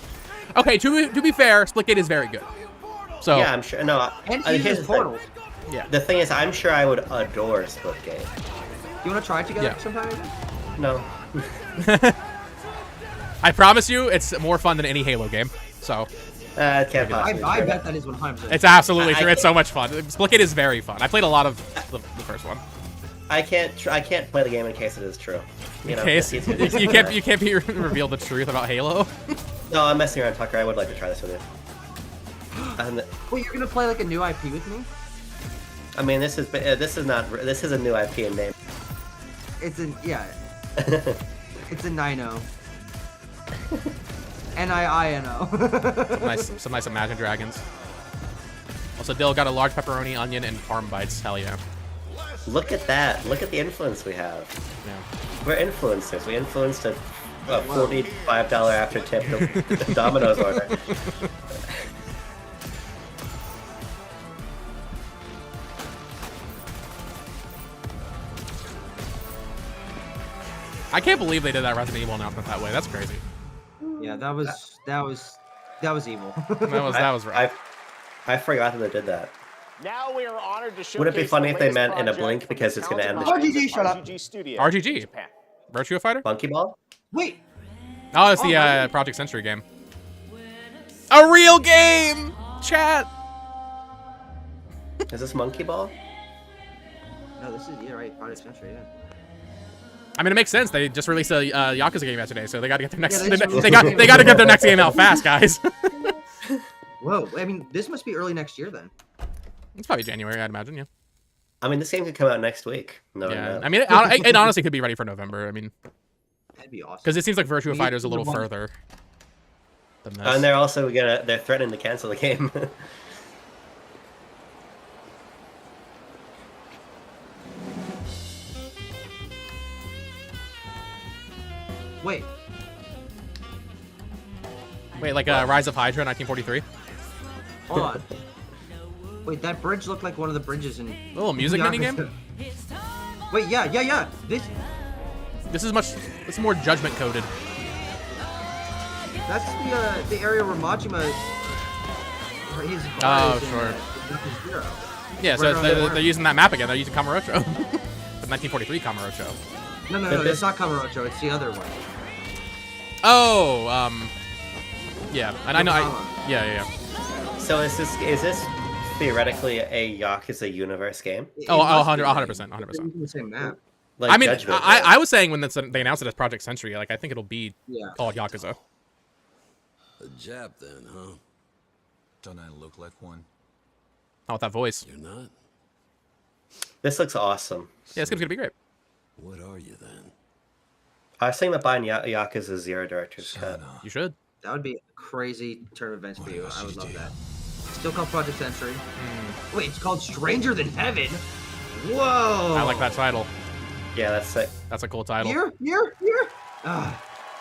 Okay, to be fair, Splitgate is very good. So Yeah, I'm sure. No, And here's uses the thing. portals. Yeah. The thing is, I'm sure I would adore Splitgate. You want to try it together Yeah. sometime? No. I promise you, it's more fun than any Halo game. So It can't I possibly be. bet that is 100%. it's absolutely I true. It's so much fun. Splitgate is very fun. I played a lot of the first one. I can't play the game in case it is true. You know, In case it's- you can't be reveal the truth about Halo. No, I'm messing around, Tucker. I would like to try this with you. Wait, you're gonna play like a new IP with me? I mean, this is a new IP in name. It's a it's a Nino. Nino. Some nice Imagine Dragons. Also, Dill got a large pepperoni, onion, and parm bites. Hell yeah. Look at that. Look at the influence we have. Yeah. We're influencers. We influenced a $45 after tip Domino's order. I can't believe they did that Resident Evil announcement that way. That's crazy. Yeah, that was evil. That was right. I forgot that they did that. Now we are honored to showcase Would it be funny the if they latest meant in a project blink from because it's going to end the talented RGG, shut up. RGG Studio. RGG. Virtua Fighter? Monkey Ball? Wait. Oh, it's the Project Century game. A real game! Chat! Is this Monkey Ball? No, this is right. Project Century. Yeah. I mean, it makes sense. They just released a Yakuza game yesterday, so they got to get their next. Yeah, they got to get their next game out fast, guys. Whoa, I mean, this must be early next year then. It's probably January, I'd imagine. Yeah. I mean, this game could come out next week. No, Yeah. no. I mean, it honestly could be ready for November. I mean, that'd be awesome. because it seems like Virtua We Fighter is a need little one. further than this. And they're also they're threatening to cancel the game. Wait. Wait, like Rise of Hydra, 1943. Hold on. Wait, that bridge looked like one of the bridges in. A little music minigame? Wait, yeah. This is much. It's more judgment coded. That's the area where Majima. He's sure. Zero. Yeah, so they're using that map again. They're using Kamurocho. The 1943 Kamurocho. No, it's not Kamurocho. It's the other one. Oh, yeah, and I know. Yeah. So is this theoretically a Yakuza universe game? Oh, 100%. The same map. Like I mean, Judgment, I was saying when they announced it as Project Century, like I think it'll be called Yakuza. A Jap then, huh? Don't I look like one? Not with that voice. You're not? This looks awesome. Yeah, this game's gonna be great. What are you then? I was thinking about buying Yakuza 0 Director's Cut. You should. That would be a crazy turn of events for you. I would love that. Still called Project Century. Wait, it's called Stranger Than Heaven. Whoa! I like that title. Yeah, that's sick. That's a cool title. Year.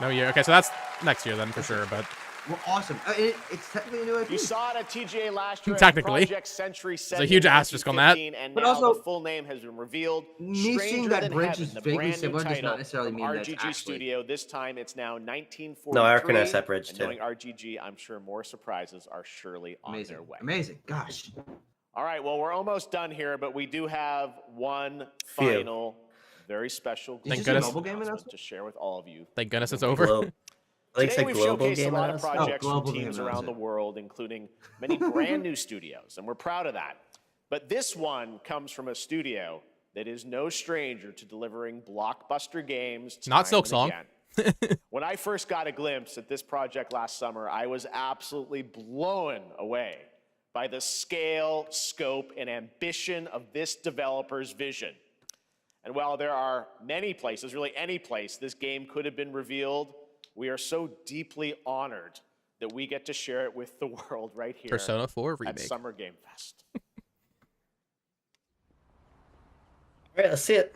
No year. Okay, so that's next year then for sure. But well, awesome. It's technically a new IP. You saw it at TGA last year. Technically. Project Century There's a huge asterisk on that. And but now also, the full name has been revealed. Me seeing that bridge is vaguely brand new similar does title not necessarily mean from that's RGG actually. Studio. This time it's now 1943. No, I recognize that bridge and too. knowing RGG, I'm sure more surprises are surely on their way. Amazing. Gosh. All right, well, we're almost done here, but we do have one final, very special Thank goodness. Mobile game announcement to share with all of you. Thank goodness it's over. Today we've global showcased game a lot of announcement? projects from global teams game around the world, including many brand new studios, and we're proud of that. But this one comes from a studio that is no stranger to delivering blockbuster games. Not time Silksong. and again. When I first got a glimpse at this project last summer, I was absolutely blown away by the scale, scope, and ambition of this developer's vision. And while there are many places, really any place, this game could have been revealed, we are so deeply honored that we get to share it with the world right here Persona 4 at remake. Summer Game Fest. All right, let's see it.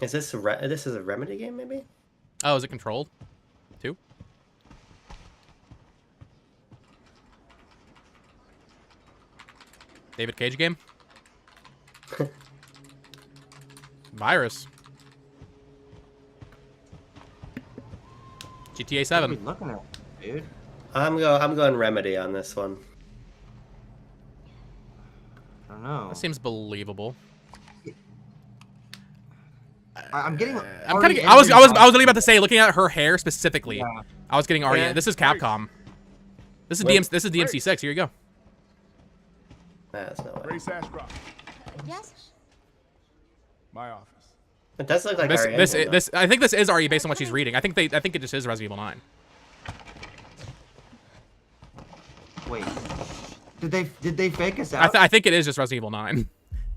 Is this this is a Remedy game, maybe? Oh, is it controlled? Too? David Cage game? Virus. GTA 7. What are we looking at, dude? I'm going Remedy on this one. I don't know. That seems believable. I'm getting. I'm kind of. I was really about to say, looking at her hair specifically, I was getting already. Yeah. This is Capcom. This is DMC6. Here you go. That's no way. Grace Ashcroft. Yes? My office. It does look like RE This Engine, though. I think this is RE based on what she's reading. I think it just is Resident Evil 9. Wait. Did they fake us out? I think it is just Resident Evil 9.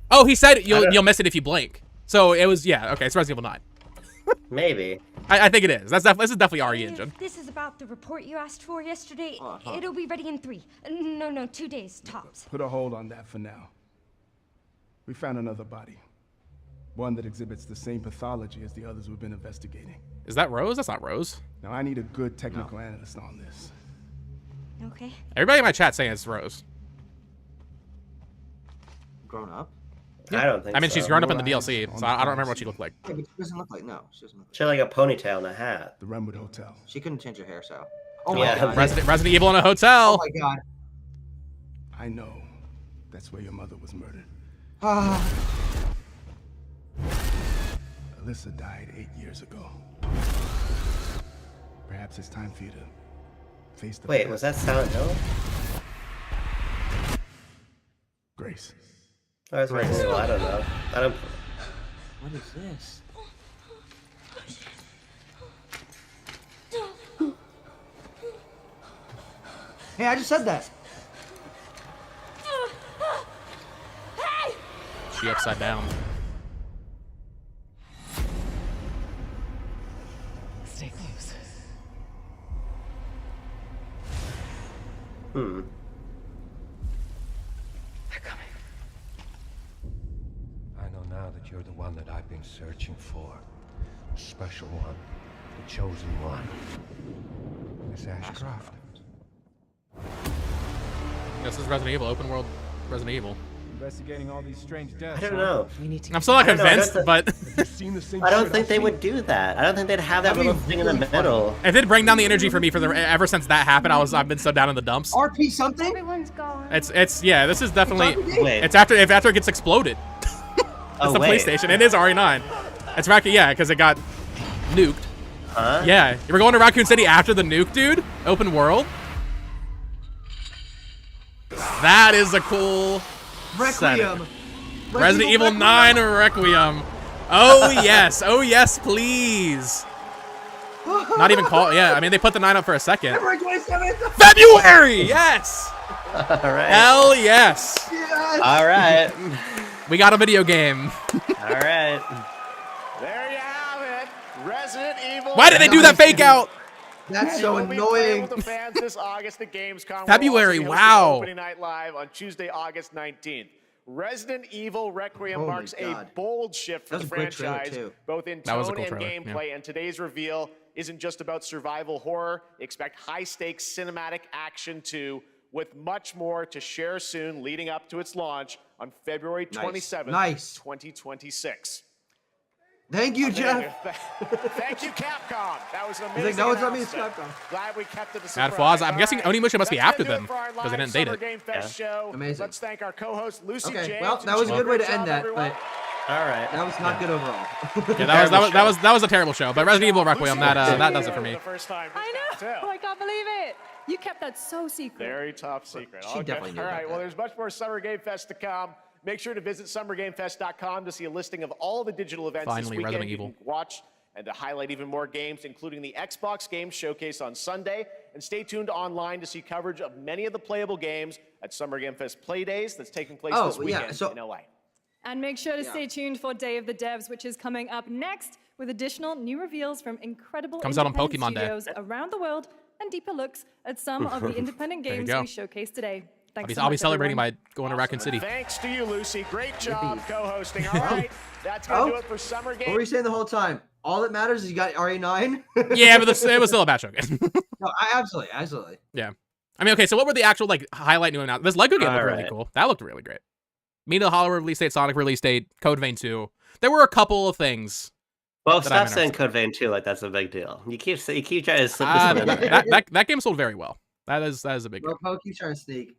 Oh, he said you'll miss it if you blink. So it was okay. It's Resident Evil 9. Maybe. I think it is. This is definitely RE Engine. This is about the report you asked for yesterday. It'll be ready in 3. No, 2 days tops. Put a hold on that for now. We found another body. One that exhibits the same pathology as the others we've been investigating. Is that Rose? That's not Rose. Now I need a good technical analyst on this. Okay. Everybody in my chat saying it's Rose. Grown up? I don't think I mean, so. she's grown up in the DLC, so I don't remember what she looked like. Yeah, but she doesn't look like. No, she doesn't look like. She had like a ponytail and a hat. The Renwood Hotel. She couldn't change her hair, so. Oh Yeah. my god. Resident Evil in a hotel. Oh my god. I know. That's where your mother was murdered. Ah. Alyssa died 8 years ago. Perhaps it's time for you to face the Wait, past. was that Silent Hill? Grace. Oh, it's Resident Evil. I don't know. I don't. What is this? Hey, I just said that. Hey! She upside down. Stay close. Hmm. They're coming. I know now that you're the one that I've been searching for. The special one. The chosen one. Miss Ashcroft. This is Resident Evil, open world Resident Evil. Investigating all these strange deaths. I don't know. I'm still not convinced, but I don't think they would do that. I don't think they'd have that little thing in the middle. it did bring down the energy for me ever since that happened. I've been so down in the dumps. RP something? Everyone's gone. It's yeah. This is definitely. Wait. It's after it gets exploded. It's the wait. PlayStation. It is RE9. It's Raccoon. Yeah, because it got nuked. Huh? Yeah, you were going to Raccoon City after the nuke, dude. Open world. That is a cool. Requiem. Resident Evil 9 Requiem. Oh yes. Oh yes, please. Not even call. Yeah, I mean they put the 9 up for a second. February 27th. February. Yes. All right. Hell yes. Yes. All right. We got a video game. All right. There you have it. Resident Evil. Why did they do that fake out? That's so We'll be playing annoying. with the fans this August at Gamescom. February, We'll also be hosting wow. Opening Night Live on Tuesday, August 19th. Resident Evil Requiem Holy marks God. a bold shift for That the was a great trailer, franchise, too. both in That was a tone cool and trailer, gameplay. And today's reveal isn't just about survival horror. Expect high-stakes cinematic action too, with much more to share soon, leading up to its launch on February 27th, Nice. 2026. Thank you, Jeff. Thank you, Capcom. That was an He's amazing like, no, it's not me, it's announcement. Capcom. Glad we kept it a Mad surprise. Flaws. I'm guessing All right. Onimusha must be That's after gonna do them it for our because they live didn't date Summer it. Game Fest show. Amazing. Let's thank our co-host Lucy Okay, James. well, that was a good way to end that, but All right. that was not good overall. Yeah, that was a terrible show. But Resident Evil Requiem, that does it for me. The first time I know. I can't believe it. You kept that so secret. Very top secret. She definitely knew All about right, well, that. there's much more Summer Game Fest to come. Make sure to visit summergamefest.com to see a listing of all the digital events this Finally, weekend Resident you Evil. can watch, and to highlight even more games, including the Xbox Games Showcase on Sunday. And stay tuned online to see coverage of many of the playable games at Summer Game Fest Play Days that's taking place this weekend in LA. And make sure to stay tuned for Day of the Devs, which is coming up next with additional new reveals from incredible Comes out on independent Pokemon Day. studios around the world and deeper looks at some of the independent There you games go. we showcased today. Thanks so I'll be much, celebrating everyone. by going to Raccoon City. Thanks to you, Lucy. Great job co-hosting. All right, that's going to do it for Summer Game. What were you saying the whole time? All that matters is you got RE9? Yeah, but it was still a bad showcase. No, absolutely. Yeah. I mean, okay, so what were the actual, like, highlight new announcements? This Lego game looked really Alright. cool. That looked really great. Mina Hollow release date, Sonic release date, Code Vein 2. There were a couple of things. Well, that I'm stop saying interested Code Vein 2 like that's a big deal. You keep trying to slip this one in there. that game sold very well. That is a big game. Bro, keep trying to sneak.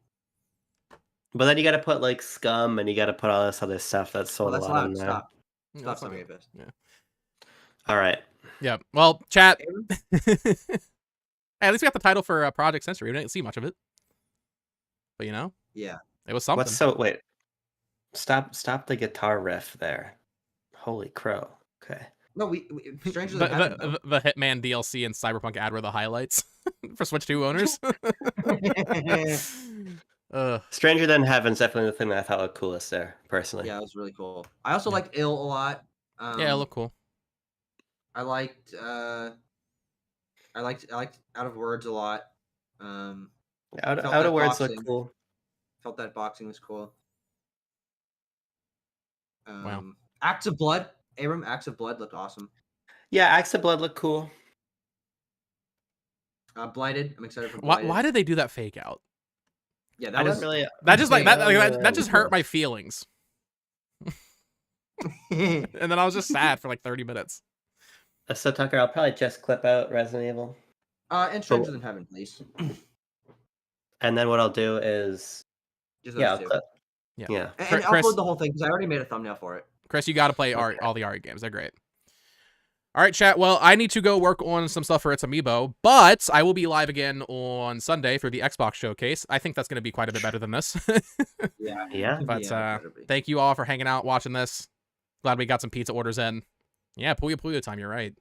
But then you got to put like Scum and you got to put all this other stuff that's sold Well, a that's lot in loud. there. Stop. Yeah, Stop that's Summer not Game Fest. Yeah. All right. Yeah. Well, chat. Hey, at least we got the title for Project Sensory. We didn't see much of it. But, you know, Yeah. it was something. Wait. Stop the guitar riff there. Holy crow. Okay. No, we Stranger the, Than Heaven, though. the Hitman DLC and Cyberpunk ad were the highlights for Switch 2 owners. Stranger Than Heaven's definitely the thing that I thought looked coolest there, personally. Yeah, it was really cool. I also liked Ill a lot. Yeah, it looked cool. I liked Out of Words a lot. Out felt of that Words boxing. looked cool. Felt that boxing was cool. Wow. Acts of Blood. Abram, Acts of Blood looked awesome. Yeah, Axe of Blood looked cool. Blighted. I'm excited for Blighted. Why did they do that fake out? Yeah, I that don't was really. That just like that I don't really that just hurt understand. my feelings. And then I was just sad for like 30 minutes. So Tucker, I'll probably just clip out Resident Evil. And Stranger Than Heaven, please. And then what I'll do is Just I'll those two. clip. Yeah. Yeah. And Chris- upload the whole thing because I already made a thumbnail for it. Chris, you got to play all the RE games. They're great. All right, chat. Well, I need to go work on some stuff for It's Amiibo, but I will be live again on Sunday for the Xbox showcase. I think that's going to be quite a bit better than this. Yeah. Yeah. But Yeah, it better be. thank you all for hanging out, watching this. Glad we got some pizza orders in. Yeah, Puyo Puyo time. You're right.